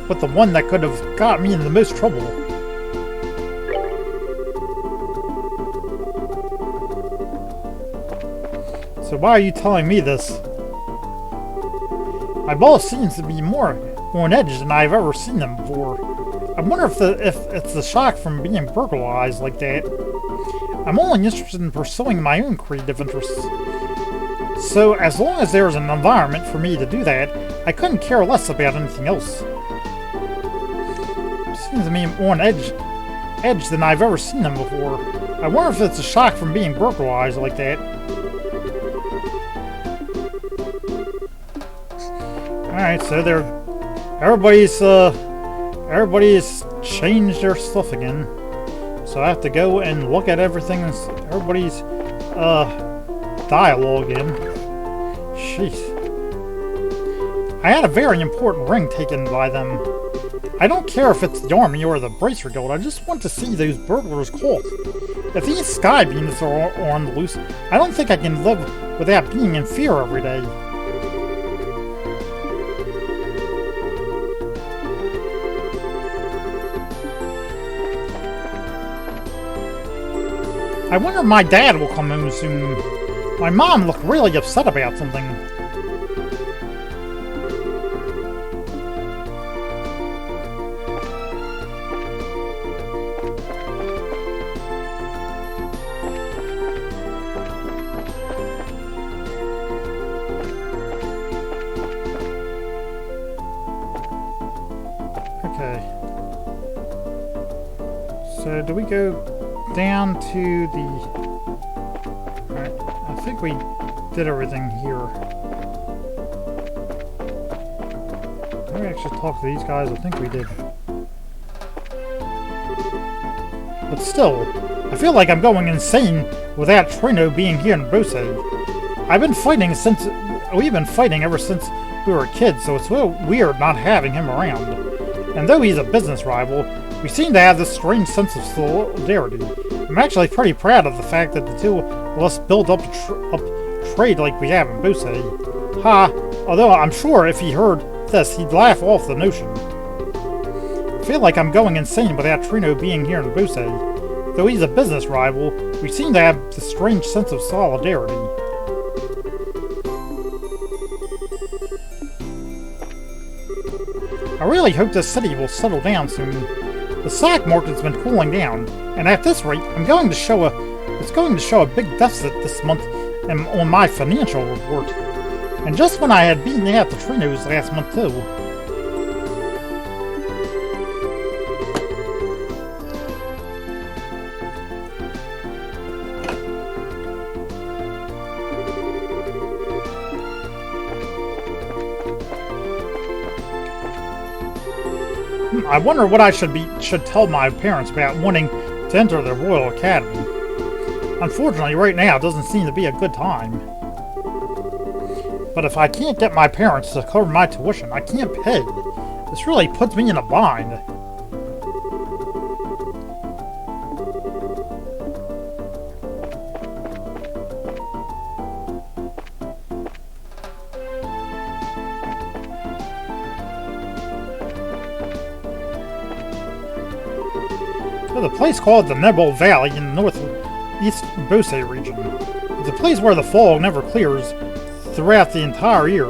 with the one that could have got me in the most trouble. So why are you telling me this? My boss seems to be more on edge than I've ever seen him before. I wonder if it's the shock from being burglarized like that. I'm only interested in pursuing my own creative interests. So as long as there's an environment for me to do that, I couldn't care less about anything else. Seems to me more on edge than I've ever seen him before. I wonder if it's a shock from being burglarized like that. Alright, so everybody's changed their stuff again. So I have to go and look at everybody's dialogue in. Jeez. I had a very important ring taken by them. I don't care if it's the Army or the Bracer Guild, I just want to see those burglars caught. If these sky beams are on the loose, I don't think I can live without being in fear every day. I wonder if my dad will come home soon. My mom looked really upset about something. Okay. So do we go down to the... Alright, I think we did everything here. Did we actually talk to these guys? I think we did. But still, I feel like I'm going insane without Trino being here in Bose. We've been fighting ever since we were kids, so it's real weird not having him around. And though he's a business rival, we seem to have this strange sense of solidarity. I'm actually pretty proud of the fact that the two of us built up trade like we have in Bose. Ha! Although I'm sure if he heard this, he'd laugh off the notion. I feel like I'm going insane without Trino being here in Bose. Though he's a business rival, we seem to have this strange sense of solidarity. I really hope this city will settle down soon. The stock market's been cooling down, and at this rate, it's going to show a big deficit this month on my financial report. And just when I had beaten out the Trinos last month too. I wonder what I should tell my parents about wanting to enter the Royal Academy. Unfortunately, right now it doesn't seem to be a good time. But if I can't get my parents to cover my tuition, I can't pay. This really puts me in a bind. There's a place called the Nebel Valley in the northeast Bose region. It's a place where the fog never clears throughout the entire year.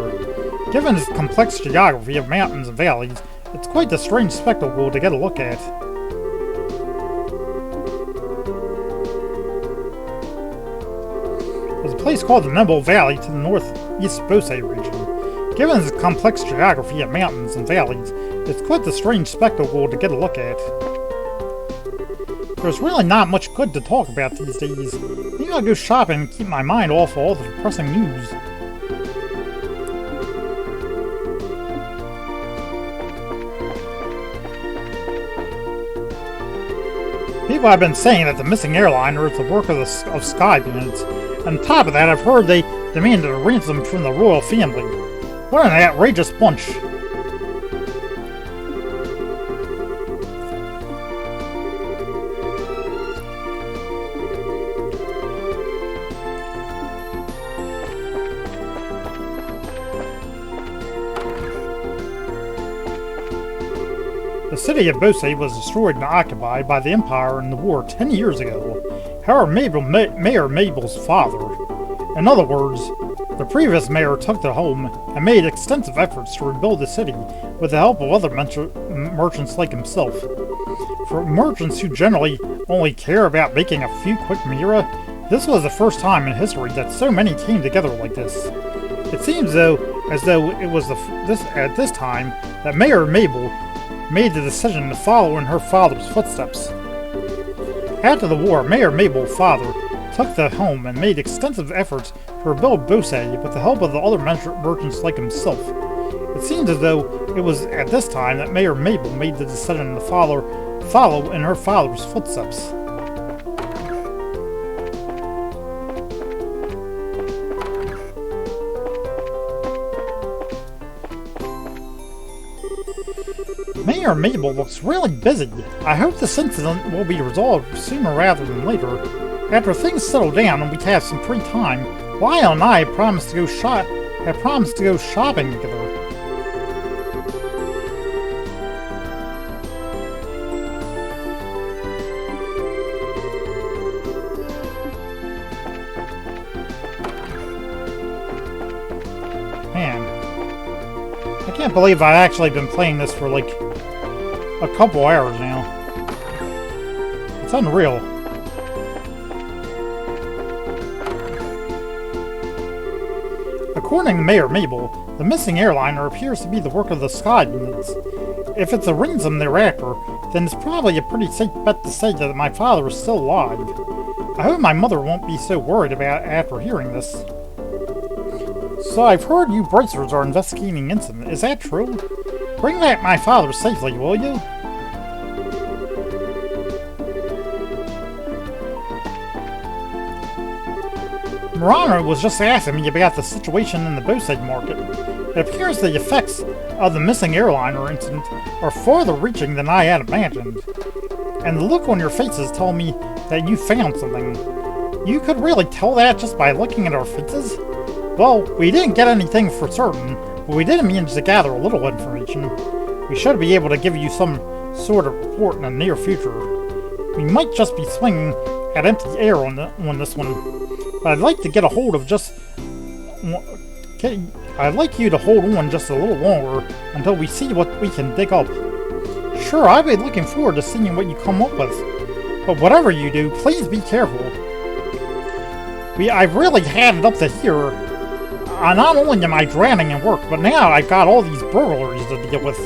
Given its complex geography of mountains and valleys, it's quite a strange spectacle to get a look at. There's a place called the Nebel Valley to the northeast Bose region. Given its complex geography of mountains and valleys, it's quite a strange spectacle to get a look at. There's really not much good to talk about these days. Maybe I'll go shopping and keep my mind off all the depressing news. People have been saying that the missing airliner is the work of sky bandits. And on top of that, I've heard they demanded a ransom from the royal family. What an outrageous bunch. The city of Bose was destroyed and occupied by the Empire in the war 10 years ago. However, Mayor Mabel's father In other words, the previous mayor took the home and made extensive efforts to rebuild the city with the help of other merchants like himself. For merchants who generally only care about making a few quick mira, this was the first time in history that so many came together like this. It seems as though it was at this time that Mayor Mabel made the decision to follow in her father's footsteps. After the war, Mayor Mabel's father took the home and made extensive efforts to rebuild Bose with the help of the other merchants like himself. It seems as though it was at this time that Mayor Mabel made the decision to follow in her father's footsteps. Mayor Mabel looks really busy. I hope this incident will be resolved sooner rather than later. After things settle down and we have some free time, Lyle and I promised to go shopping together. Man, I can't believe I've actually been playing this for like a couple hours now. It's unreal. According to Mayor Mabel, the missing airliner appears to be the work of the Sky units. If it's a ransom they're after, then it's probably a pretty safe bet to say that my father is still alive. I hope my mother won't be so worried about it after hearing this. So I've heard you bracers are investigating the incident. Is that true? Bring back my father safely, will you? Marano was just asking me about the situation in the Bose market. It appears the effects of the missing airliner incident are farther reaching than I had imagined. And the look on your faces told me that you found something. You could really tell that just by looking at our faces? Well, we didn't get anything for certain, but we did manage to gather a little information. We should be able to give you some sort of report in the near future. We might just be swinging at empty air on this one. But I'd like to get a hold of I'd like you to hold on just a little longer until we see what we can dig up. Sure, I've been looking forward to seeing what you come up with. But whatever you do, please be careful. I've really had it up to here. Not only am I drowning in work, but now I've got all these burglaries to deal with.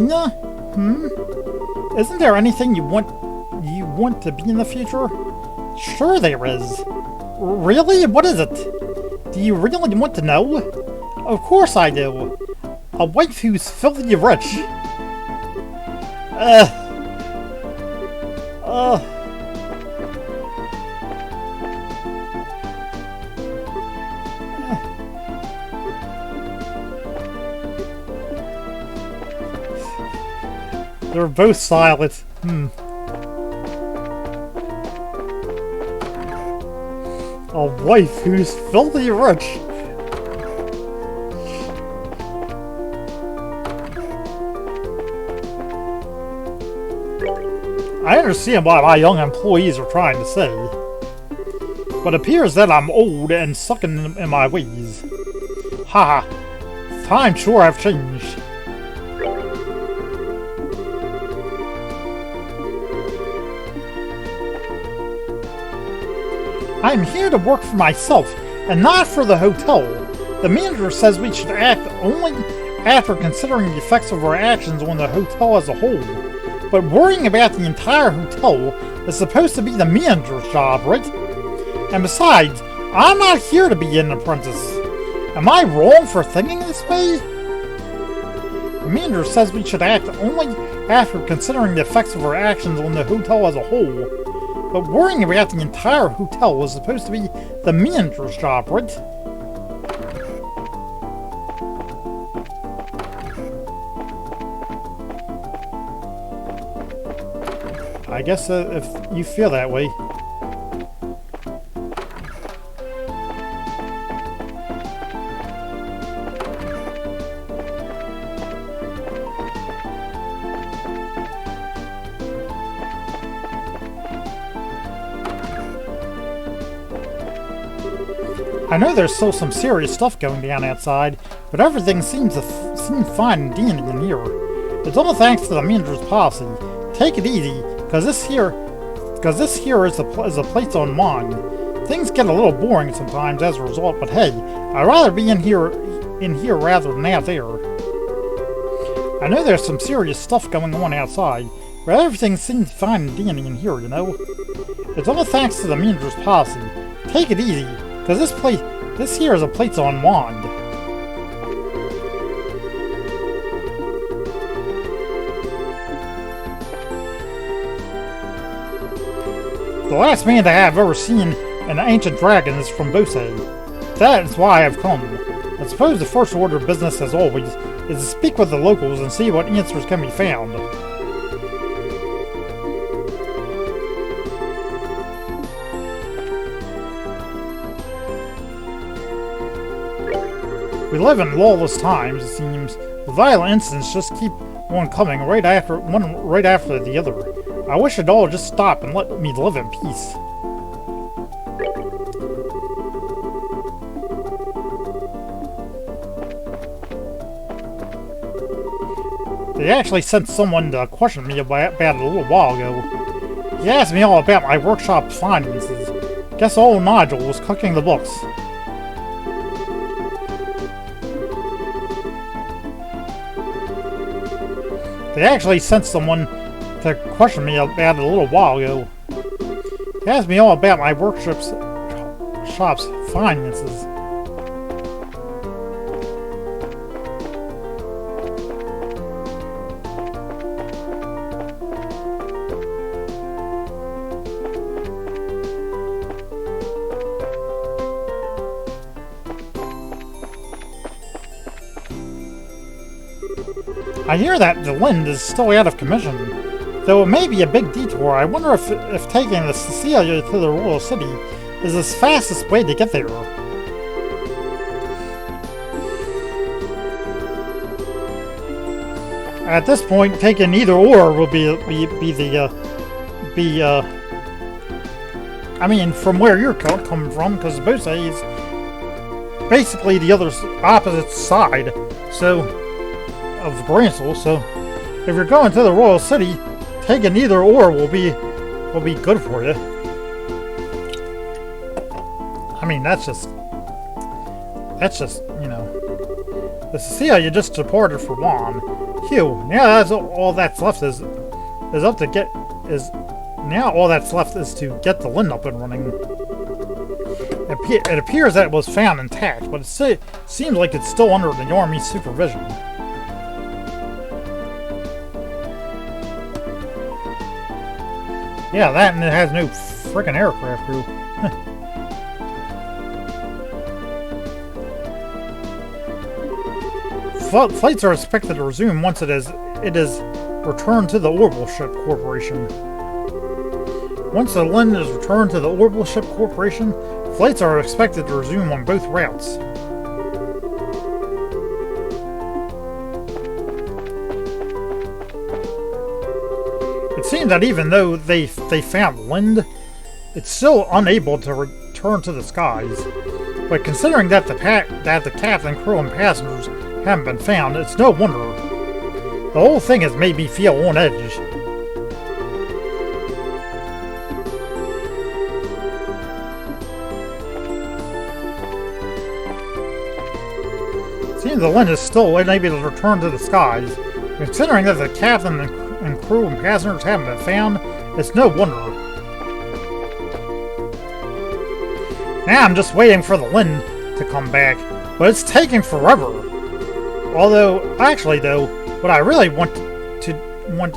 Yeah. Isn't there anything you want to be in the future? Sure there is. Really? What is it? Do you really want to know? Of course I do. A wife who's filthy rich. They're both silent. A wife who's filthy rich. I understand what my young employees are trying to say, but it appears that I'm old and stuck in my ways. Haha, times sure have changed. I'm here to work for myself, and not for the hotel. The manager says we should act only after considering the effects of our actions on the hotel as a whole. But worrying about the entire hotel is supposed to be the manager's job, right? And besides, I'm not here to be an apprentice. Am I wrong for thinking this way? The manager says we should act only after considering the effects of our actions on the hotel as a whole. But worrying about the entire hotel was supposed to be the manager's job, right? I guess if you feel that way. I know there's still some serious stuff going down outside, but everything seems fine and dandy in here. It's all thanks to the manager's policy. Take it easy, cause this here is a place on mine. Things get a little boring sometimes as a result, but hey, I'd rather be in here rather than out there. I know there's some serious stuff going on outside, but everything seems fine and dandy in here, you know? It's all thanks to the manager's policy. Take it easy, cause this here is a place on wand. The last man that I have ever seen an ancient dragon is from Bose. That is why I have come. I suppose the first order of business, as always, is to speak with the locals and see what answers can be found. We live in lawless times, it seems. The violent incidents just keep on coming right after the other. I wish it'd all just stop and let me live in peace. They actually sent someone to question me about it a little while ago. He asked me all about my workshop finances. Guess old Nigel was cooking the books. They actually sent someone to question me about it a little while ago. He asked me all about my workshop's finances. I hear that the Lind is still out of commission. Though it may be a big detour, I wonder if taking the Cecilia to the Royal City is the fastest way to get there. At this point, taking either or will I mean, from where you're coming from, because Bose is basically the other opposite side, so of Bransel. So if you're going to the Royal City, taking either or will be good for you. I mean, that's just you know, the Cecilia just departed for Juan. Phew. Now that's all that's left is now all that's left is to get the Lind up and running. It appears that it was found intact, but it seems like it's still under the Army's supervision. Yeah, that, and it has no frickin' aircraft crew. Flights are expected to resume once it is returned to the Orbital Ship Corporation. Once the Lind is returned to the Orbital Ship Corporation, flights are expected to resume on both routes. It seems that even though they found Lind, it's still unable to return to the skies. But considering that the captain, crew, and passengers haven't been found, it's no wonder. The whole thing has made me feel on edge. It seems the Lind is still unable to return to the skies. Considering that the captain and crew and passengers haven't been found, it's no wonder. Now I'm just waiting for the Lind to come back, but it's taking forever. Although, actually though, what I really want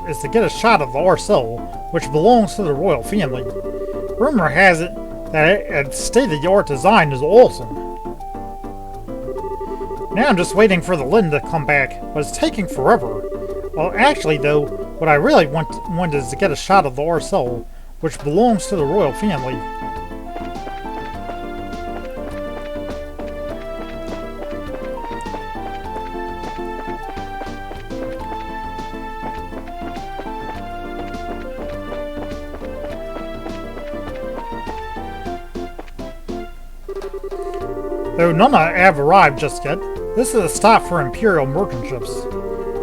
is to get a shot of the Arcel, which belongs to the royal family. Rumor has it that its state-of-the-art design is awesome. Now I'm just waiting for the Lind to come back, but it's taking forever. Well, actually though, What I really wanted is to get a shot of the RSL, which belongs to the royal family. Though none have arrived just yet, this is a stop for Imperial merchant ships.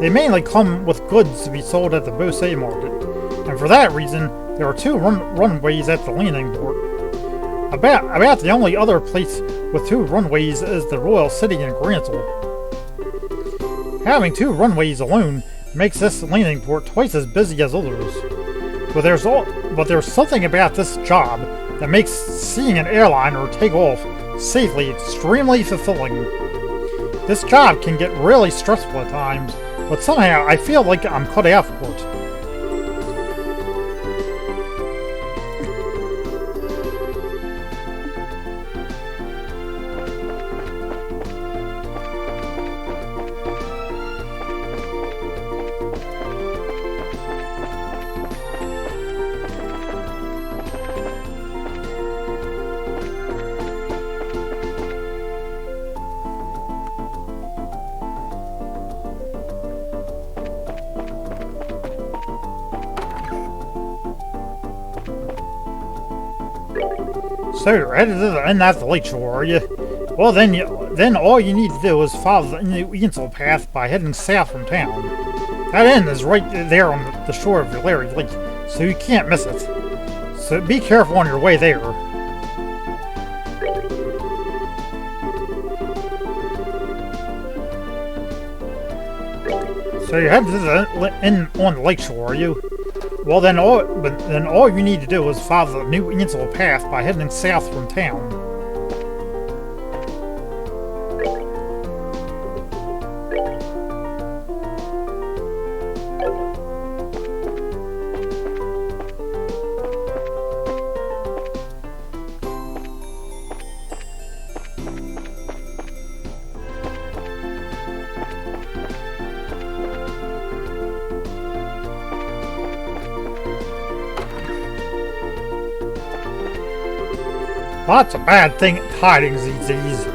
They mainly come with goods to be sold at the Bose market, and for that reason, there are two runways at the landing port. About the only other place with two runways is the Royal City in Grantle. Having two runways alone makes this landing port twice as busy as others. But there's something about this job that makes seeing an airliner take off safely extremely fulfilling. This job can get really stressful at times, but somehow I feel like I'm cut out for it. So you're headed to the end at the lakeshore, are you? Well, then all you need to do is follow the Insel path by heading south from town. That inn is right there on the shore of Larry Lake, so you can't miss it. So be careful on your way there. So you're headed to the inn on the lakeshore, are you? Well, then all you need to do is follow the new Insel path by heading south from town. Lots of bad tidings these days.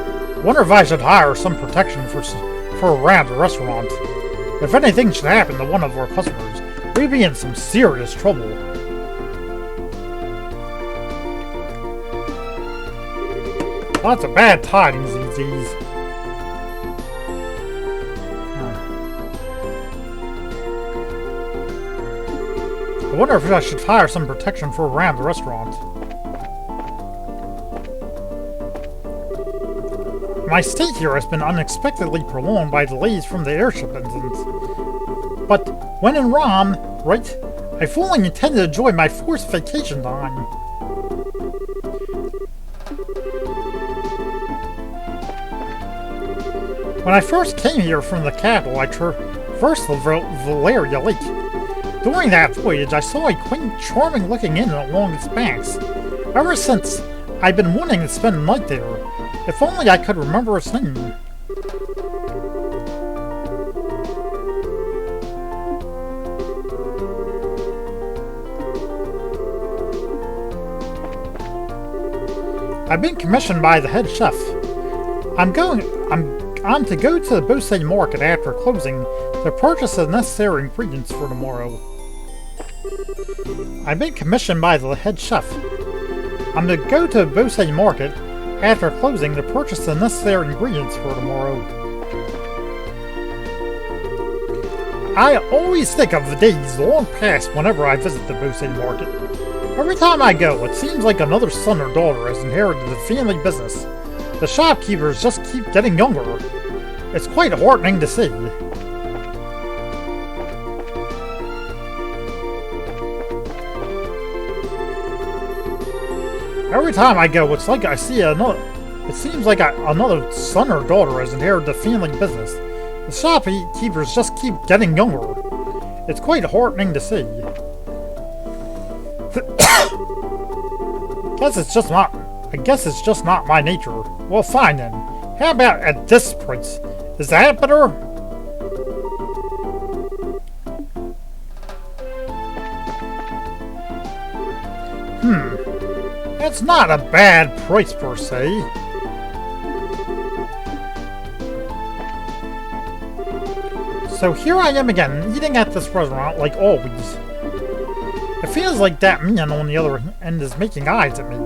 Wonder if I should hire some protection for around the restaurant. If anything should happen to one of our customers, we'd be in some serious trouble. Lots of bad tidings these days. I wonder if I should hire some protection for around the restaurant. My stay here has been unexpectedly prolonged by delays from the airship incident. But when in Rom, right, I fully intend to enjoy my forced vacation time. When I first came here from the capital, I traversed the Valeria Lake. During that voyage, I saw a quaint, charming-looking inn along its banks. Ever since, I've been wanting to spend the night there. If only I could remember its name. I've been commissioned by the head chef. I'm to go to the Bose market after closing to purchase the necessary ingredients for tomorrow. I've been commissioned by the head chef. I'm to go to the Bose market after closing to purchase the necessary ingredients for tomorrow. I always think of the days long past whenever I visit the Bose market. Every time I go, it seems like another son or daughter has inherited the family business. The shopkeepers just keep getting younger. It's quite heartening to see. Every time I go, it's like I see another. It seems like another son or daughter has inherited the family business. The shopkeepers just keep getting younger. It's quite heartening to see. I guess it's just not my nature. Well, fine then. How about at this price? Is that better? It's not a bad price per se. So here I am again, eating at this restaurant like always. It feels like that man on the other end is making eyes at me.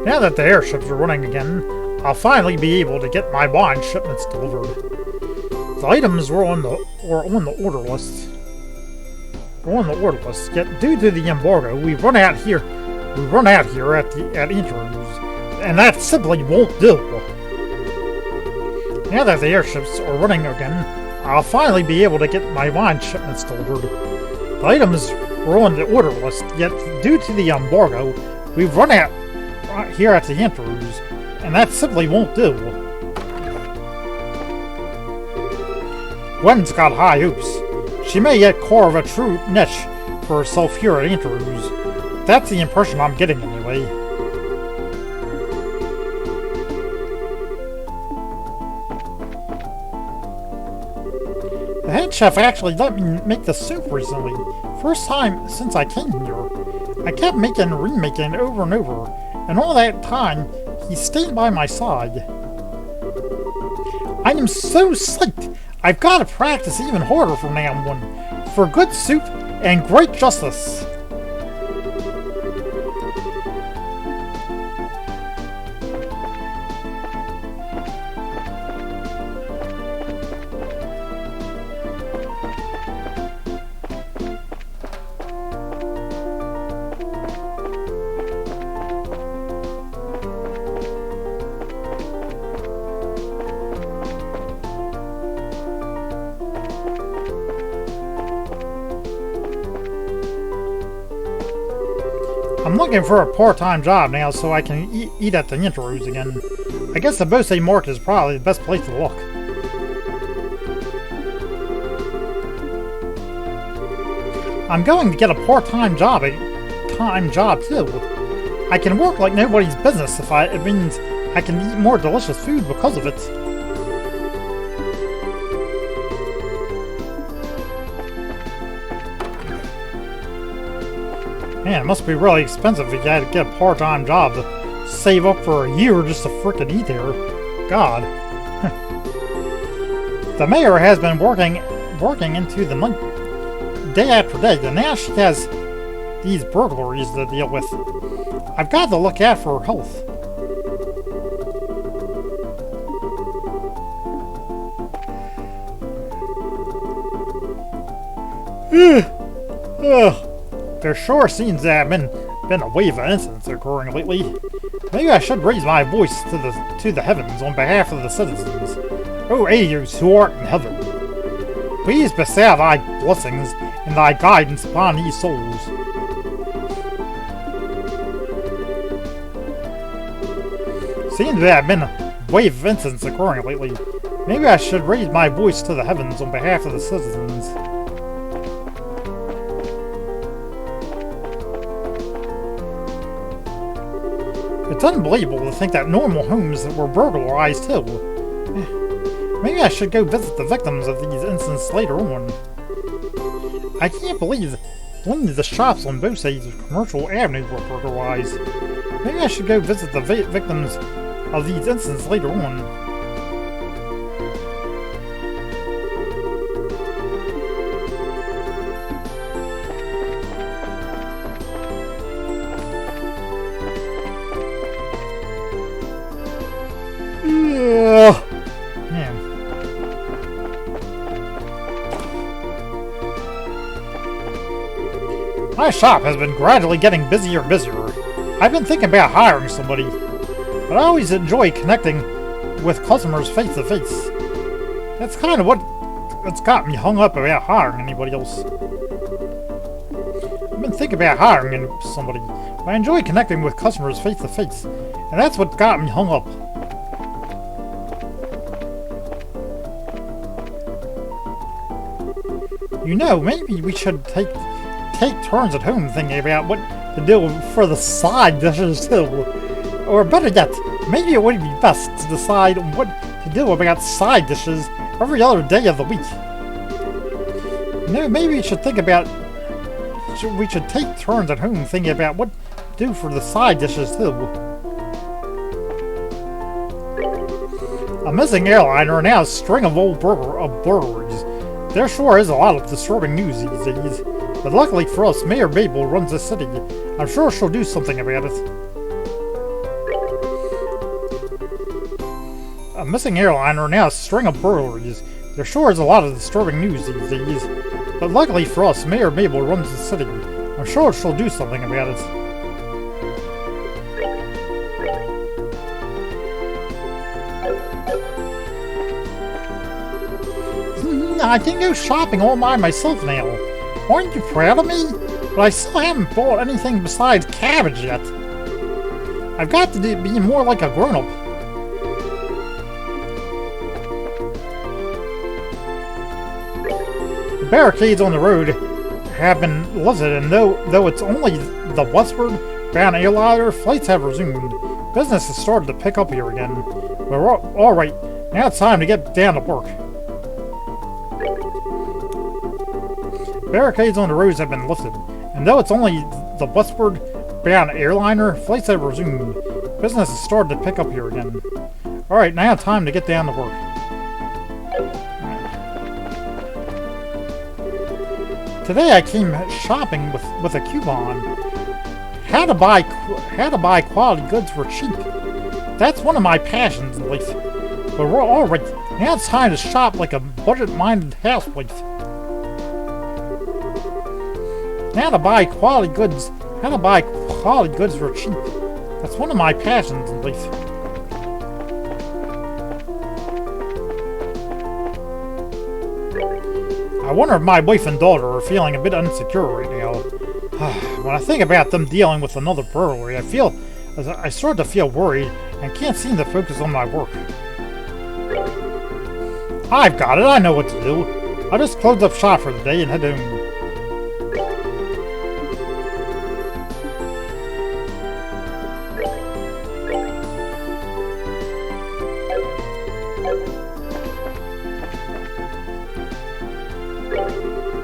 Now that the airships are running again, I'll finally be able to get my wine shipments delivered. The items were on the order list. Yet due to the embargo, we run out here at interviews, and that simply won't do. Now that the airships are running again, I'll finally be able to get my wine shipments delivered. The items were on the order list, yet due to the embargo, we've run out here at the interviews, and that simply won't do. Gwen's got high hopes. She may yet carve a true niche for herself here at interviews. That's the impression I'm getting anyway. The head chef actually let me make the soup recently. First time since I came here. I kept making and remaking over and over, and all that time, he stayed by my side. I am so psyched! I've got to practice even harder from now on, for good soup and great justice. I'm looking for a part-time job now so I can eat at the interviews again. I guess the Bose market is probably the best place to look. I'm going to get a part-time job too. I can work like nobody's business if it means I can eat more delicious food because of it. Man, it must be really expensive if you had to get a part-time job to save up for a year just to frickin' eat there. God. The mayor has been working into the month day after day, and now she has these burglaries to deal with. I've got to look out for her health. There sure seems to have been a wave of incidents occurring lately. Maybe I should raise my voice to the heavens on behalf of the citizens. O angels who art in heaven, please bestow thy blessings and thy guidance upon these souls. Seems to have been a wave of incidents occurring lately. Maybe I should raise my voice to the heavens on behalf of the citizens. It's unbelievable to think that normal homes were burglarized too. Maybe I should go visit the victims of these incidents later on. I can't believe only the shops on both sides of Commercial Avenue were burglarized. Maybe I should go visit the victims of these incidents later on. Man. My shop has been gradually getting busier and busier. I've been thinking about hiring somebody, but I always enjoy connecting with customers face to face. That's kind of what's got me hung up about hiring anybody else. I've been thinking about hiring somebody, but I enjoy connecting with customers face to face, and that's what got me hung up. You know, maybe we should take turns at home thinking about what to do for the side dishes too. Or better yet, Maybe it would be best to decide what to do about side dishes every other day of the week. No, maybe we should think about... we should take turns at home thinking about what to do for the side dishes too. A missing airliner and now a string of old burglaries. There sure is a lot of disturbing news these days. But luckily for us, Mayor Mabel runs the city. I'm sure she'll do something about it. A missing airliner and now a string of burglaries. There sure is a lot of disturbing news these days. But luckily for us, Mayor Mabel runs the city. I'm sure she'll do something about it. I can go shopping all by myself now. Aren't you proud of me? But I still haven't bought anything besides cabbage yet. I've got to be more like a grown-up. The barricades on the road have been lifted, and though it's only the westward-bound airliner, flights have resumed. Business has started to pick up here again. But alright, now it's time to get down to work. Barricades on the roads have been lifted, and though it's only the westward-bound airliner, flights have resumed. Business has started to pick up here again. Alright, now time to get down to work. Today I came shopping with a coupon. How to buy quality goods for cheap. That's one of my passions in life. But we're alright. Now it's time to shop like a budget-minded housewife. How to buy quality goods for cheap. That's one of my passions in life. I wonder if my wife and daughter are feeling a bit insecure right now. When I think about them dealing with another burglary, I start to feel worried and can't seem to focus on my work. I've got it, I know what to do. I'll just close up shop for the day and head home.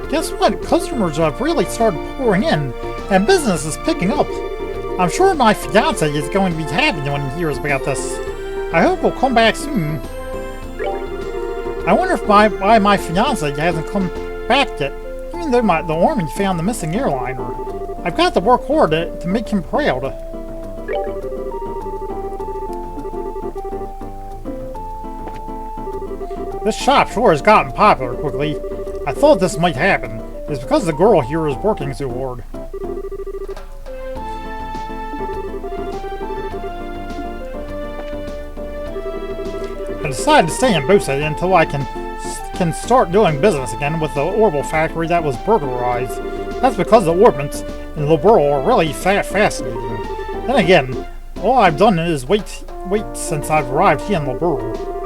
Guess what? Customers have really started pouring in, and business is picking up. I'm sure my fiance is going to be happy when he hears about this. I hope he'll come back soon. I wonder if why my fiance hasn't come back yet, even though the army found the missing airliner. I've got to work hard to make him proud. This shop sure has gotten popular quickly. I thought this might happen. It's because the girl here is working so hard. I decided to stay in Bose until I can start doing business again with the orbital factory that was burglarized. That's because the orbits in Liberal are really fascinating. Then again, all I've done is wait since I've arrived here in Liberal.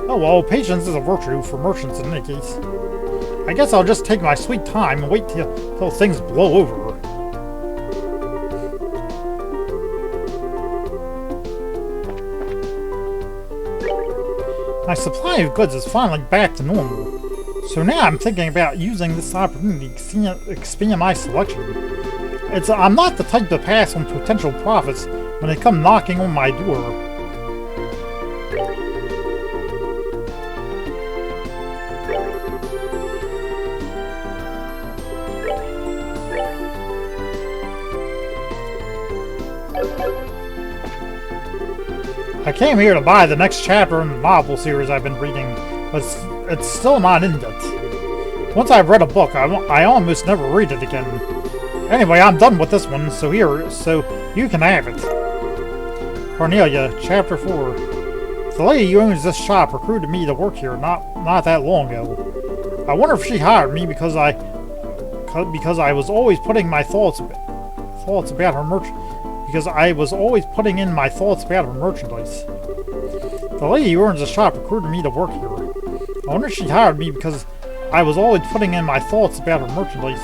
Oh well, patience is a virtue for merchants in any case. I guess I'll just take my sweet time and wait till things blow over. My supply of goods is finally back to normal, so now I'm thinking about using this opportunity to expand my selection. I'm not the type to pass on potential profits when they come knocking on my door. I came here to buy the next chapter in the novel series I've been reading, but it's still not in yet. Once I've read a book, I almost never read it again. Anyway, I'm done with this one, so you can have it. Cornelia, Chapter 4. The lady who owns this shop recruited me to work here not that long ago. I wonder if she hired me because I was always putting my thoughts about her merchandise. Because I was always putting in my thoughts about her merchandise. The lady who owns the shop recruited me to work here. I wonder if she hired me because I was always putting in my thoughts about her merchandise.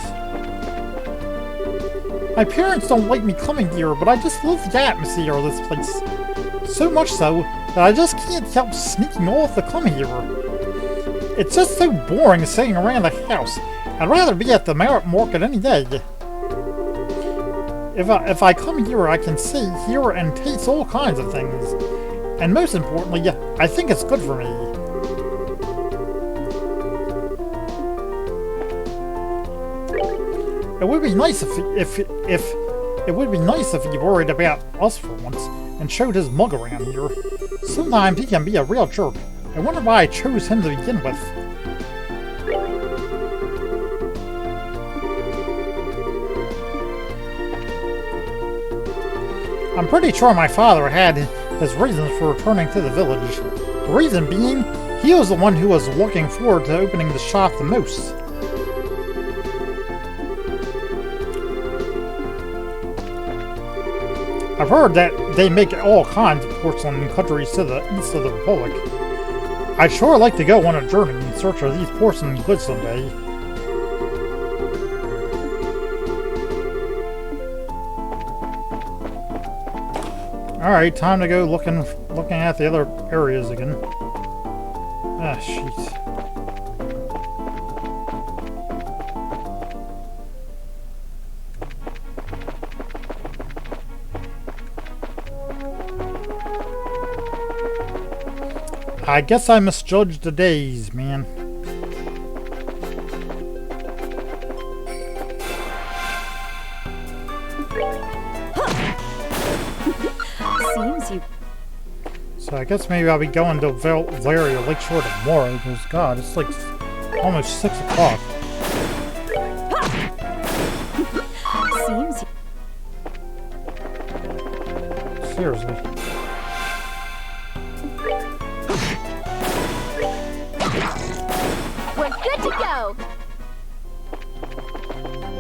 My parents don't like me coming here, but I just love the atmosphere of this place. So much so that I just can't help sneaking off to come here. It's just so boring sitting around the house. I'd rather be at the market any day. If I come here, I can see, hear, and taste all kinds of things. And most importantly, I think it's good for me. It would be nice if he worried about us for once and showed his mug around here. Sometimes he can be a real jerk. I wonder why I chose him to begin with. I'm pretty sure my father had his reasons for returning to the village. The reason being, he was the one who was looking forward to opening the shop the most. I've heard that they make all kinds of porcelain in countries to the east of the Republic. I'd sure like to go on a journey in search of these porcelain goods someday. Alright, time to go looking at the other areas again. Ah, shit. I guess I misjudged the days, man. Seems you. So I guess maybe I'll be going to Valeria Lakeshore tomorrow, because God, it's like almost 6 o'clock. Seems you. Seriously. We're good to go.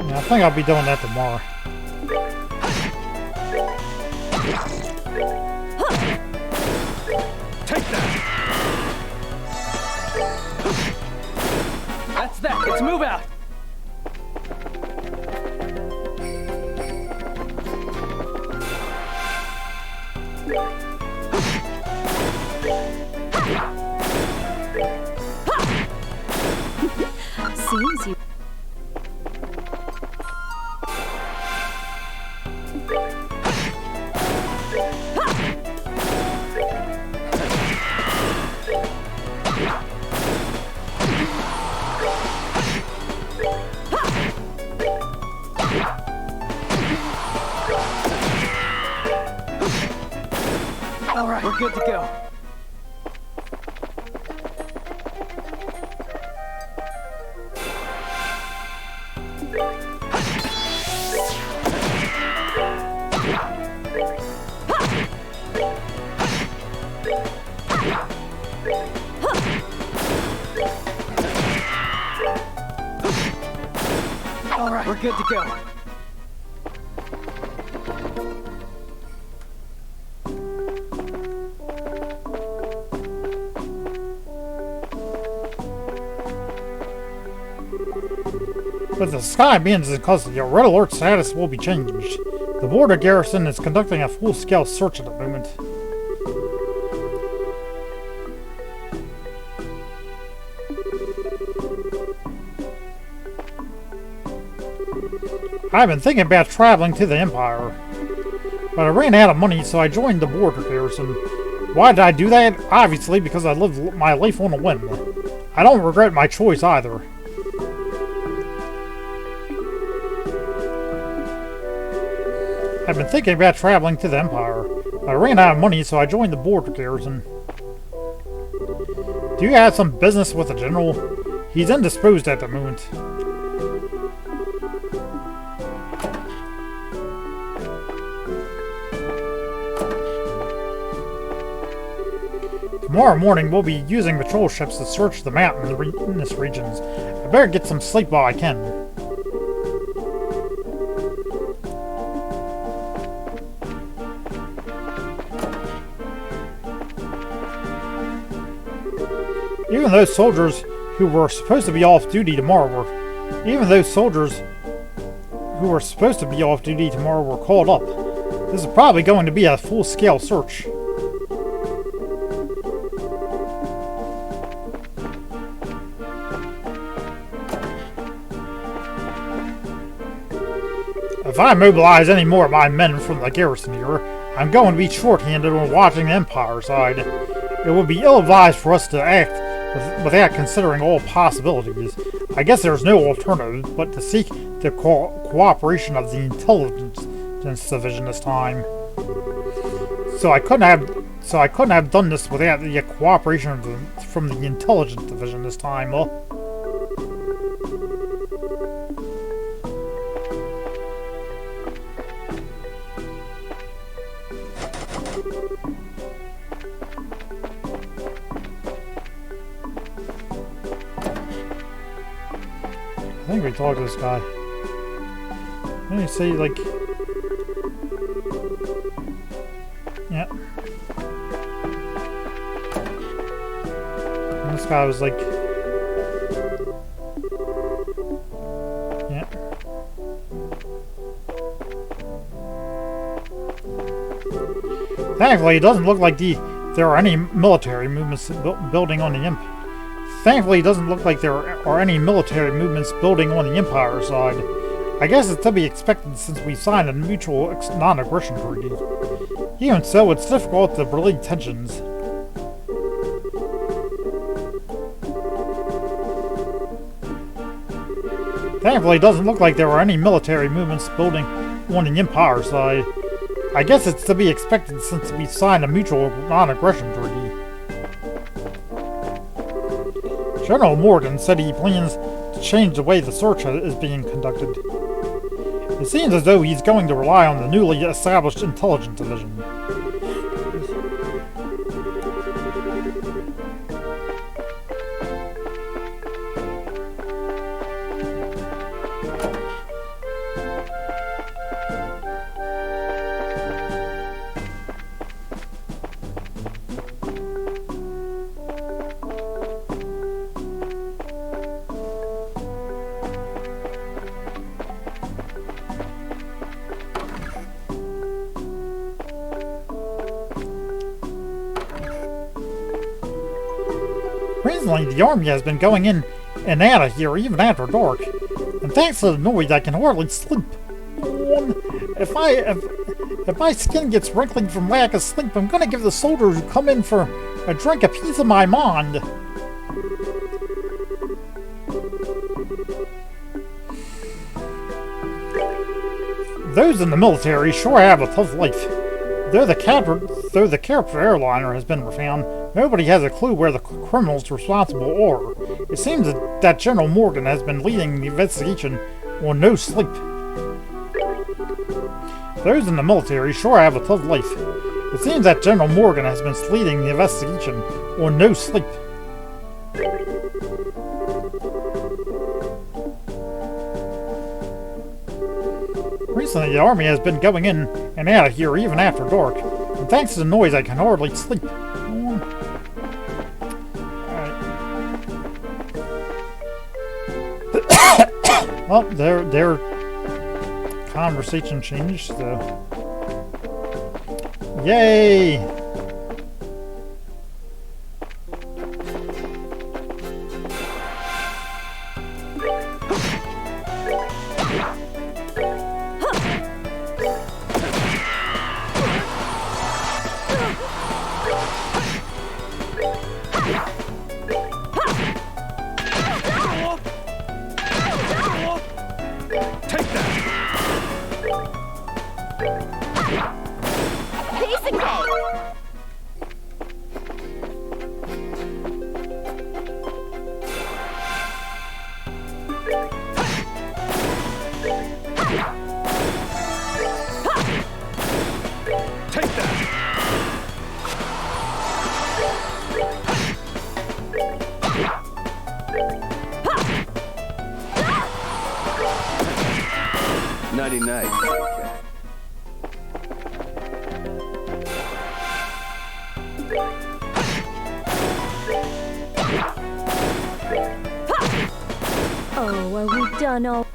Yeah, I think I'll be doing that tomorrow. Take that! That's that. Let's move out. Seems you. All right, we're good to go. All right, we're good to go. But the sky means because your red alert status will be changed. The border garrison is conducting a full-scale search at the moment. I've been thinking about traveling to the Empire, but I ran out of money, so I joined the border garrison. Why did I do that? Obviously because I lived my life on a whim. I don't regret my choice either. I've been thinking about traveling to the Empire, but I ran out of money, so I joined the border garrison. Do you have some business with the general? He's indisposed at the moment. Tomorrow morning, we'll be using patrol ships to search the mountainous regions. I better get some sleep while I can. Even those soldiers who were supposed to be off duty tomorrow were called up. This is probably going to be a full-scale search. I mobilize any more of my men from the garrison here, I'm going to be short-handed when watching the Empire side. It would be ill-advised for us to act without considering all possibilities. I guess there's no alternative but to seek the cooperation of the Intelligence Division this time. So I couldn't have done this without the cooperation from the Intelligence Division this time, huh? I think we talked to this guy. Let me see, like... Yeah. And this guy was like... Yeah. Thankfully, it doesn't look like there are any military movements building on the Imp. Thankfully, it doesn't look like there are any military movements building on the Empire side. I guess it's to be expected since we signed a mutual non-aggression treaty. Even so, it's difficult to relieve tensions. Thankfully, it doesn't look like there are any military movements building on the Empire side. I guess it's to be expected since we signed a mutual non-aggression treaty. General Morgan said he plans to change the way the search is being conducted. It seems as though he's going to rely on the newly established Intelligence Division. Recently, the army has been going in and out of here even after dark, and thanks to the noise, I can hardly sleep. If my skin gets wrinkling from lack of sleep, I'm gonna give the soldiers who come in for a drink a piece of my mind. Those in the military sure have a tough life. Though the captured airliner has been found, nobody has a clue where the criminals responsible are. It seems that General Morgan has been leading the investigation on no sleep. Those in the military sure have a tough life. It seems that General Morgan has been leading the investigation on no sleep. Recently, the army has been going in and out of here even after dark, and thanks to the noise, I can hardly sleep. Well, their conversation changed, so... Yay! Piece of cake. Take that! 99. Oh, are we done all?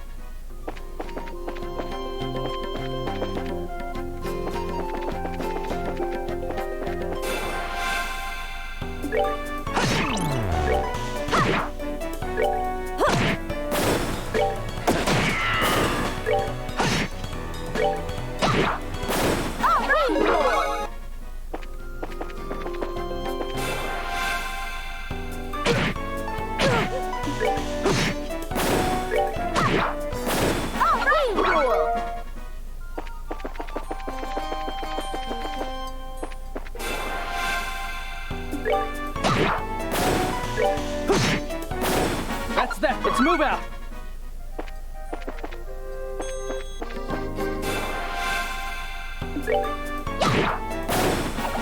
move out.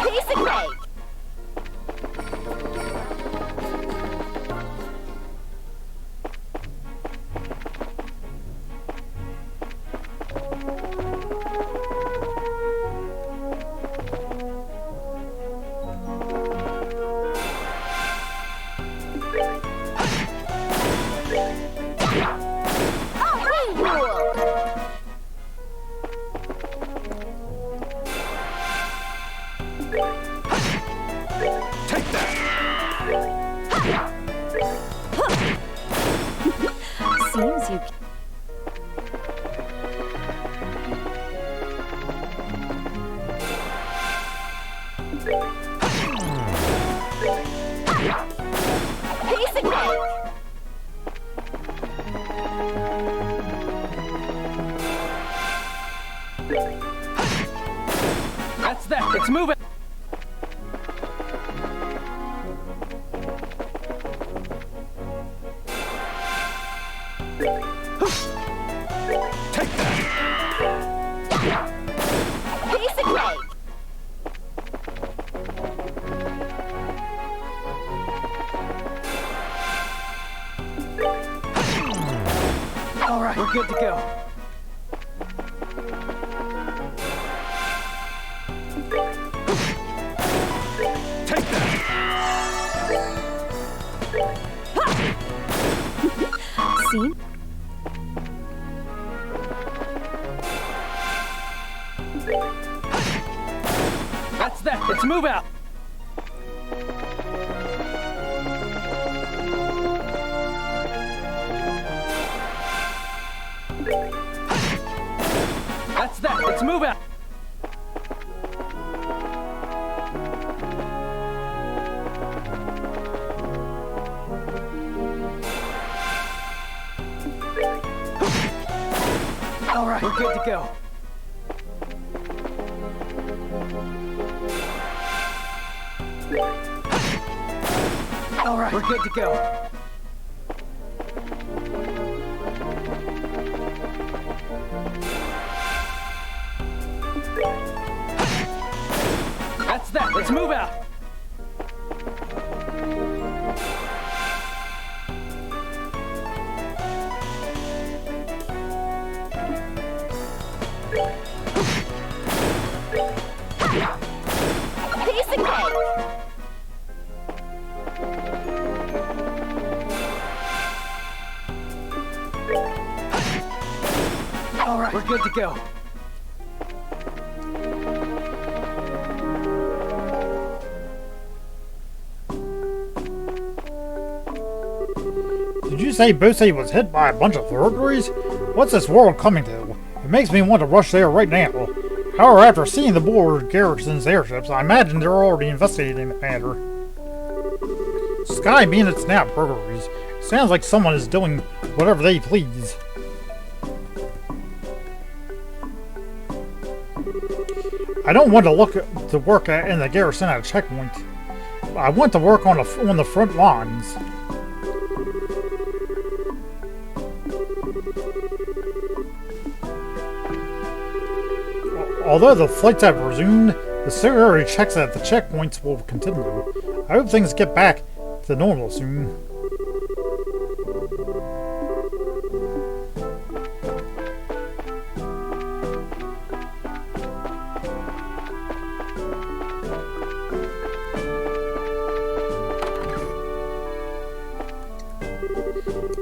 Piece of cake. Oh, rule. Take that! Seems you. Piece of cake. That's that. It's moving. Take that! Piece of cake. All right, we're good to go. Take that! Seen? That's that. It's move out. That's that. It's move out. All right, we're good to go. All right, we're good to go. That's that. Let's move out. Piece of cake. All right, we're good to go. Did you say Bose was hit by a bunch of burglaries? What's this world coming to? It makes me want to rush there right now. However, after seeing the board garrison's airships, I imagine they're already investigating the matter. Sky being it's now burglaries. Sounds like someone is doing whatever they please. I don't want to work in the garrison at a checkpoint. I want to work on the front lines. Although the flights have resumed, the security checks at the checkpoints will continue. I hope things get back to normal soon.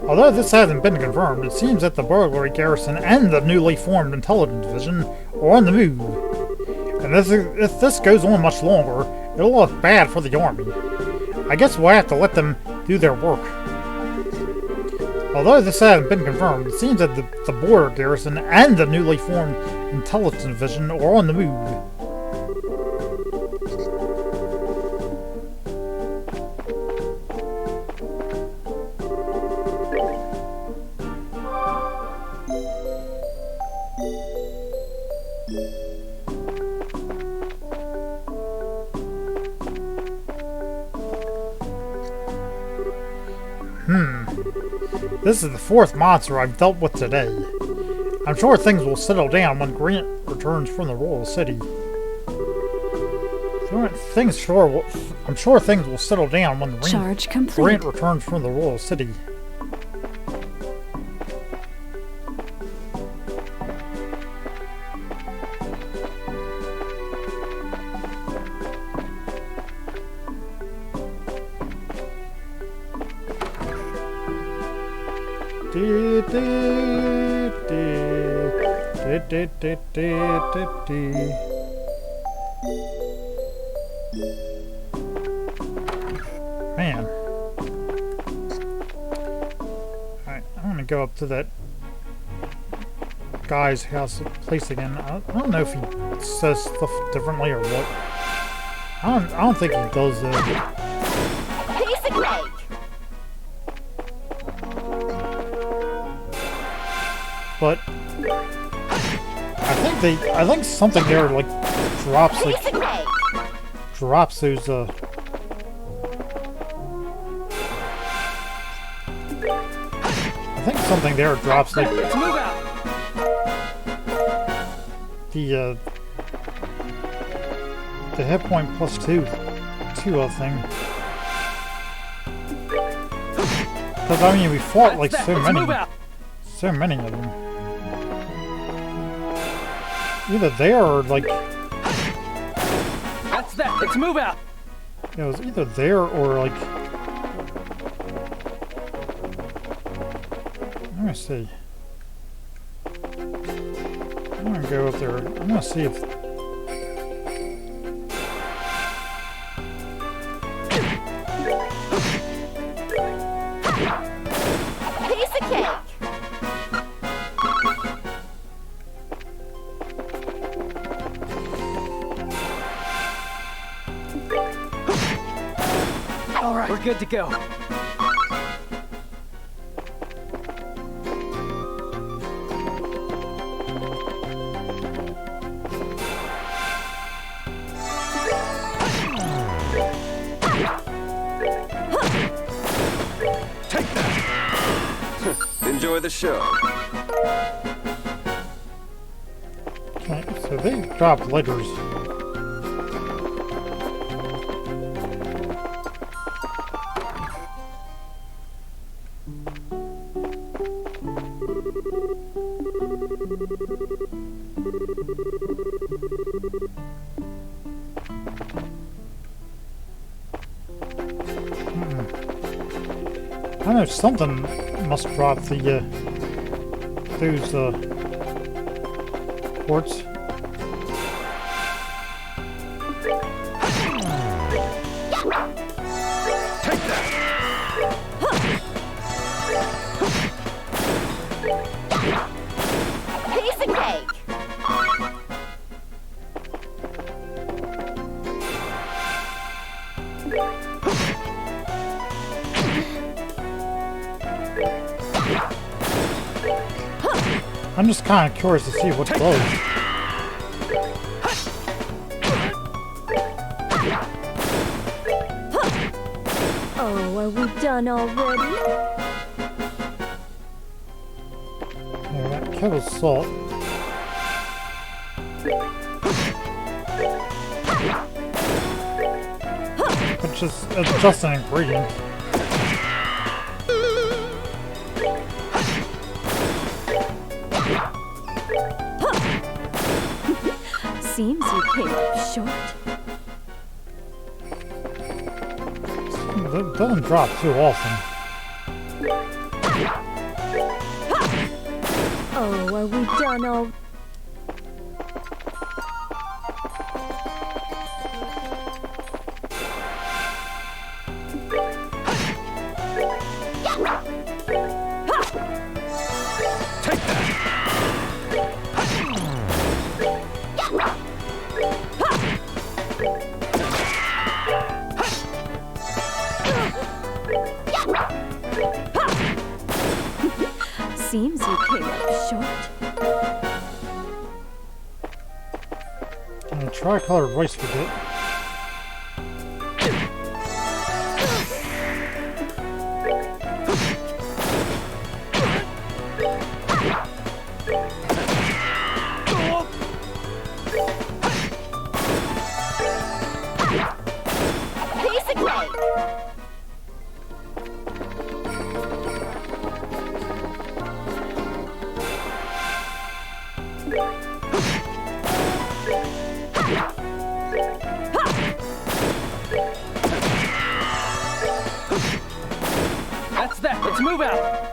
Although this hasn't been confirmed, it seems that the burglary garrison and the newly formed intelligence division are on the move. And if this goes on much longer, it'll look bad for the army. I guess we'll have to let them do their work. Although this hasn't been confirmed, it seems that the border garrison and the newly formed intelligence division are on the move. This is the fourth monster I've dealt with today. I'm sure things will settle down when Grant returns from the Royal City. I'm sure things will settle down when Charge complete. Grant returns from the Royal City. Man. Alright, I'm gonna go up to that guy's place again. I don't know if he says stuff differently or what. I don't think he does that. Piece of cake. But I think something there like drops Piece of cake. drops those I think something there drops like Let's move out. the hit point plus two thing. Because I mean we fought like That's so that. Let's move out. many of them. Either there or like That's that. Let's move out. it was either there or like let me see. I'm gonna go up there. I'm gonna see if Piece of cake. All right, we're good to go. Take that! Enjoy the show. okay, so they drop letters. I know something must drop the those ports. Take that! Piece of cake. I'm just kind of curious to see what blows. Oh, are we done already? Yeah, that kettle's salt. It's just an ingredient. Seems you came up short. It doesn't drop too often. Oh, are we done already? Take that! Seems you came up short. And a tricolor voice forget. move out!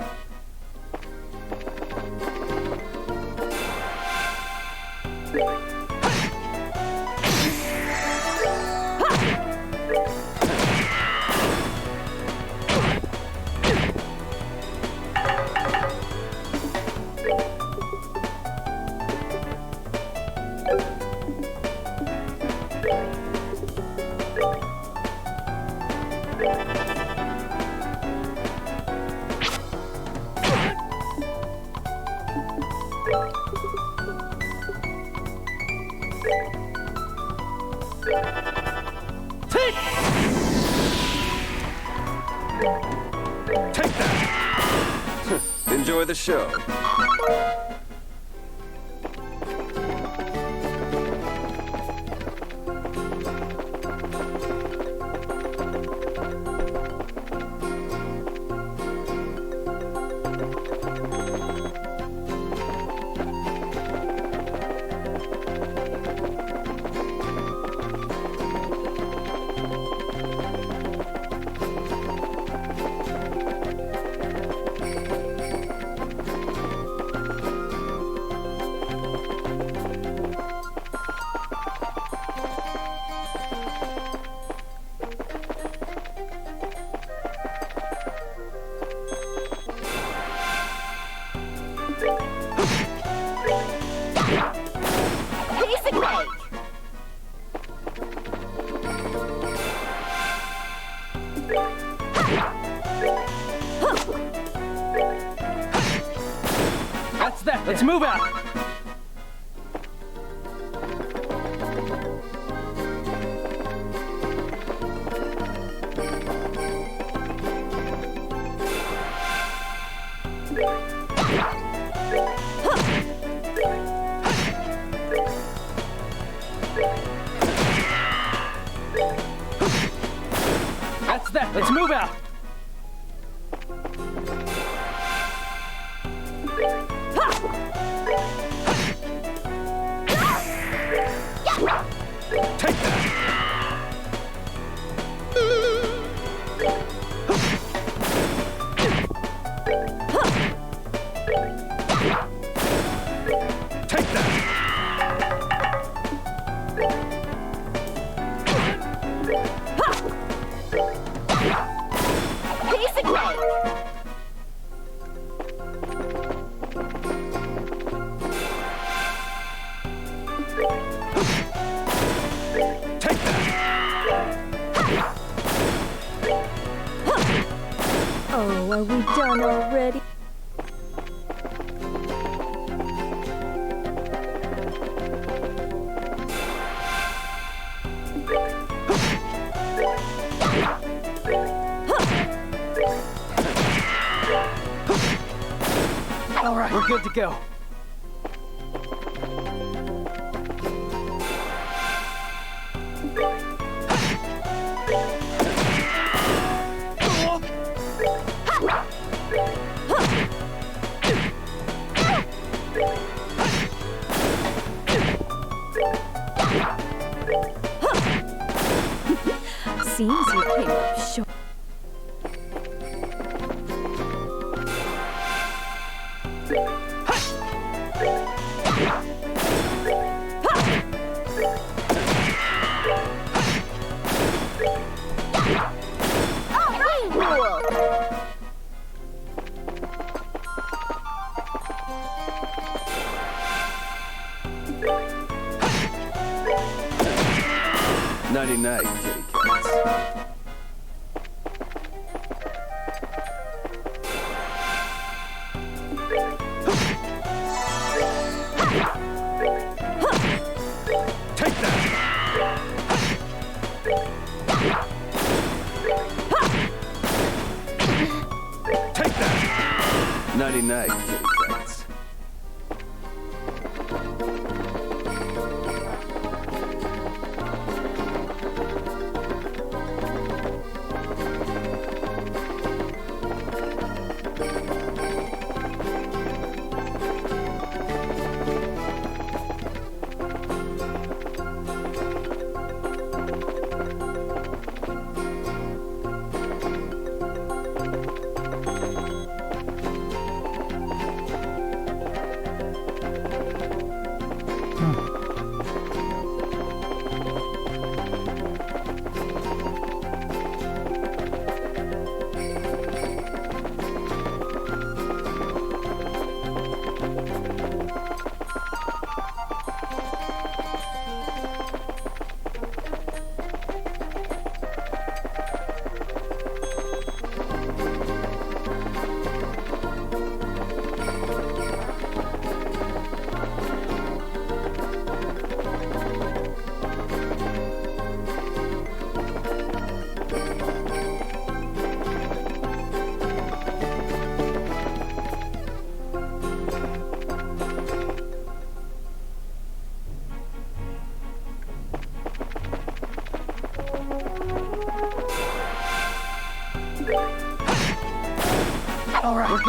Take that! Enjoy the show. Piece of cake. That's that! Let's move out! That's that! Let's move out! Take that! Take that! Piece of cake. Take that! Oh, are we done already? All right, we're good to go. Seems you came up short. All right, rule. 99, kitty cats. Take that! Take that! 99, kitty cats.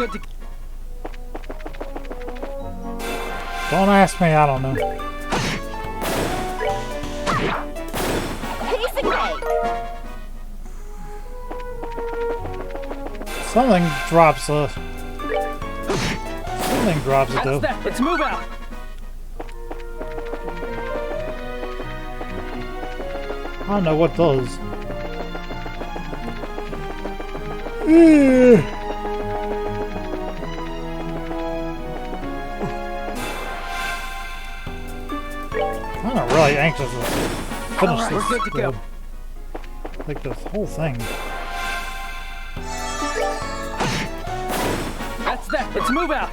good to go. Don't ask me, I don't know. Piece of cake. Something drops a... Something drops it That's though. that. Let's move out. I don't know what does. I'm really anxious to finish Alright, this. we're good to go. Like this whole thing. That's that. Let's move out.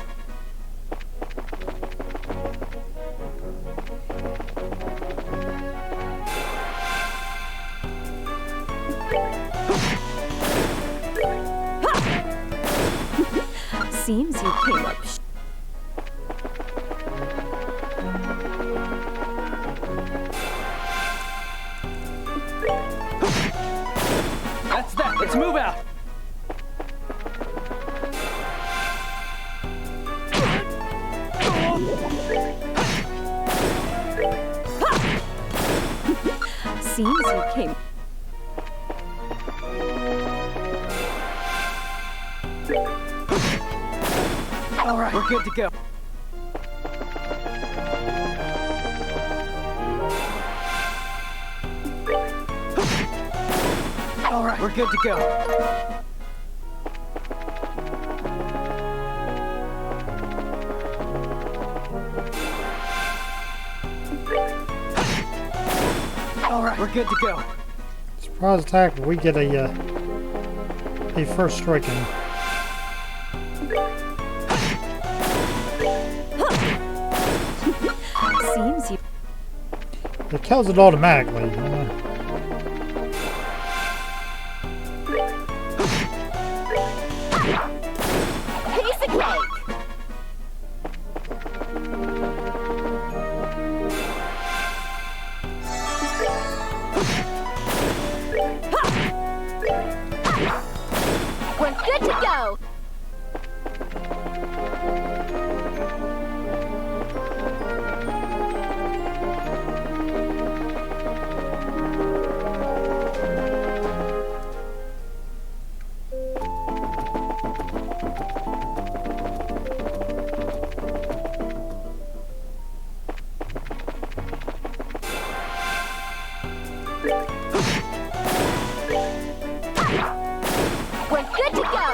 Seems you came up That's that. Let's move out. Seems you came. All right, we're good to go. All right, we're good to go. All right, we're good to go. Surprise attack, we get a first strike in. Seems you. It kills it automatically. Piece of cake. We're good to go. We're good to go.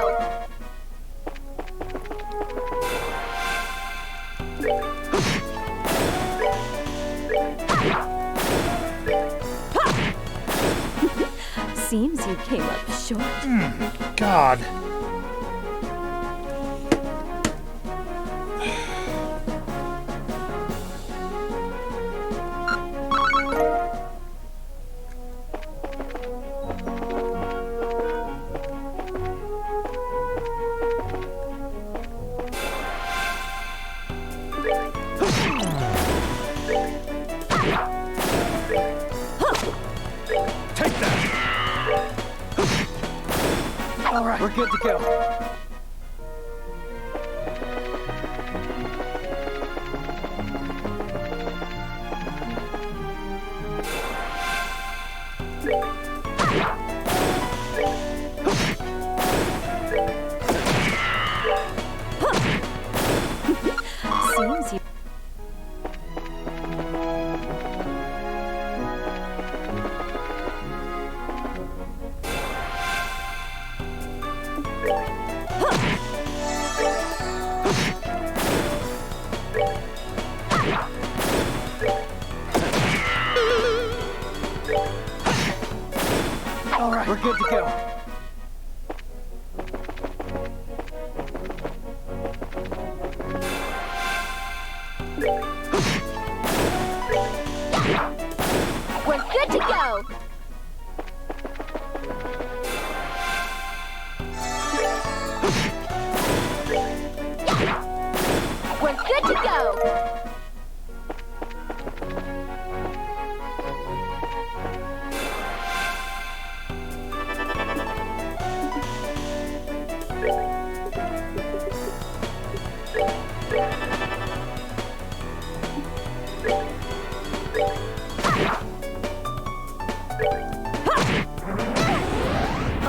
Seems you came up short. God. Take that. All right, we're good to go. Seems you. All right, we're good to go. We're good to go. We're good to go.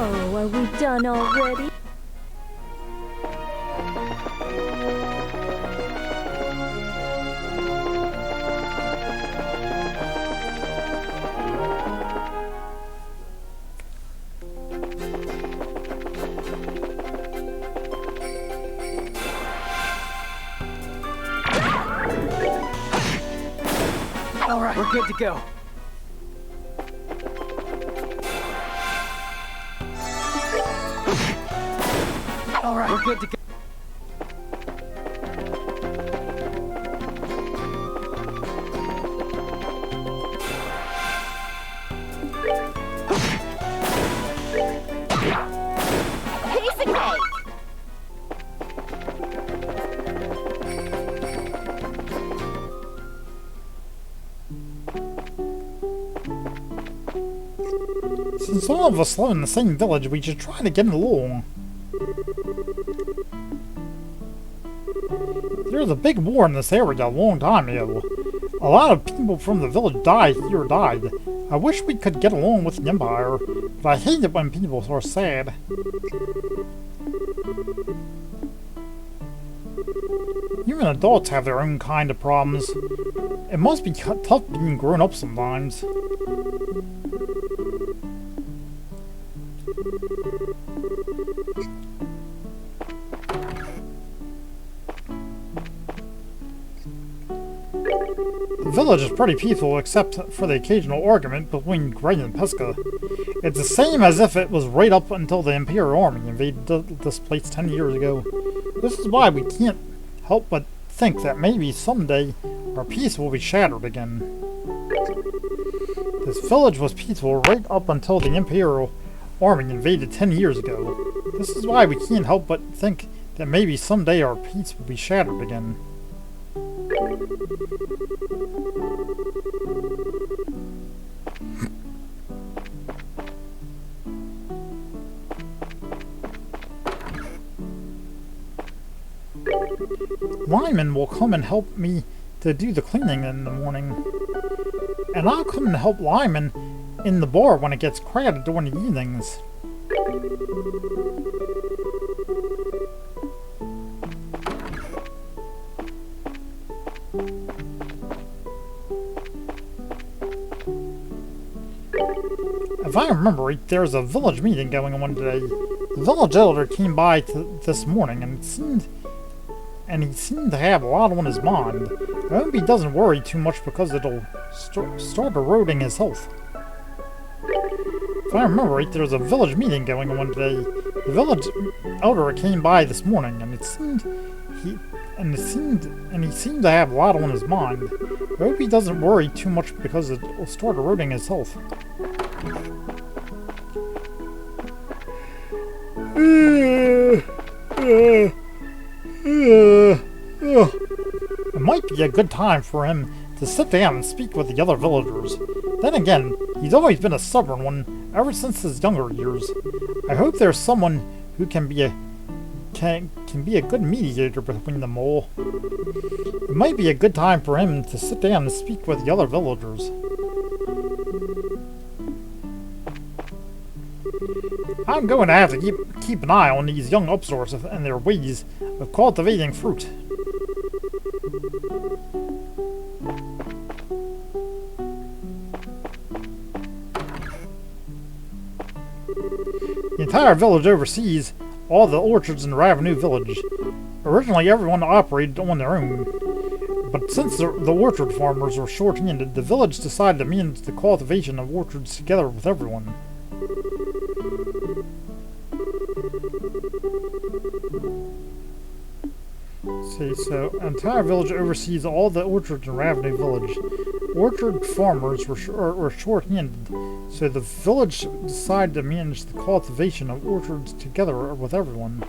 Oh, are we done already? All right, we're good to go. All right, we're good to go. Piece of cake. Since all of us live in the same village, we should try to get along. There was a big war in this area a long time ago. A lot of people from the village died. I wish we could get along with the Empire, but I hate it when people are sad. Even adults have their own kind of problems. It must be tough being grown up sometimes. The village is pretty peaceful except for the occasional argument between Gray and Pesca. It's the same as if it was right up until the Imperial Army invaded this place 10 years ago. This is why we can't help but think that maybe someday our peace will be shattered again. This village was peaceful right up until the Imperial Army invaded 10 years ago. This is why we can't help but think that maybe someday our peace will be shattered again. Lyman will come and help me to do the cleaning in the morning. And I'll come and help Lyman in the bar when it gets crowded during the evenings. If I remember right, there's a village meeting going on today. The village elder came by this morning and he seemed to have a lot on his mind. I hope he doesn't worry too much because it'll start eroding his health. If I remember right, there's a village meeting going on today. The village elder came by this morning and he seemed to have a lot on his mind. I hope he doesn't worry too much because it'll start eroding his health. It might be a good time for him to sit down and speak with the other villagers. Then again, he's always been a stubborn one ever since his younger years. I hope there's someone who can be a good mediator between them all. It might be a good time for him to sit down and speak with the other villagers. I'm going to have to keep an eye on these young upstarts and their ways of cultivating fruit. The entire village oversees all the orchards in Ravenue Village. Originally, everyone operated on their own, but since the orchard farmers were short-handed, the village decided to manage the cultivation of orchards together with everyone. See, so entire village oversees all the orchards in Ravenue Village. Orchard farmers were short-handed, so the village decided to manage the cultivation of orchards together with everyone.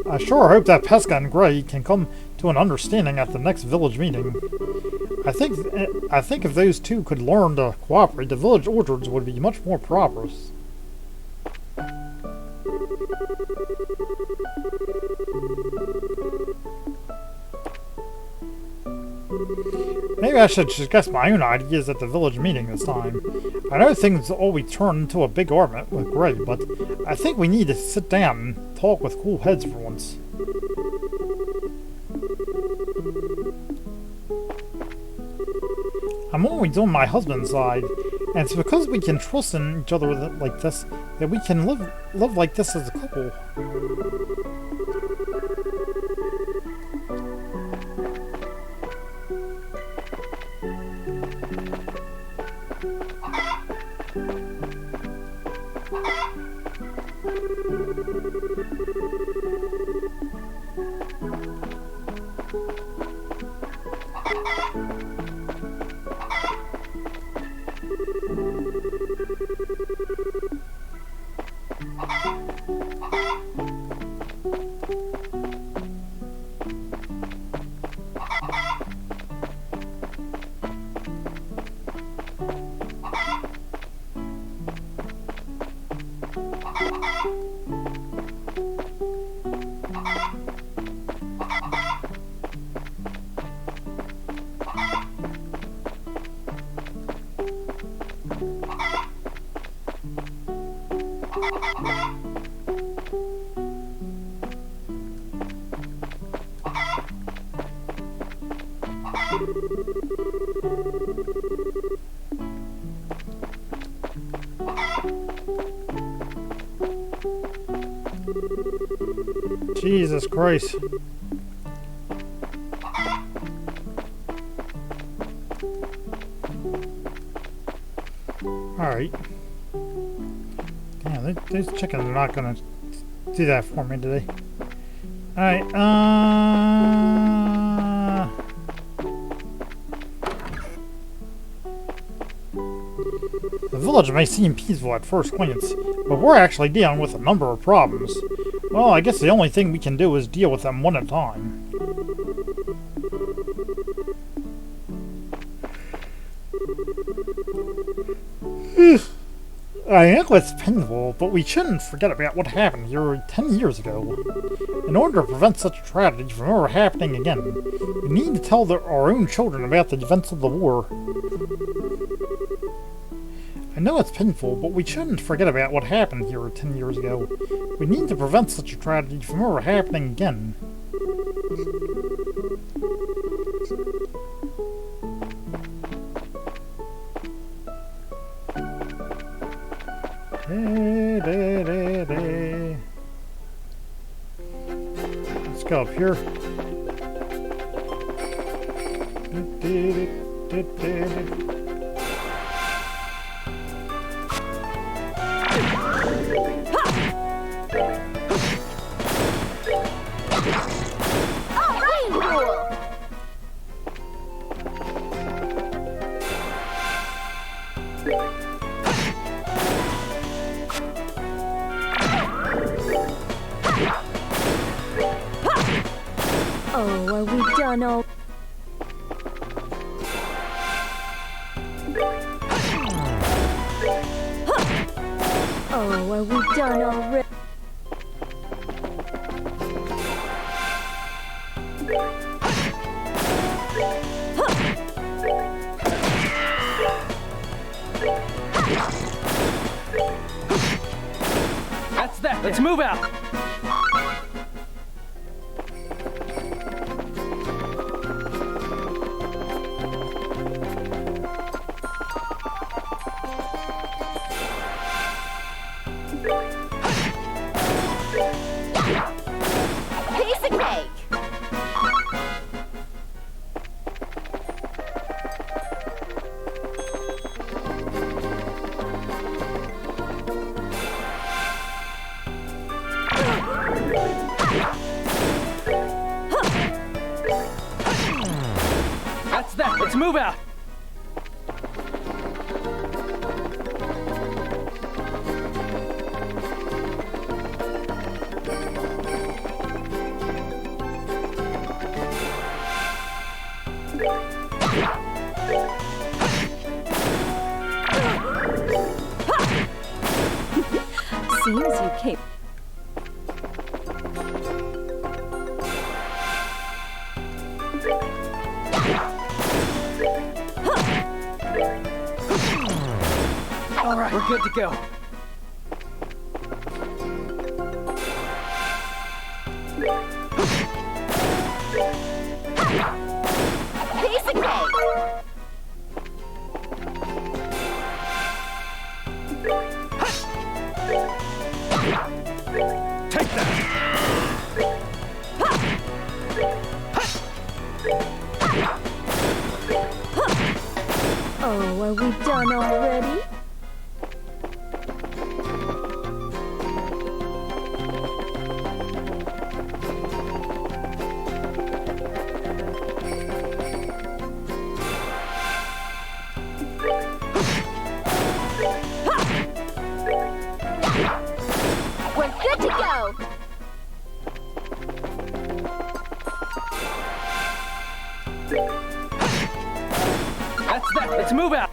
I sure hope that Pesca and Gray can come to an understanding at the next village meeting. I think if those two could learn to cooperate, the village orchards would be much more prosperous. Maybe I should discuss my own ideas at the village meeting this time. I know things always turn into a big argument with Gray, but I think we need to sit down and talk with cool heads for once. I'm always on my husband's side, and it's because we can trust in each other like this that we can live like this as a couple. Jesus Christ. Alright. Damn, these chickens are not gonna do that for me today. Alright, the village may seem peaceful at first glance, but we're actually dealing with a number of problems. Well, I guess the only thing we can do is deal with them one at a time. I know it's painful, but we shouldn't forget about what happened here 10 years ago. In order to prevent such a tragedy from ever happening again, we need to tell our own children about the events of the war. I know it's painful, but we shouldn't forget about what happened here 10 years ago. We need to prevent such a tragedy from ever happening again. Let's go up here. Oh, are we done all? Oh, are we done already? That's that. Let's move out. Piece of cake. That's that. Let's move out. Seems you came. All right, we're good to go. Piece of cake. Take that! Oh, are we done already? We're good to go. That's that. Let's move out.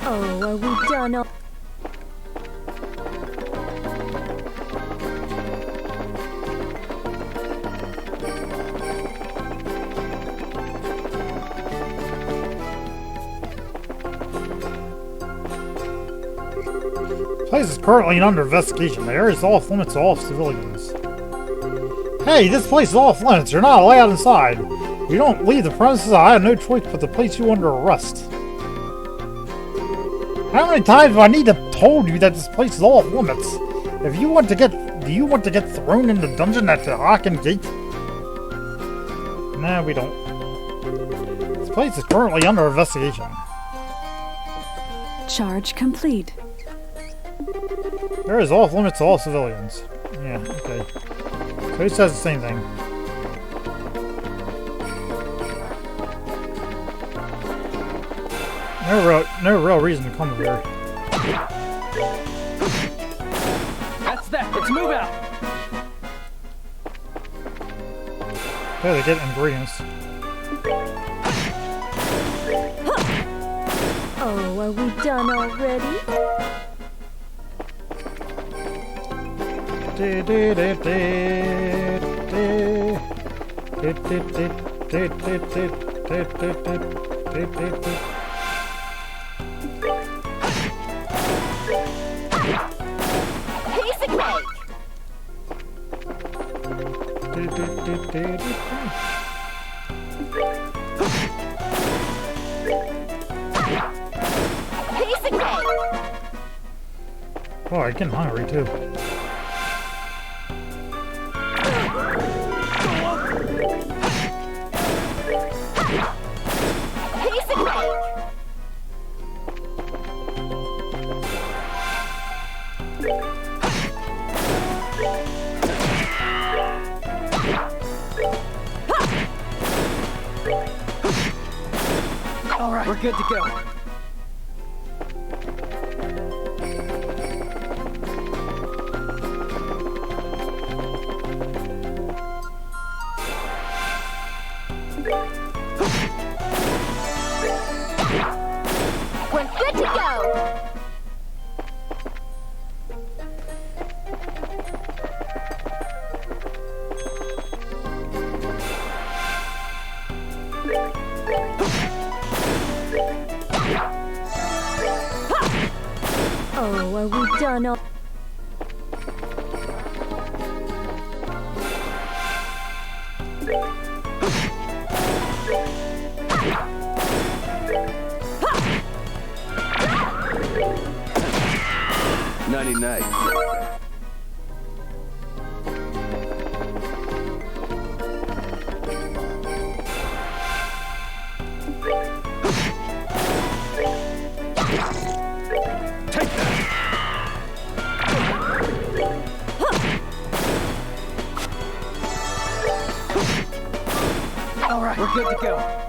Oh, are we done al- The place is currently under investigation. The area is off limits to all civilians. Hey, this place is off limits. You're not allowed inside. If you don't leave the premises, I have no choice but to place you under arrest. How many times do I need to told you that this place is off limits? If you want to get, do you want to get thrown in the dungeon at the Aachen Gate? Nah, we don't. This place is currently under investigation. Charge complete. There is off limits to all civilians. Yeah, okay. So he says the same thing. No real reason to come here. That's that. Let's move out. There they get ingredients. Oh, are we done already? Piece of cake. Piece of cake. Oh, I'm getting hungry too. Piece of cake. All right, we're good to go. We're good to go. Oh, are we done al- Nighty night. Take that! All right, we're good to go.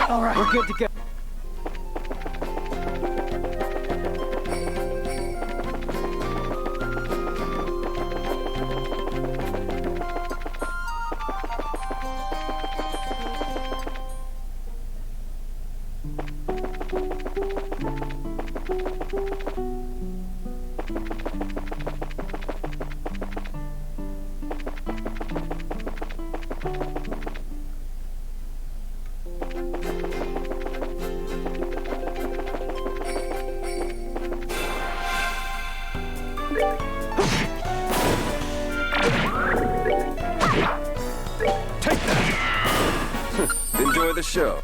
All right, we're good to go. Take that! Enjoy the show.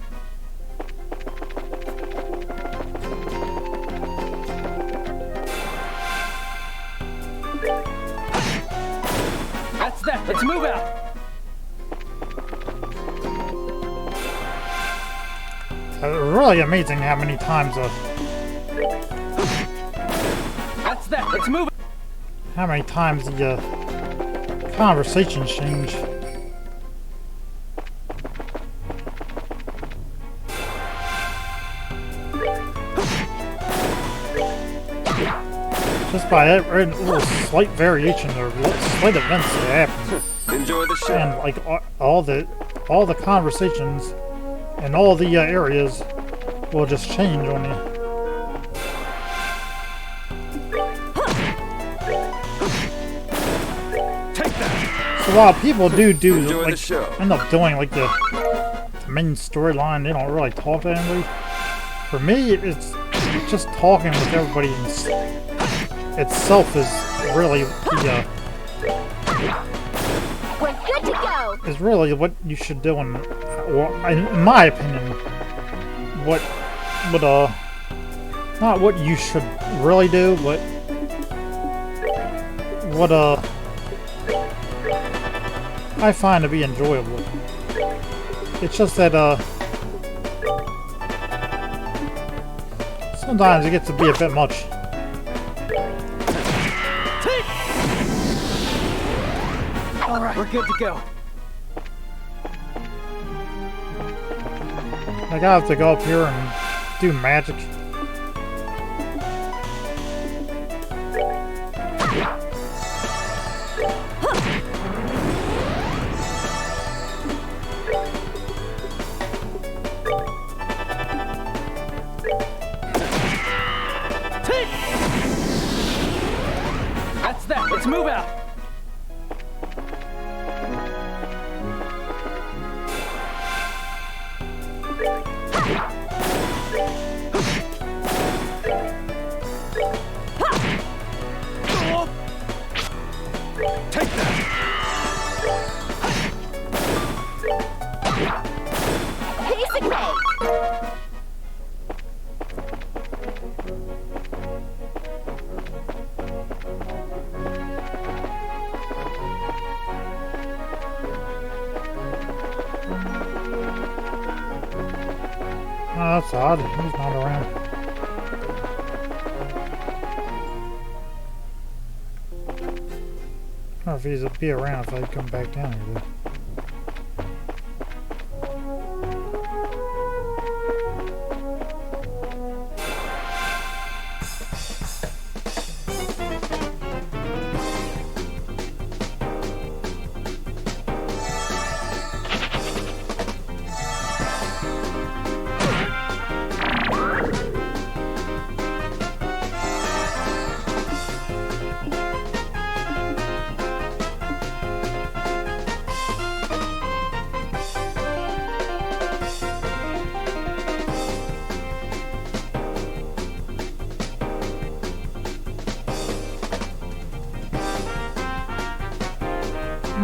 That's that. Let's move out. Really amazing how many times That's that. Let's move. how many times the conversations change. Just by every little slight variation or slight events that happen, Enjoy the show. and like all the conversations and all the areas will just change on you. Take that! So while people do Enjoy the like show. end up doing like the main storyline, they don't really talk to anybody. For me, it's just talking with everybody itself is really the We're good to go. is really what you should do. In my opinion, what not what you should really do, but what I find to be enjoyable. It's just that sometimes it gets to be a bit much. All right, we're good to go. Like I have to go up here and do magic. That's that. Let's move out. Take that! Piece of cake. Oh, that's odd. He's not around. I don't know if he'd be around if I come back down here, though.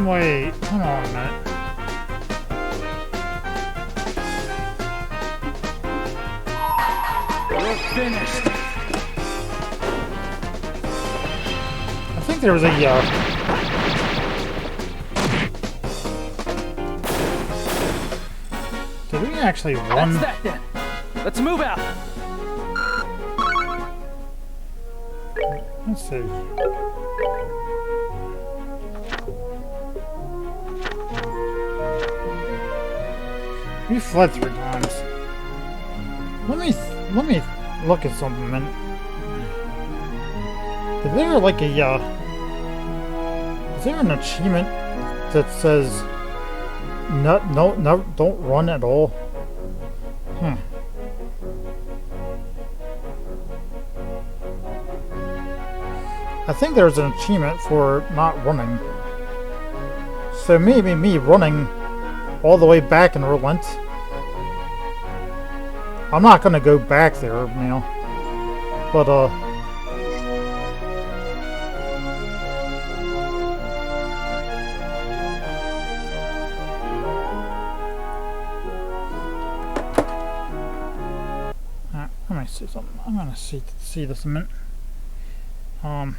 Wait, hold on a minute. We're finished. I think there was a, did we actually run? That's that then. Let's move out. Let's see. We fled 3 times. let me look at something a minute. Is there like a is there an achievement that says no, don't run at all? Hmm. I think there's an achievement for not running. So maybe me running all the way back in Relent. I'm not gonna go back there now. But let me see something. I'm gonna see this a minute. I'm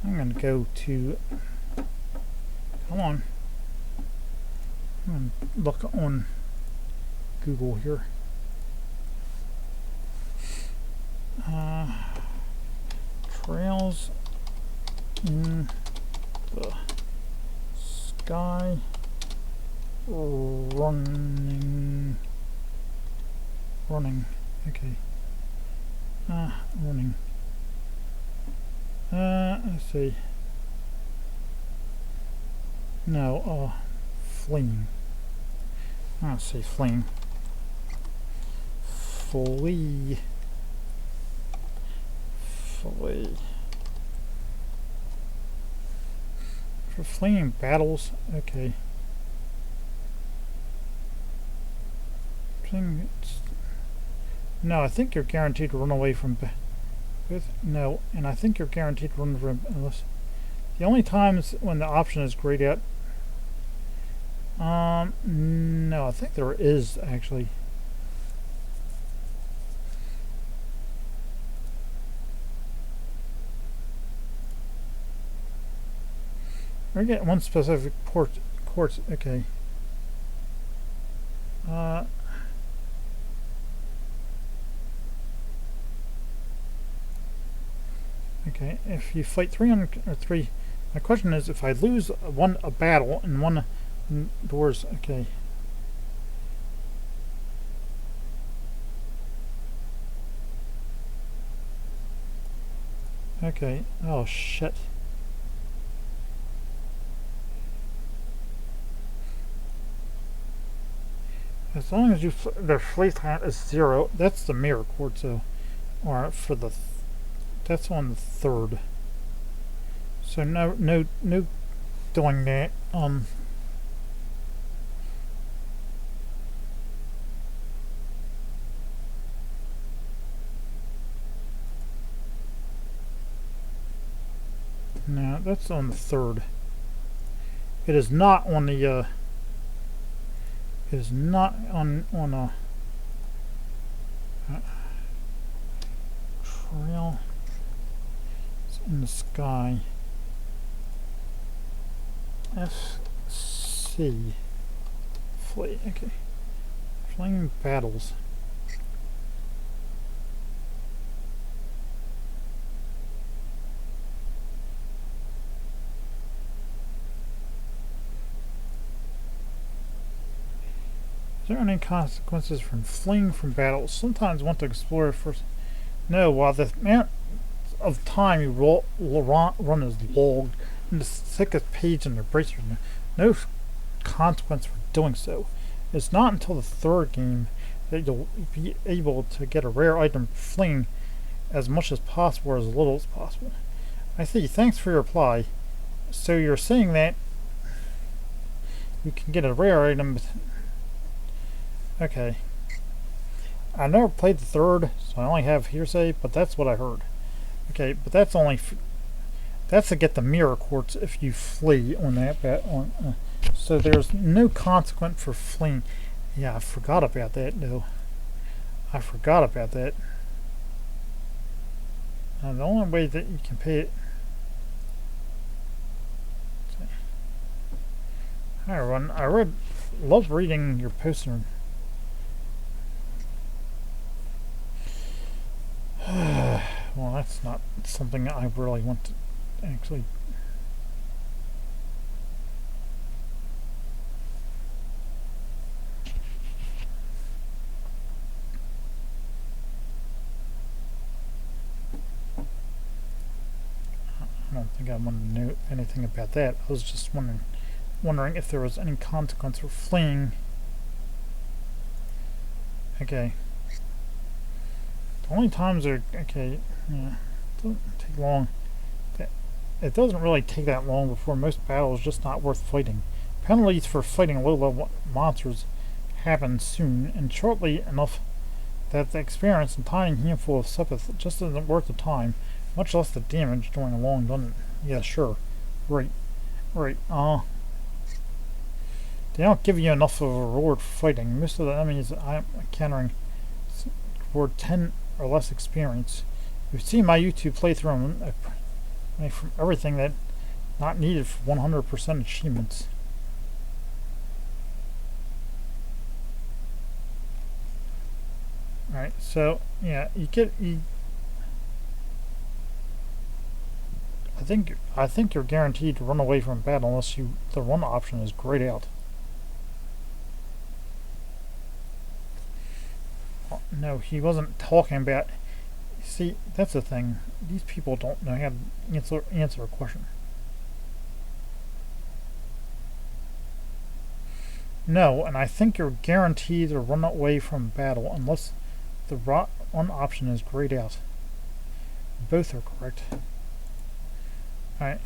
gonna go to. Come on. I'm gonna look on Google here. Trails in the sky. Running. Okay. Running. Let's see. No, fleeing. Let's see, fleeing. Flee. For fleeing battles, okay. No, I think you're guaranteed to run away from. No, and I think you're guaranteed to run from unless. The only times when the option is grayed out. No, I think there is actually. We get one specific courts. Okay. Okay. If you fight 300 or 3, my question is if I lose a battle and one doors. Okay. Okay. Oh shit. As long as the fleet count is 0, that's the mirror chord. So, or for the, that's on the 3rd. So no doing that. No, that's on the 3rd. It is not on the. It is not on a trail. It's in the sky. FC flee. Okay. Flying battles. Is there any consequences from fleeing from battles? Sometimes want to explore first. No, while the amount of time you run is logged in the thickest page in the bracer, no consequence for doing so. It's not until the 3rd game that you'll be able to get a rare item fleeing as much as possible or as little as possible. I see. Thanks for your reply. So you're saying that you can get a rare item. Okay. I never played the 3rd, so I only have hearsay, but that's what I heard. Okay, but that's only that's to get the mirror quartz if you flee on that so there's no consequence for fleeing. Yeah, I forgot about that. No, I forgot about that. The only way that you can pay it. Hi everyone. I love reading your poster. Well, that's not something I really want to actually. don't think I want to know anything about that. I was just wondering if there was any consequence for fleeing. Okay. The only times are okay. Yeah, it doesn't take long. It doesn't really take that long before most battles just not worth fighting. Penalties for fighting low-level monsters happen soon and shortly enough that the experience and tiny handful of sepith just isn't worth the time, much less the damage during a long dungeon. Yeah, sure. Right. They don't give you enough of a reward for fighting. Most of the enemies I'm encountering reward 10 or less experience. You've seen my YouTube playthrough from everything that not needed for 100% achievements. Alright, so yeah, I think you're guaranteed to run away from battle unless the run option is grayed out. Oh, no, he wasn't talking about. See, that's the thing. These people don't know how to answer a question. No, and I think you're guaranteed to run away from battle unless the one option is grayed out. Both are correct. Alright.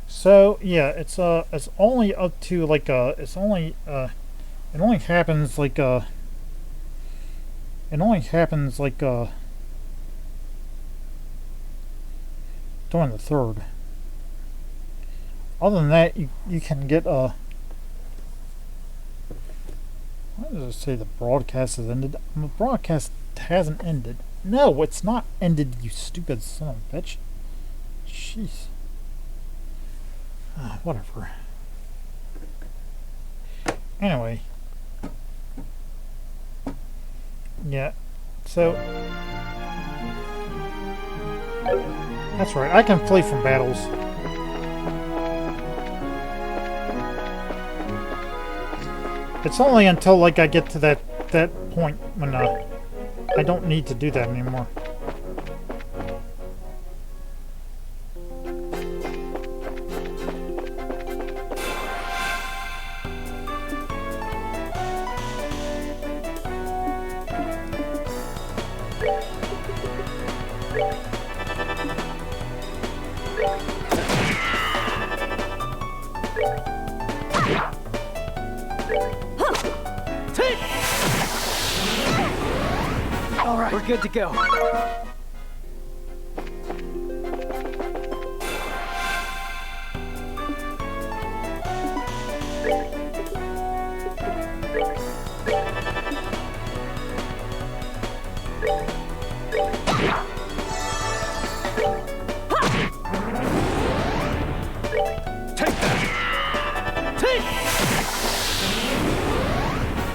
So yeah, it's only up to like it only happens like during the third. Other than that, you can get why does it say the broadcast has ended? The broadcast hasn't ended. No, it's not ended, you stupid son of a bitch. Jeez. Whatever. Anyway. Yeah. So. That's right. I can flee from battles. It's only until like I get to that point when I don't need to do that anymore. All right, we're good to go.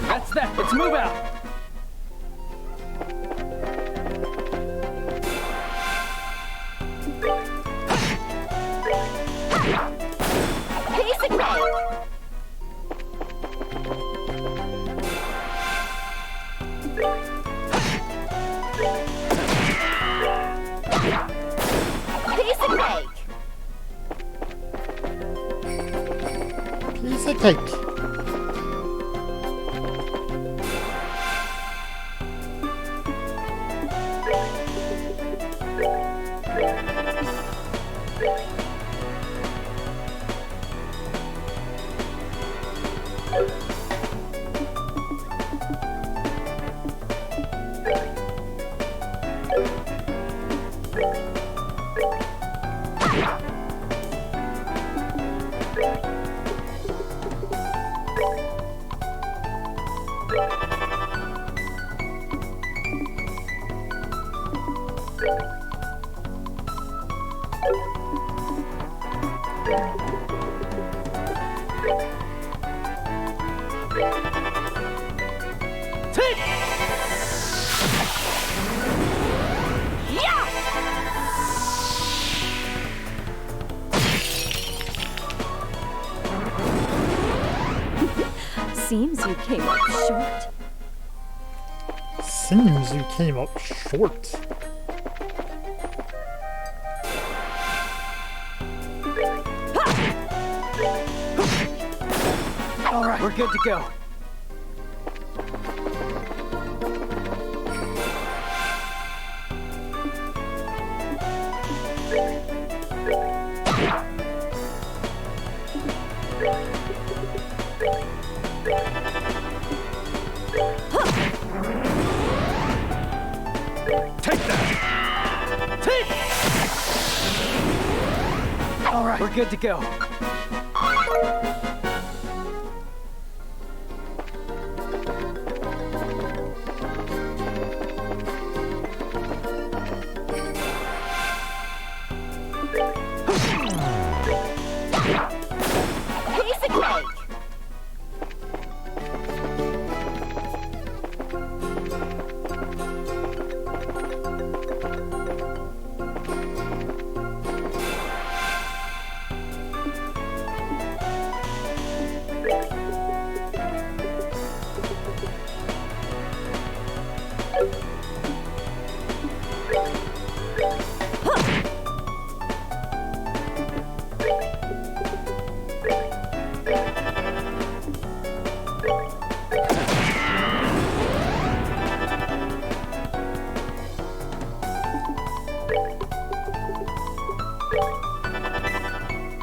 That's that. Let's move out. Piece of cake. Piece of cake. Piece of cake. Seems you came up short. seems you came up short. All right, we're good to go. Take that! Take! All right, we're good to go. Piece of cake.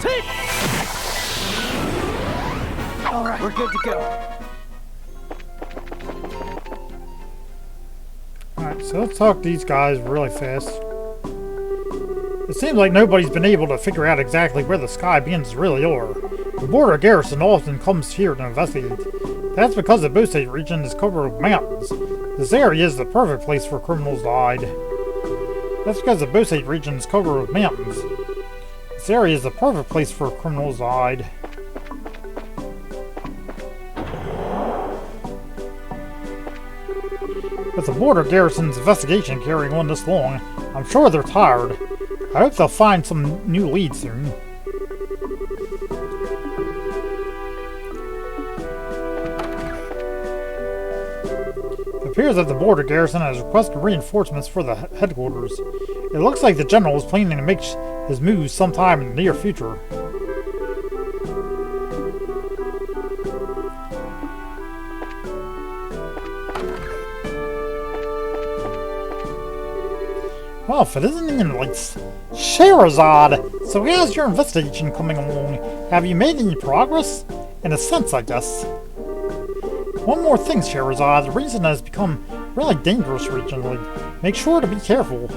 Take! All right, we're good to go. Alright, so let's talk to these guys really fast. It seems like nobody's been able to figure out exactly where the sky beings really are. The border garrison often comes here to investigate. That's because the Bose region is covered with mountains. This area is the perfect place for criminals to hide. That's because the Bose region is covered with mountains. This area is the perfect place for criminals to hide. With the border garrison's investigation carrying on this long, I'm sure they're tired. I hope they'll find some new leads soon. It appears that the border garrison has requested reinforcements for the headquarters. It looks like the general is planning to make his move sometime in the near future. Well, if it isn't even like Sherazade, so how's your investigation coming along? Have you made any progress? In a sense, I guess. One more thing, Sherazade, the reason has become really dangerous recently. Make sure to be careful.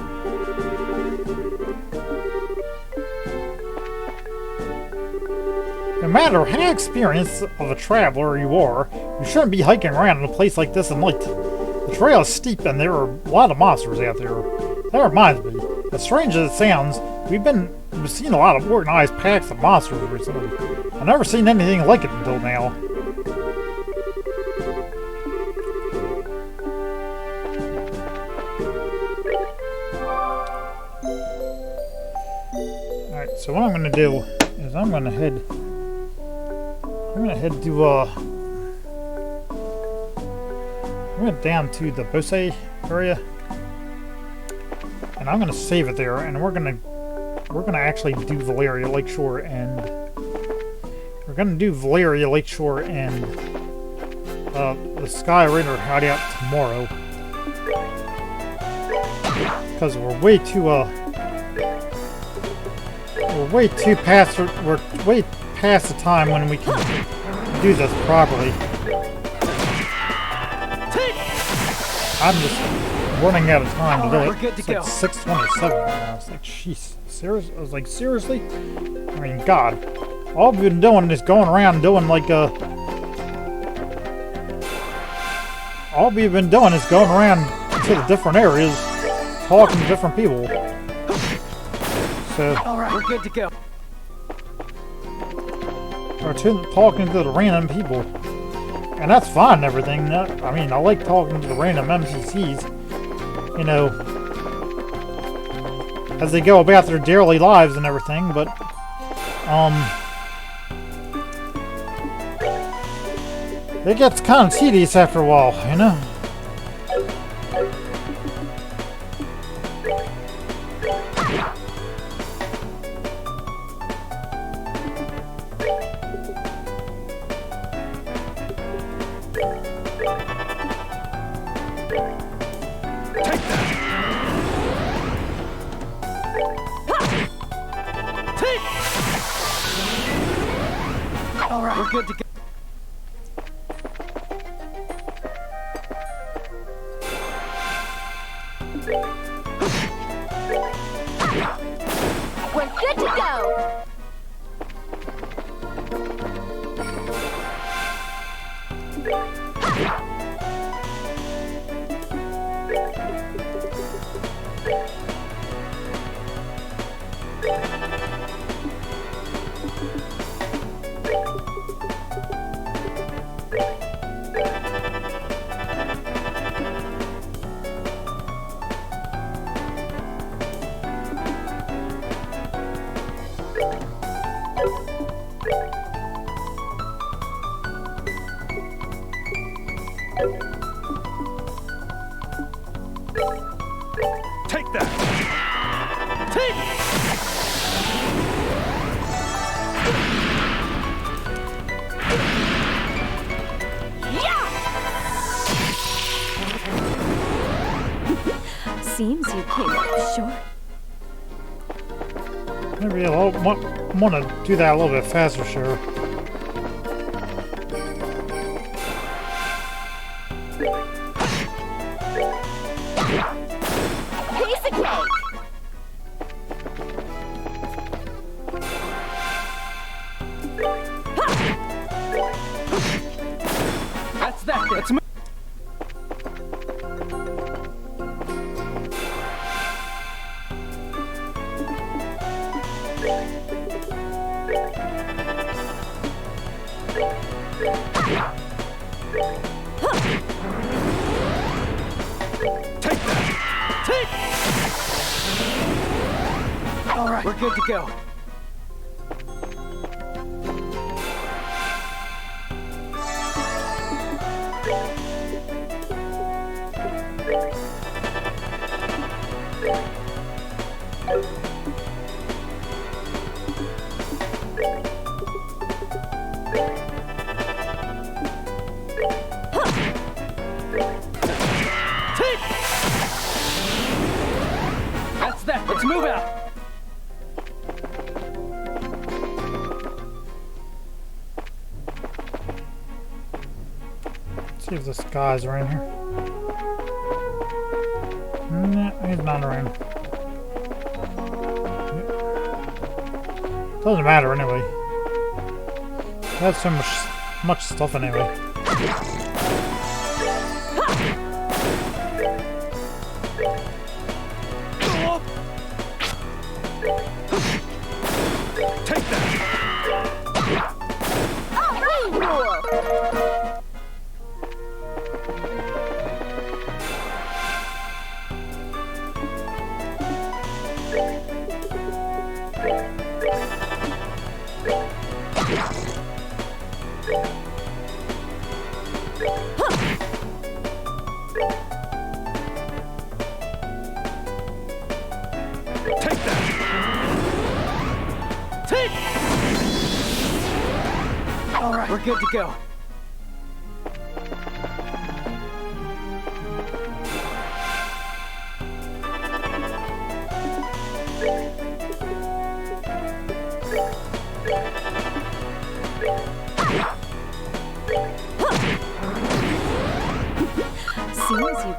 No matter how experienced of a traveler you are, you shouldn't be hiking around in a place like this at night. The trail is steep and there are a lot of monsters out there. That reminds me, as strange as it sounds, we've seen a lot of organized packs of monsters recently. I've never seen anything like it until now. Alright, so what I'm gonna do is I'm gonna head down to the Bose area. And I'm gonna save it there, and we're gonna actually do Valeria Lakeshore, and the Sky Raider hideout tomorrow, because we're way past the time when we can do this properly. I'm just running out of time to do it. It's like 6:27 right now. It's like, jeez, serious? I was like, seriously? I mean, God, all we've been doing is going around doing like all we've been doing is going around to the different areas, talking to different people. So, All right, we're good to go. or talking to the random people, and that's fine and everything. I mean, I like talking to the random NPCs. You know, as they go about their daily lives and everything, but, it gets kind of tedious after a while, you know? All right, we're good to go. We're good to go. Take that! Take! Seems you came up short. Maybe I'll want to do that a little bit faster, sure. Piece of cake. That's that. Let's move. Take that! Take! All right, we're good to go. Take! That's that. Let's move out. See if this guy's around here. Nah, he's not around. Doesn't matter anyway. That's so much stuff anyway. Take that! Oh, we rule. Take that! Take! All right, we're good to go. Seems you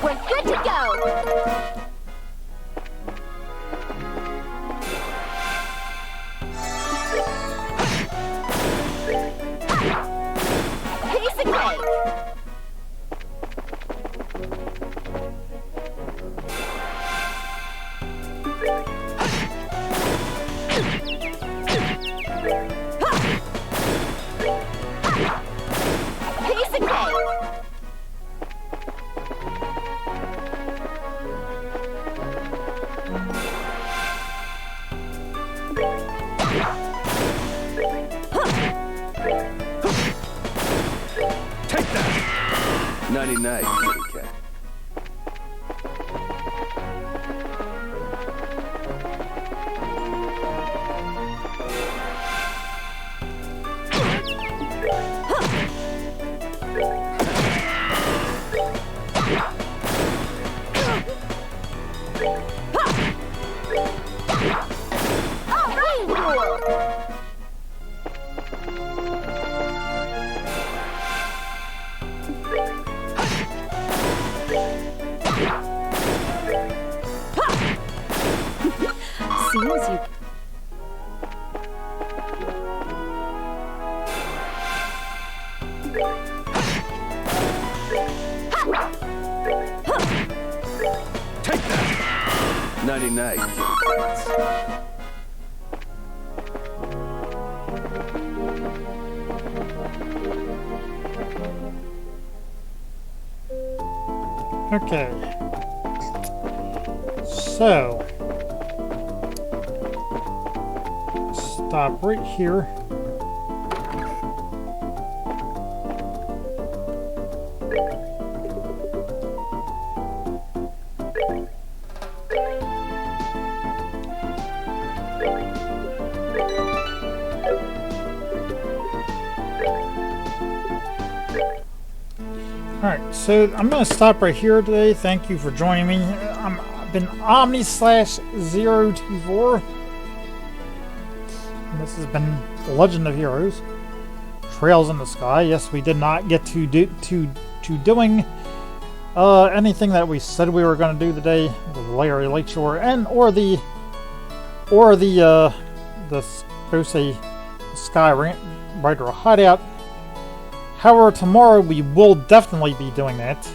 We're good to go. Piece of cake. Piece of cake. Take that! Nighty-night, kitty cat. Nighty night, kitty cats. Okay. So, stop right here. Alright, so I'm going to stop right here today. Thank you for joining me. I've been Omni/024. And this has been Legend of Heroes. Trails in the Sky. Yes, we did not get to doing anything that we said we were going to do today. The Larry Lakeshore and or the Bose Sky Rider hideout. However, tomorrow we will definitely be doing that.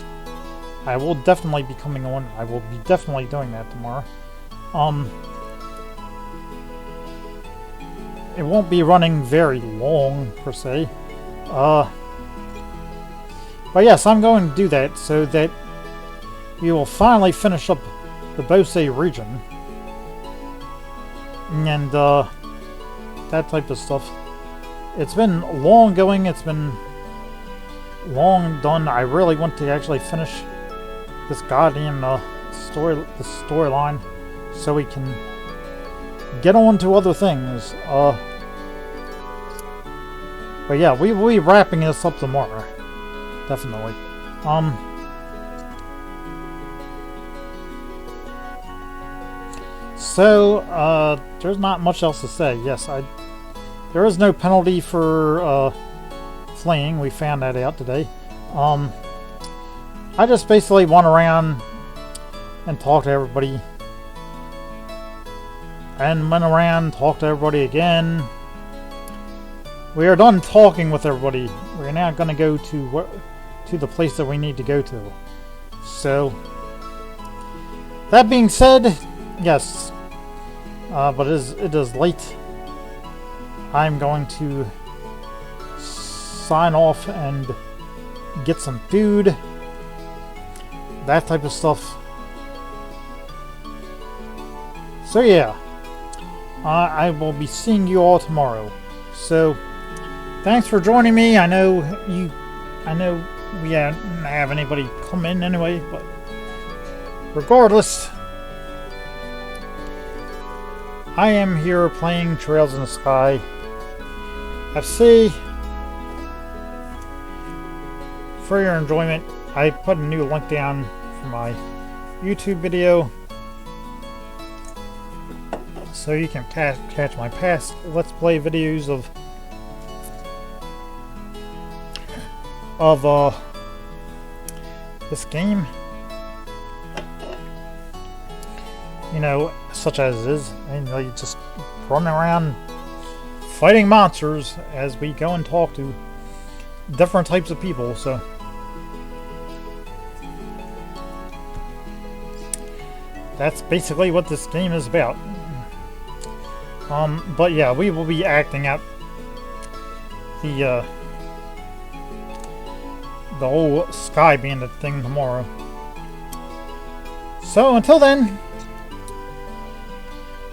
I will definitely be coming on. I will be definitely doing that tomorrow. It won't be running very long, per se. But yes, I'm going to do that so that we will finally finish up the Bose region. And, that type of stuff. It's been long going, it's been long done. I really want to actually finish this goddamn storyline so we can get on to other things. But yeah, we will be wrapping this up tomorrow. Definitely. So, there's not much else to say. Yes, there is no penalty for, fleeing. We found that out today. I just basically went around and talked to everybody. And went around, talked to everybody again. We are done talking with everybody. We're now going to go to the place that we need to go to. So, that being said, yes, but it is late. I'm going to sign off and get some food, that type of stuff. So yeah, I will be seeing you all tomorrow. So thanks for joining me. I know we didn't have anybody come in anyway, but regardless, I am here playing Trails in the Sky FC. For your enjoyment, I put a new link down for my YouTube video so you can catch my past Let's Play videos of this game. You know, such as it is, and you just running around fighting monsters as we go and talk to different types of people. So that's basically what this game is about. But yeah, we will be acting out the whole Sky Bandit thing tomorrow. So until then,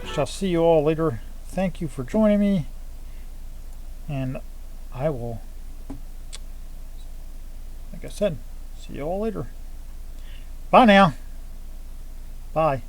I shall see you all later. Thank you for joining me, and I will, like I said, see you all later. Bye now. Bye.